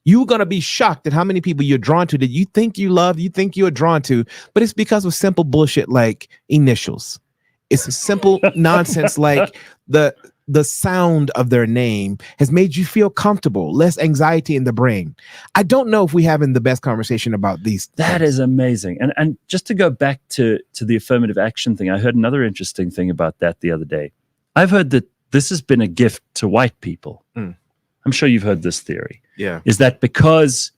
You're going to be shocked at how many people you're drawn to that you think you love, you think you're drawn to, but it's because of simple bullshit like initials. It's a simple nonsense like the sound of their name has made you feel comfortable, less anxiety in the brain. I don't know if we're having the best conversation about these things. That is amazing. And just to go back to the affirmative action thing, I heard another interesting thing about that the other day. I've heard that this has been a gift to white people. I'm sure you've heard this theory. Yeah. Is that because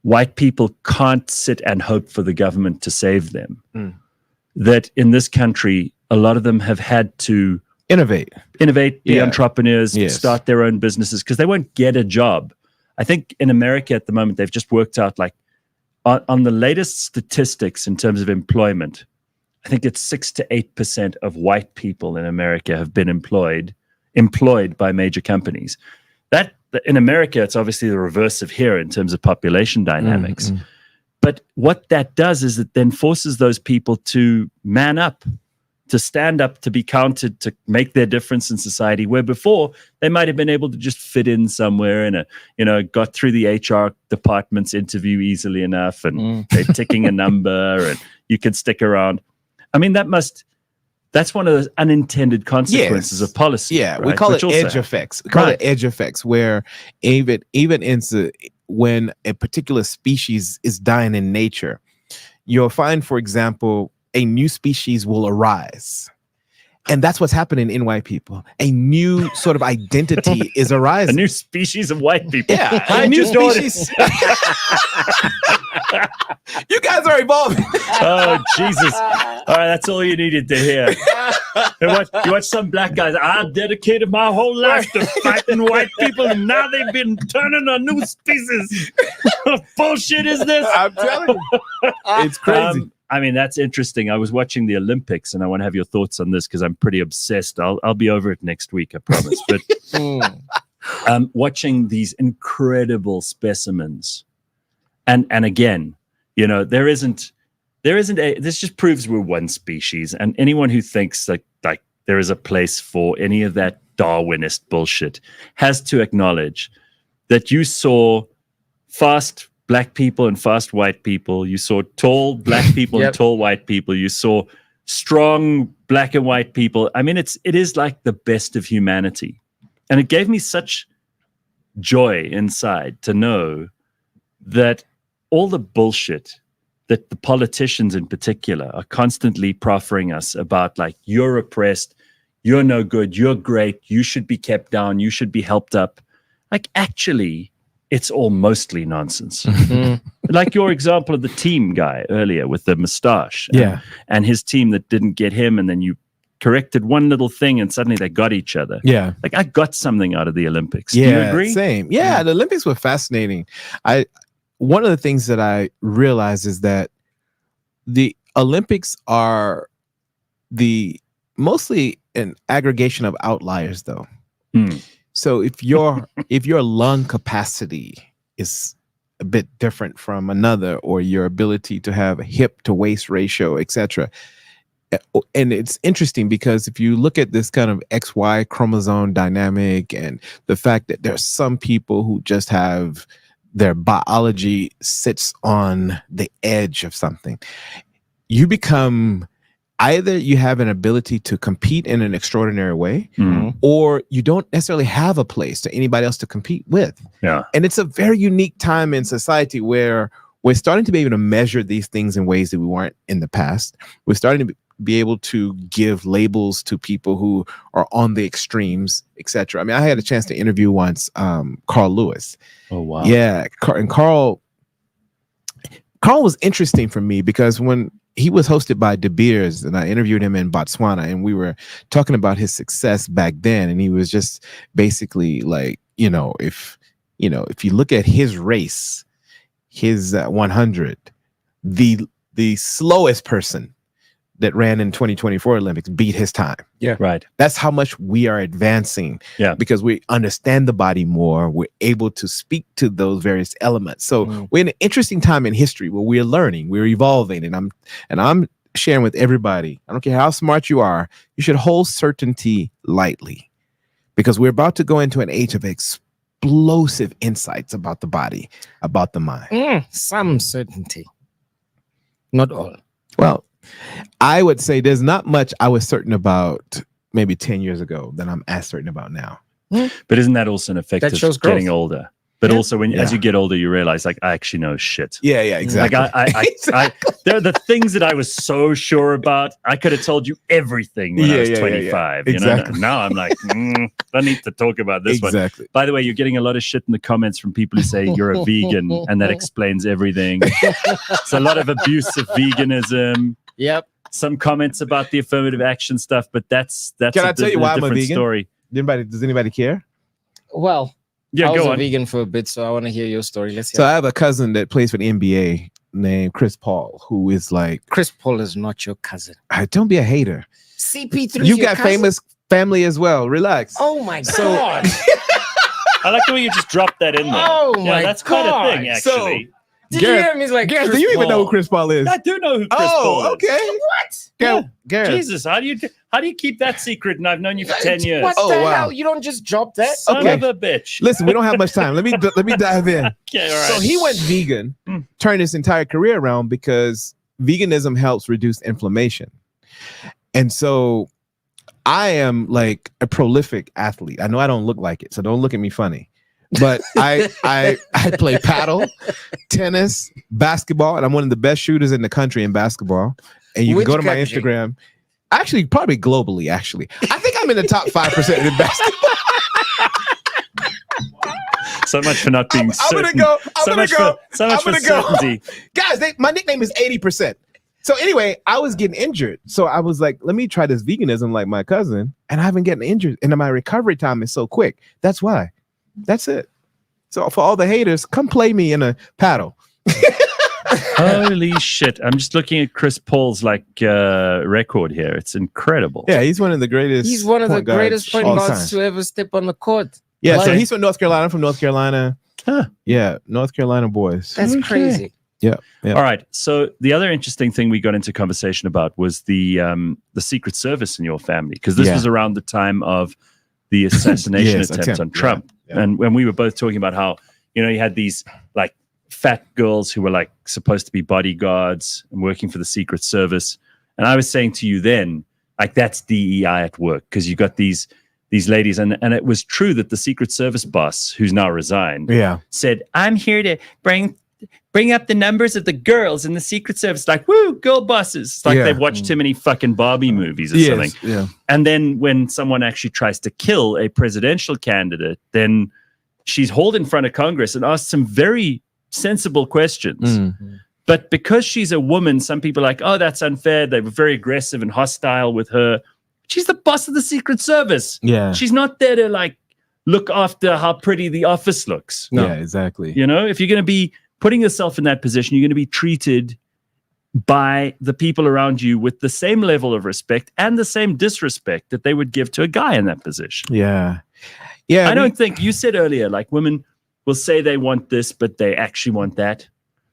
white people can't sit and hope for the government to save them, that in this country, a lot of them have had to innovate, be entrepreneurs, start their own businesses because they won't get a job. I think in America at the moment, they've just worked out like on the latest statistics in terms of employment, I think it's 6 to 8% of white people in America have been employed by major companies. That in America, it's obviously the reverse of here in terms of population dynamics. But what that does is it then forces those people to man up, to stand up, to be counted, to make their difference in society, where before they might have been able to just fit in somewhere and got through the HR department's interview easily enough and they're ticking a number and you could stick around. I mean, that's one of those unintended consequences of policy. Yeah, right? we call it edge effects. We call it edge effects, where even when a particular species is dying in nature, you'll find, for example, a new species will arise. And that's what's happening in white people. A new sort of identity is arising. A new species of white people. Yeah, a new species. You guys are evolving. Oh, Jesus. All right, that's all you needed to hear. You watch some black guys. I dedicated my whole life to fighting white people, and now they've been turning a new species. What bullshit is this? I'm telling you. It's crazy. I mean, that's interesting. I was watching the Olympics, and I want to have your thoughts on this because I'm pretty obsessed. I'll be over it next week, I promise. But watching these incredible specimens, and again, this just proves we're one species. And anyone who thinks like there is a place for any of that Darwinist bullshit has to acknowledge that you saw fast Black people and fast white people. You saw tall Black people and tall white people. You saw strong Black and white people. I mean, it is like the best of humanity. And it gave me such joy inside to know that all the bullshit that the politicians in particular are constantly proffering us about, like, you're oppressed, you're no good, you're great, you should be kept down, you should be helped up. Like, actually, it's all mostly nonsense. Like your example of the team guy earlier with the mustache. And his team that didn't get him, and then you corrected one little thing and suddenly they got each other. Yeah. Like, I got something out of the Olympics. Do you agree? Same. Yeah, the Olympics were fascinating. One of the things that I realized is that the Olympics are mostly an aggregation of outliers, though. So if your lung capacity is a bit different from another, or your ability to have a hip to waist ratio, etc. And it's interesting because if you look at this kind of XY chromosome dynamic and the fact that there's some people who just have their biology sits on the edge of something, you become either you have an ability to compete in an extraordinary way, or you don't necessarily have a place to anybody else to compete with. Yeah. And it's a very unique time in society where we're starting to be able to measure these things in ways that we weren't in the past. We're starting to be able to give labels to people who are on the extremes, etc. I mean, I had a chance to interview once Carl Lewis. Oh, wow. Yeah. And Carl was interesting for me because when he was hosted by De Beers, and I interviewed him in Botswana, and we were talking about his success back then. And he was just basically like, if you look at his race, his 100, the slowest person that ran in 2024 Olympics beat his time. Yeah. Right. That's how much we are advancing. Yeah. Because we understand the body more. We're able to speak to those various elements. So we're in an interesting time in history where we're learning, we're evolving. And I'm sharing with everybody, I don't care how smart you are, you should hold certainty lightly, because we're about to go into an age of explosive insights about the body, about the mind. Some certainty. Not all. Well, I would say there's not much I was certain about maybe 10 years ago that I'm as certain about now. But isn't that also an effect of getting older? But also as you get older, you realize, like, I actually know shit. Yeah, exactly. Like there are the things that I was so sure about. I could have told you everything when I was 25. Yeah. Exactly. Now I'm like, I need to talk about this one. By the way, you're getting a lot of shit in the comments from people who say you're a vegan, and that explains everything. It's a lot of abuse of veganism. Yep. Some comments about the affirmative action stuff, but that's Can I tell you why I'm a vegan? Story. Does anybody care? Well, I was a vegan for a bit, so I want to hear your story. Let's hear. So I have a cousin that plays for the NBA named Chris Paul, who is like... Chris Paul is not your cousin. Don't be a hater. CP3 You got cousin? Famous family as well. Relax. Oh my God. I like the way you just dropped that in there. Oh my God. That's quite a thing, actually. Did you hear him? He's like, Gareth, do you even know who Chris Paul is? I do know who Chris Paul is. Oh, okay. What? Gareth. Jesus, how do you keep that secret? And I've known you for 10 years. What the hell? You don't just drop that? Son of a bitch. Listen, we don't have much time. Let me dive in. Okay, all right. So he went vegan, turned his entire career around because veganism helps reduce inflammation. And so I am like a prolific athlete. I know I don't look like it, so don't look at me funny. But I play paddle, tennis, basketball, and I'm one of the best shooters in the country in basketball. And you can go to my Instagram. Actually, probably globally, actually. I think I'm in the top 5% in basketball. So much for not being certain. I'm gonna go. So much for certainty. Guys, my nickname is 80%. So anyway, I was getting injured. So I was like, let me try this veganism like my cousin. And I haven't gotten injured. And my recovery time is so quick. That's why. That's it. So for all the haters, come play me in a paddle. Holy shit. I'm just looking at Chris Paul's record here. It's incredible. Yeah, he's one of the greatest. He's one of the greatest point guards to ever step on the court. Yeah, so he's from North Carolina. I'm from North Carolina. Huh. Yeah, North Carolina boys. That's crazy. Yeah. All right. So the other interesting thing we got into conversation about was the Secret Service in your family, because this was around the time of the assassination attempt on Trump. Yeah. And when we were both talking about how, you had these like fat girls who were like supposed to be bodyguards and working for the Secret Service. And I was saying to you then, like, that's DEI at work, because you got these ladies, and it was true that the Secret Service boss, who's now resigned, said, I'm here to bring up the numbers of the girls in the Secret Service. Like, woo, girl bosses. It's like they've watched too many fucking Barbie movies or something. Yeah. And then when someone actually tries to kill a presidential candidate, then she's hauled in front of Congress and asked some very sensible questions. But because she's a woman, some people are like, oh, that's unfair. They were very aggressive and hostile with her. She's the boss of the Secret Service. Yeah. She's not there to like look after how pretty the office looks. No. Yeah, exactly. If you're going to be putting yourself in that position, you're going to be treated by the people around you with the same level of respect and the same disrespect that they would give to a guy in that position. Yeah. Yeah. I don't think, you said earlier, like, women will say they want this, but they actually want that,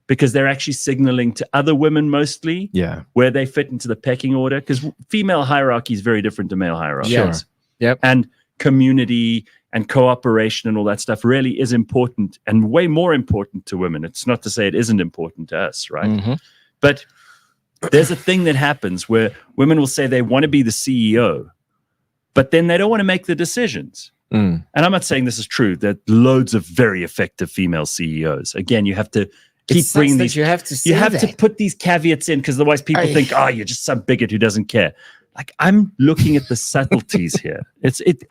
because they're actually signaling to other women mostly where they fit into the pecking order, because female hierarchy is very different to male hierarchy. Sure. Yep. And community and cooperation and all that stuff really is important, and way more important to women. It's not to say it isn't important to us, right? But there's a thing that happens where women will say they want to be the CEO, but then they don't want to make the decisions. And I'm not saying this is true. There are loads of very effective female CEOs. Again, you have to keep bringing these. You have to put these caveats in, because otherwise people think, oh, you're just some bigot who doesn't care. Like, I'm looking at the subtleties here.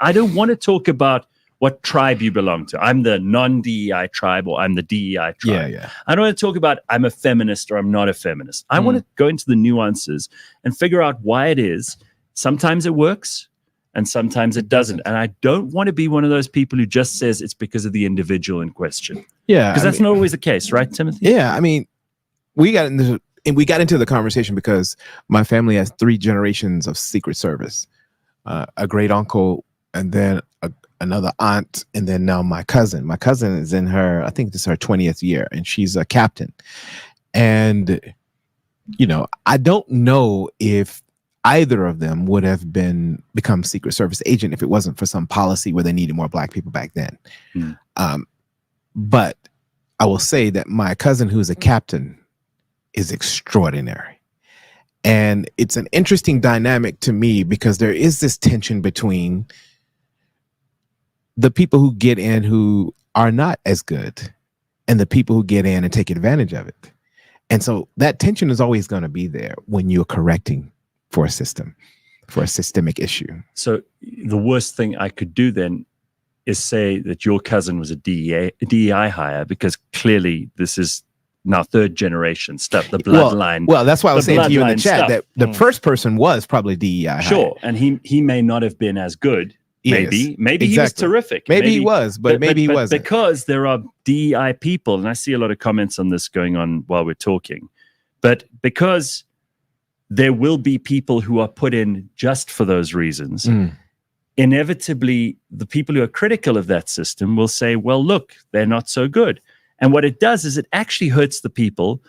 I don't want to talk about what tribe you belong to. I'm the non-DEI tribe, or I'm the DEI tribe. Yeah. I don't want to talk about I'm a feminist or I'm not a feminist. I want to go into the nuances and figure out why it is. Sometimes it works and sometimes it doesn't. And I don't want to be one of those people who just says it's because of the individual in question. Yeah. Because that's not always the case, right, Timothy? Yeah. I mean, we got into the conversation because my family has 3 generations of Secret Service. A great uncle, and then another aunt, and then now my cousin. My cousin is in I think this is her 20th year, and she's a captain. And, I don't know if either of them would have become Secret Service agent if it wasn't for some policy where they needed more Black people back then. But I will say that my cousin, who's a captain, is extraordinary. And it's an interesting dynamic to me, because there is this tension between the people who get in who are not as good and the people who get in and take advantage of it. And so that tension is always going to be there when you're correcting for a systemic issue. So the worst thing I could do then is say that your cousin was a DEI hire, because clearly this is now 3rd generation stuff, the bloodline. Well, that's why I was saying to you in the chat that the first person was probably DEI. Sure, and he may not have been as good. Maybe he was terrific. Maybe he was, but maybe he wasn't. Because there are DEI people, and I see a lot of comments on this going on while we're talking, but because there will be people who are put in just for those reasons, inevitably the people who are critical of that system will say, well, look, they're not so good. And what it does is it actually hurts the people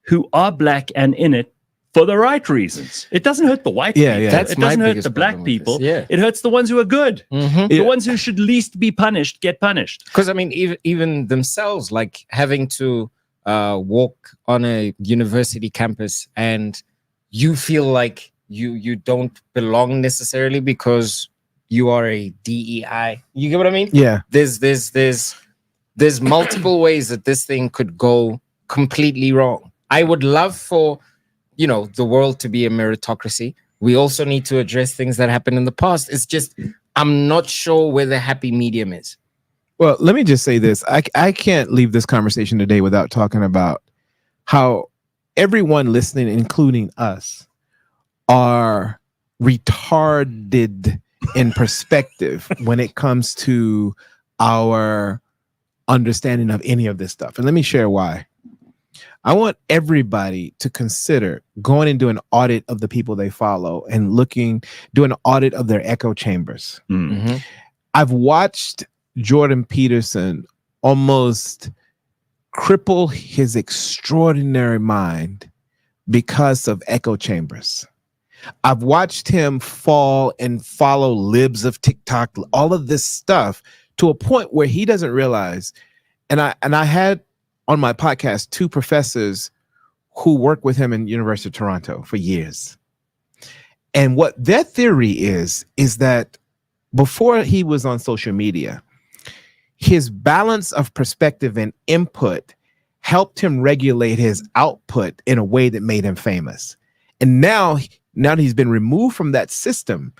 who are Black and in it for the right reasons. It doesn't hurt the white people. Yeah. It doesn't hurt the Black people. Yeah. It hurts the ones who are good. The ones who should least be punished get punished. Because, I mean, even themselves, like having to walk on a university campus and you feel like you don't belong necessarily because you are a DEI. You get what I mean? Yeah. There's multiple ways that this thing could go completely wrong. I would love for, the world to be a meritocracy. We also need to address things that happened in the past. It's just, I'm not sure where the happy medium is. Well, let me just say this. I can't leave this conversation today without talking about how everyone listening, including us, are retarded in perspective when it comes to our understanding of any of this stuff. And let me share why. I want everybody to consider going and doing an audit of the people they follow and doing an audit of their echo chambers. Mm-hmm. I've watched Jordan Peterson almost cripple his extraordinary mind because of echo chambers. I've watched him fall and follow libs of TikTok, all of this stuff, to a point where he doesn't realize. And I had on my podcast 2 professors who worked with him in University of Toronto for years. And what their theory is that before he was on social media, his balance of perspective and input helped him regulate his output in a way that made him famous. And now that he's been removed from that system,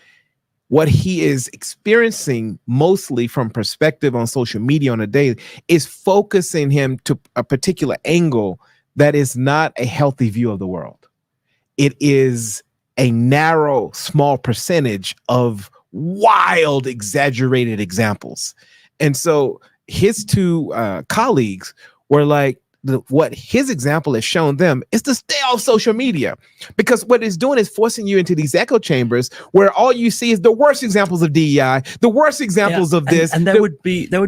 what he is experiencing mostly from perspective on social media on a day is focusing him to a particular angle that is not a healthy view of the world. It is a narrow, small percentage of wild, exaggerated examples. And so his 2 colleagues were like, what his example has shown them is to stay off social media, because what it's doing is forcing you into these echo chambers where all you see is the worst examples of DEI, the worst examples of this. And that would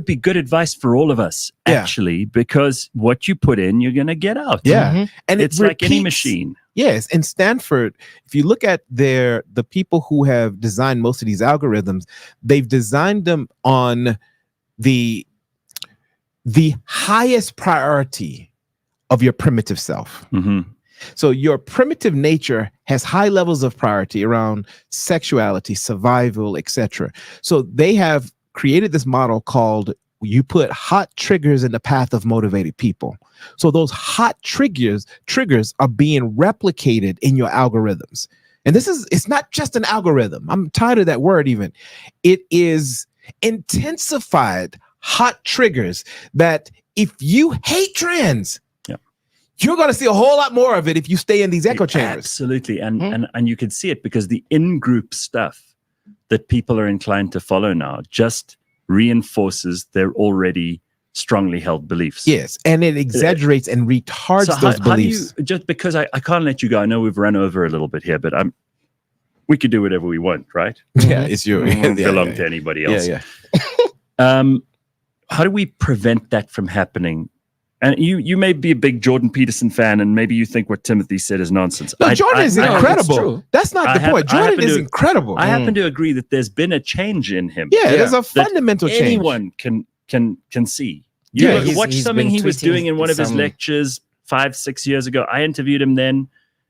be good advice for all of us, actually, because what you put in, you're going to get out. Yeah. Mm-hmm. And it's like any machine. Yes. In Stanford, if you look at the people who have designed most of these algorithms, they've designed them on the highest priority of your primitive self. Mm-hmm. So your primitive nature has high levels of priority around sexuality, survival, etc. So they have created this model called, you put hot triggers in the path of motivated people. So those hot triggers are being replicated in your algorithms. And it's not just an algorithm. I'm tired of that word even. It is intensified hot triggers that if you hate trans, you're going to see a whole lot more of it if you stay in these echo chambers. Absolutely. And you can see it because the in-group stuff that people are inclined to follow now just reinforces their already strongly held beliefs. Yes. And it exaggerates and retards those beliefs. How do you, just because I can't let you go, I know we've run over a little bit here, but we could do whatever we want, right? Yeah, it's you. We don't belong to anybody else. How do we prevent that from happening? And you may be a big Jordan Peterson fan, and maybe you think what Timothy said is nonsense. No, Jordan is incredible. That's not the point. Jordan is incredible. I happen to agree that there's been a change in him. Yeah, there's a fundamental change. Anyone can see. You watch something he was doing in one of his lectures 5-6 years ago. I interviewed him then,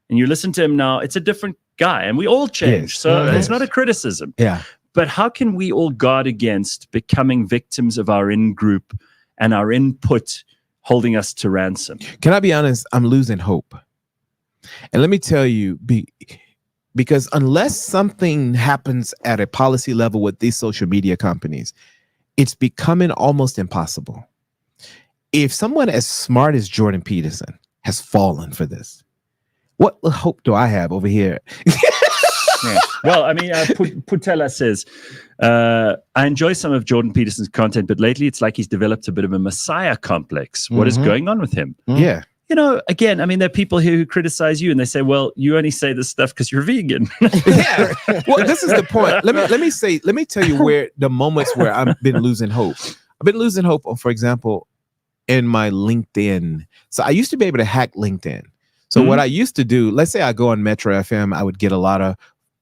and you listen to him now. It's a different guy, and we all change. So it's not a criticism. Yeah. But how can we all guard against becoming victims of our in-group and our input holding us to ransom? Can I be honest? I'm losing hope. And let me tell you, because unless something happens at a policy level with these social media companies, it's becoming almost impossible. If someone as smart as Jordan Peterson has fallen for this, what hope do I have over here? Yeah. Well, I mean, Putella says, I enjoy some of Jordan Peterson's content, but lately it's like he's developed a bit of a messiah complex. What is going on with him? Yeah. You know, again, I mean, there are people here who criticize you and they say, well, you only say this stuff because you're vegan. Yeah. Well, this is the point. Let me tell you where the moments where I've been losing hope. I've been losing hope, for example, in my LinkedIn. So I used to be able to hack LinkedIn. So what I used to do, let's say I go on Metro FM, I would get a lot of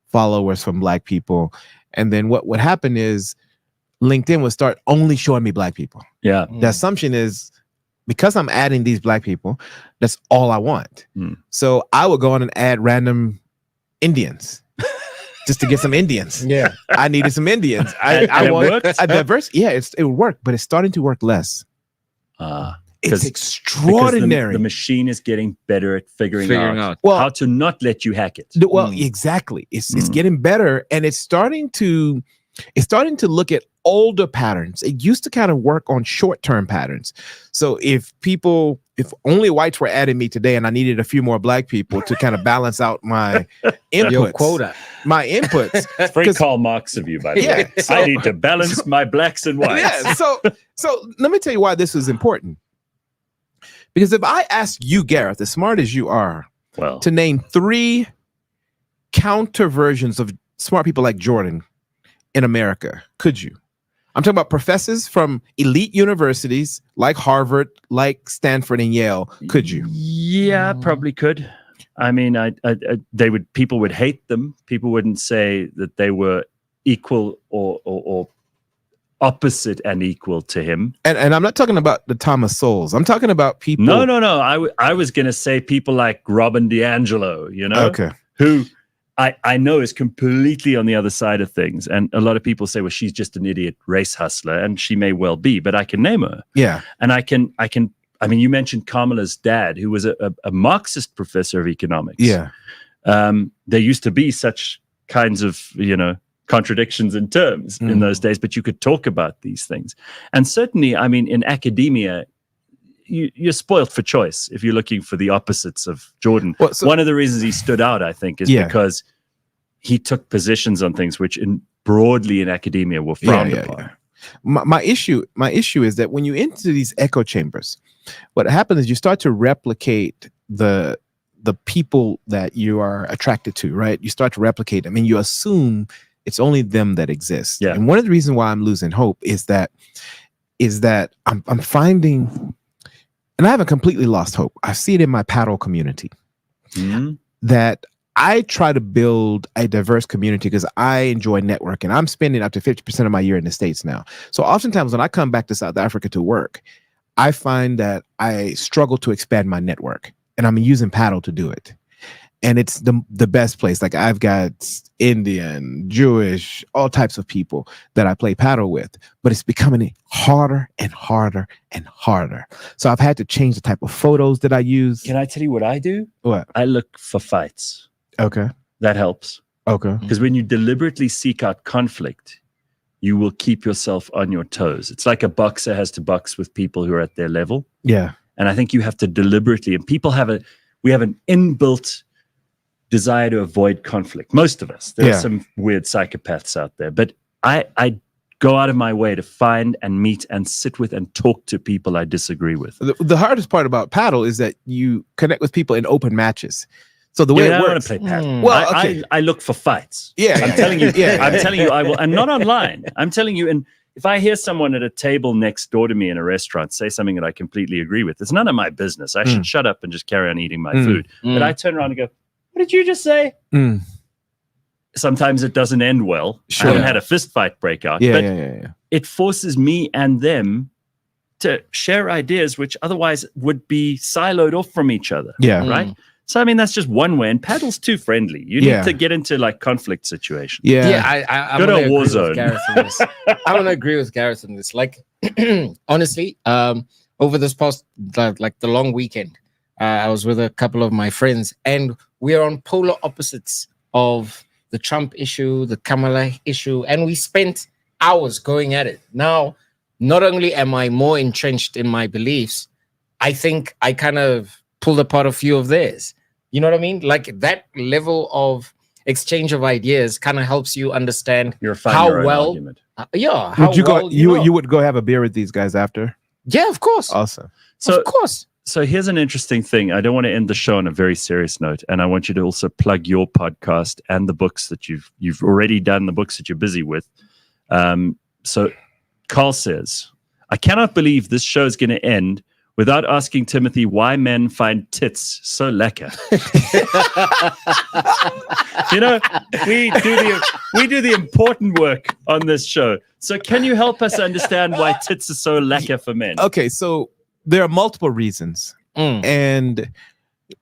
followers from Black people. And then what would happen is LinkedIn would start only showing me Black people. Yeah. The assumption is because I'm adding these Black people, that's all I want. So I would go on and add random Indians just to get some Indians. Yeah. I needed some Indians. I want a diverse. Yeah, it would work, but it's starting to work less. It's extraordinary. The machine is getting better at figuring out how to not let you hack it. Well, exactly. It's getting better, and it's starting to look at older patterns. It used to kind of work on short-term patterns. So if only whites were adding me today, and I needed a few more Black people to kind of balance out my inputs, your quota, my inputs. It's very Karl Marx of you, by the way. So, I need to balance my blacks and whites. Yeah. So let me tell you why this is important. Because if I ask you, Gareth, as smart as you are, Well, to name 3 counter versions of smart people like Jordan in America, could you? I'm talking about professors from elite universities like Harvard, like Stanford and Yale. Could you? Yeah, probably could. I mean, people would hate them. People wouldn't say that they were equal or opposite and equal to him. And I'm not talking about the Thomas Sowells. I'm talking about people. No. I was going to say people like Robin DiAngelo, Okay. who I know is completely on the other side of things. And a lot of people say, well, she's just an idiot race hustler, and she may well be, but I can name her. Yeah. And I mean, you mentioned Kamala's dad, who was a Marxist professor of economics. Yeah. There used to be such kinds of, contradictions in terms in those days, but you could talk about these things. And certainly, I mean, in academia, you're spoiled for choice if you're looking for the opposites of Jordan. Well, so, one of the reasons he stood out, I think, is because he took positions on things which broadly in academia were frowned upon. Yeah. My issue is that when you enter these echo chambers, what happens is you start to replicate the people that you are attracted to, right? You start to replicate them and you assume it's only them that exist. Yeah. And one of the reasons why I'm losing hope is that I'm finding, and I haven't completely lost hope. I see it in my paddle community that I try to build a diverse community because I enjoy networking. I'm spending up to 50% of my year in the States now. So oftentimes when I come back to South Africa to work, I find that I struggle to expand my network, and I'm using paddle to do it. And it's the best place. Like I've got Indian, Jewish, all types of people that I play paddle with, but it's becoming harder and harder and harder. So I've had to change the type of photos that I use. Can I tell you what I do? What? I look for fights. Okay. That helps. Okay. Because when you deliberately seek out conflict, you will keep yourself on your toes. It's like a boxer has to box with people who are at their level. Yeah. And I think you have to deliberately, and we have an inbuilt desire to avoid conflict. Most of us. There are some weird psychopaths out there, but I go out of my way to find and meet and sit with and talk to people I disagree with. The hardest part about paddle is that you connect with people in open matches. So the way it I works. want to play paddle. Well, okay. I look for fights. I'm telling you. I'm telling you, I will, and not online. I'm telling you, and if I hear someone at a table next door to me in a restaurant say something that I completely agree with, it's none of my business. I should shut up and just carry on eating my food. But I turn around and go, what did you just say? Sometimes it doesn't end well. Sure. I haven't had a fist fight break out. But it forces me and them to share ideas which otherwise would be siloed off from each other. Yeah. Right? So, I mean, that's just one way. And paddle's too friendly. You need to get into like conflict situations. I go to a war zone. I want to agree with Gareth on this. Like, honestly, over this past, like the long weekend, I was with a couple of my friends, and we are on polar opposites of the Trump issue, the Kamala issue, and we spent hours going at it. Now, not only am I more entrenched in my beliefs, I think I kind of pulled apart a few of theirs. You know what I mean? Like that level of exchange of ideas kind of helps you understand how well. You would go have a beer with these guys after? Yeah, of course. Awesome. So, of course. So here's an interesting thing. I don't want to end the show on a very serious note, and I want you to also plug your podcast and the books that you've already done, the books that you're busy with. So Carl says, I cannot believe this show is going to end without asking Timothy why men find tits so lekker. We do the important work on this show. So can you help us understand why tits are so lekker for men? Okay, so there are multiple reasons. And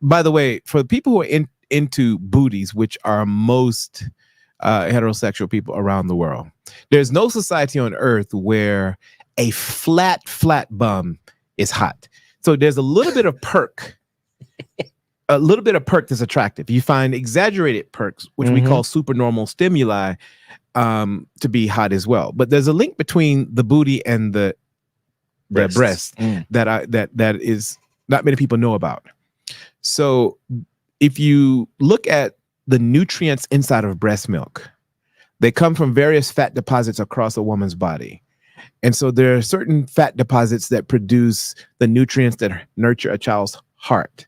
by the way, for the people who are into booties, which are most heterosexual people around the world, there's no society on earth where a flat bum is hot. So there's a little bit of perk, that's attractive. You find exaggerated perks, which we call supernormal stimuli, to be hot as well. But there's a link between the booty and the breast that is not many people know about. So if you look at the nutrients inside of breast milk, they come from various fat deposits across a woman's body. And so there are certain fat deposits that produce the nutrients that nurture a child's heart.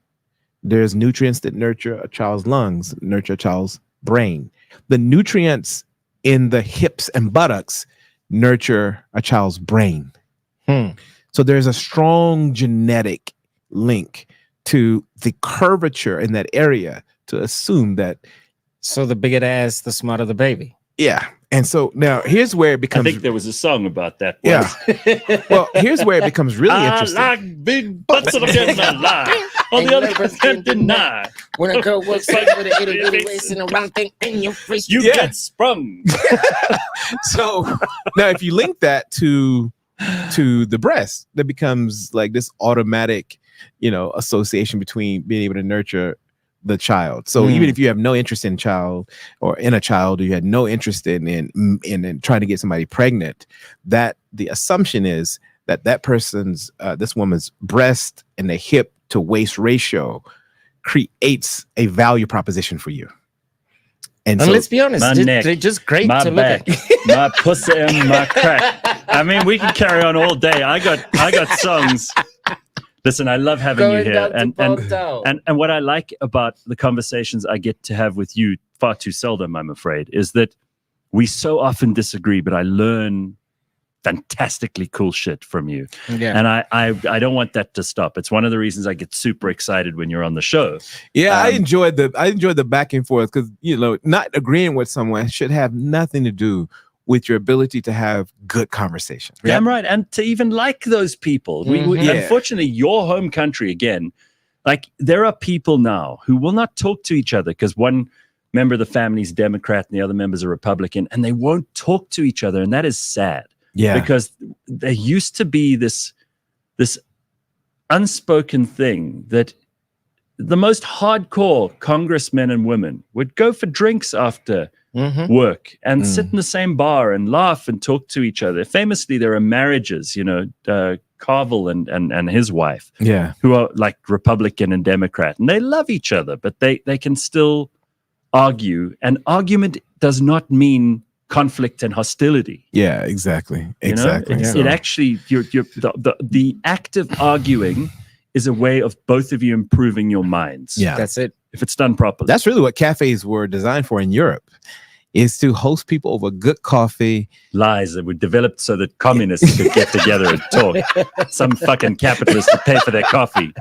There's nutrients that nurture a child's lungs, nurture a child's brain. The nutrients in the hips and buttocks nurture a child's brain. So there's a strong genetic link to the curvature in that area to assume that. So the bigger the ass, the smarter the baby. Yeah. And so now here's where it becomes. I think there was a song about that. Yeah. Well, here's where it becomes really interesting. I like big butts and I'm getting a lie. On the other hand, can't deny. When a girl walks in with an itty bitty waist and a round thing in your face, You get sprung. So now if you link that to the breast, that becomes like this automatic, association between being able to nurture the child. So even if you have no interest in a child, or you had no interest in trying to get somebody pregnant, that the assumption is that person's this woman's breast and the hip to waist ratio creates a value proposition for you. And so, let's be honest, my neck, they're just great my to back, look at. my pussy and my crack. I mean, we can carry on all day. I got songs. Listen, I love having you here, and what I like about the conversations I get to have with you, far too seldom, I'm afraid, is that we so often disagree, but I learn fantastically cool shit from you. Yeah. And I don't want that to stop. It's one of the reasons I get super excited when you're on the show. Yeah, I enjoyed the back and forth, because not agreeing with someone should have nothing to do with your ability to have good conversation. Yeah, I'm right. And to even like those people. We unfortunately, your home country, again, like there are people now who will not talk to each other because one member of the family is Democrat and the other member's a Republican, and they won't talk to each other. And that is sad. Yeah. Because there used to be this unspoken thing that the most hardcore congressmen and women would go for drinks after work and sit in the same bar and laugh and talk to each other. Famously, there are marriages, Carville and his wife, who are like Republican and Democrat, and they love each other, but they can still argue. And argument does not mean conflict and hostility. Yeah, exactly. Exactly. It actually, the act of arguing is a way of both of you improving your minds. Yeah, that's it. If it's done properly. That's really what cafes were designed for in Europe, is to host people over good coffee. Lies that were developed so that communists could get together and talk. Some fucking capitalist to pay for their coffee.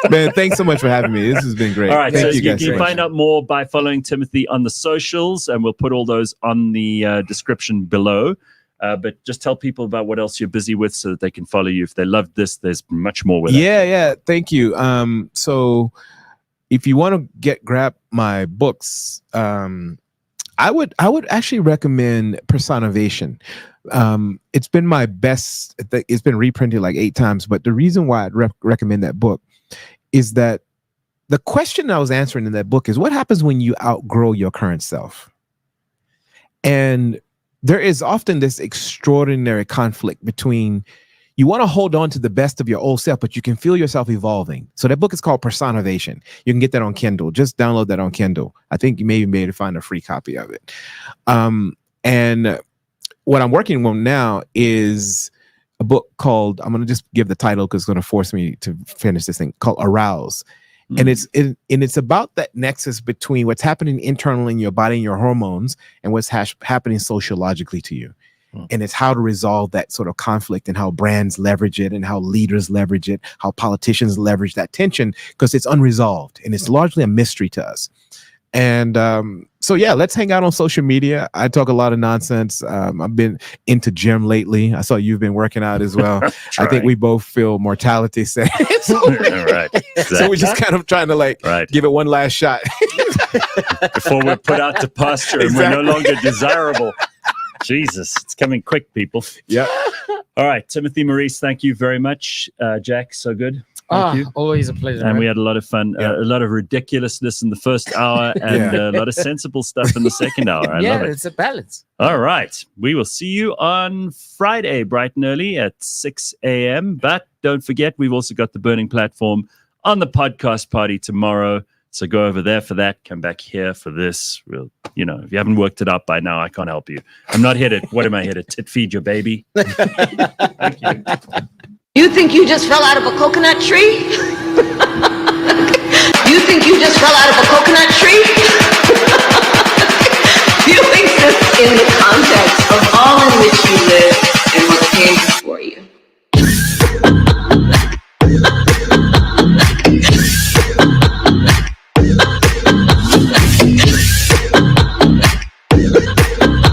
Man, thanks so much for having me. This has been great. All right, Thank so you guys you so can much. find out more by following Timothy on the socials, and we'll put all those on the description below. But just tell people about what else you're busy with so that they can follow you. If they loved this, there's much more with it. Yeah. Thank you. So if you want to grab my books, I would actually recommend Personovation. It's been my best. It's been reprinted like 8 times. But the reason why I'd recommend that book is that the question I was answering in that book is, what happens when you outgrow your current self? And there is often this extraordinary conflict between, you want to hold on to the best of your old self, but you can feel yourself evolving. So that book is called Personovation. You can get that on Kindle. Just download that on Kindle. I think you may even be able to find a free copy of it. And what I'm working on now is a book called, I'm going to just give the title because it's going to force me to finish this thing, called Arouse. And it's about that nexus between what's happening internally in your body and your hormones and what's happening sociologically to you. And it's how to resolve that sort of conflict, and how brands leverage it, and how leaders leverage it, how politicians leverage that tension, because it's unresolved and it's largely a mystery to us. And so, yeah, let's hang out on social media. I talk a lot of nonsense. I've been into gym lately. I saw you've been working out as well. I think we both feel mortality sad. Right. Exactly. So we're just kind of trying to give it one last shot before we're put out to pasture and we're no longer desirable. Jesus, it's coming quick, people. Yeah. All right, Timothy, Maurice, thank you very much. Jack, so good. Thank you. Always a pleasure. And we had a lot of fun, a lot of ridiculousness in the first hour, and a lot of sensible stuff in the second hour. I love it. It's a balance. All right. We will see you on Friday, bright and early at 6 a.m. But don't forget, we've also got the Burning Platform on the podcast party tomorrow. So go over there for that. Come back here for this. We'll, you know, if you haven't worked it out by now, I can't help you. I'm not here to. What am I here to tit feed your baby? Thank you. You think you just fell out of a coconut tree? You think you just fell out of a coconut tree?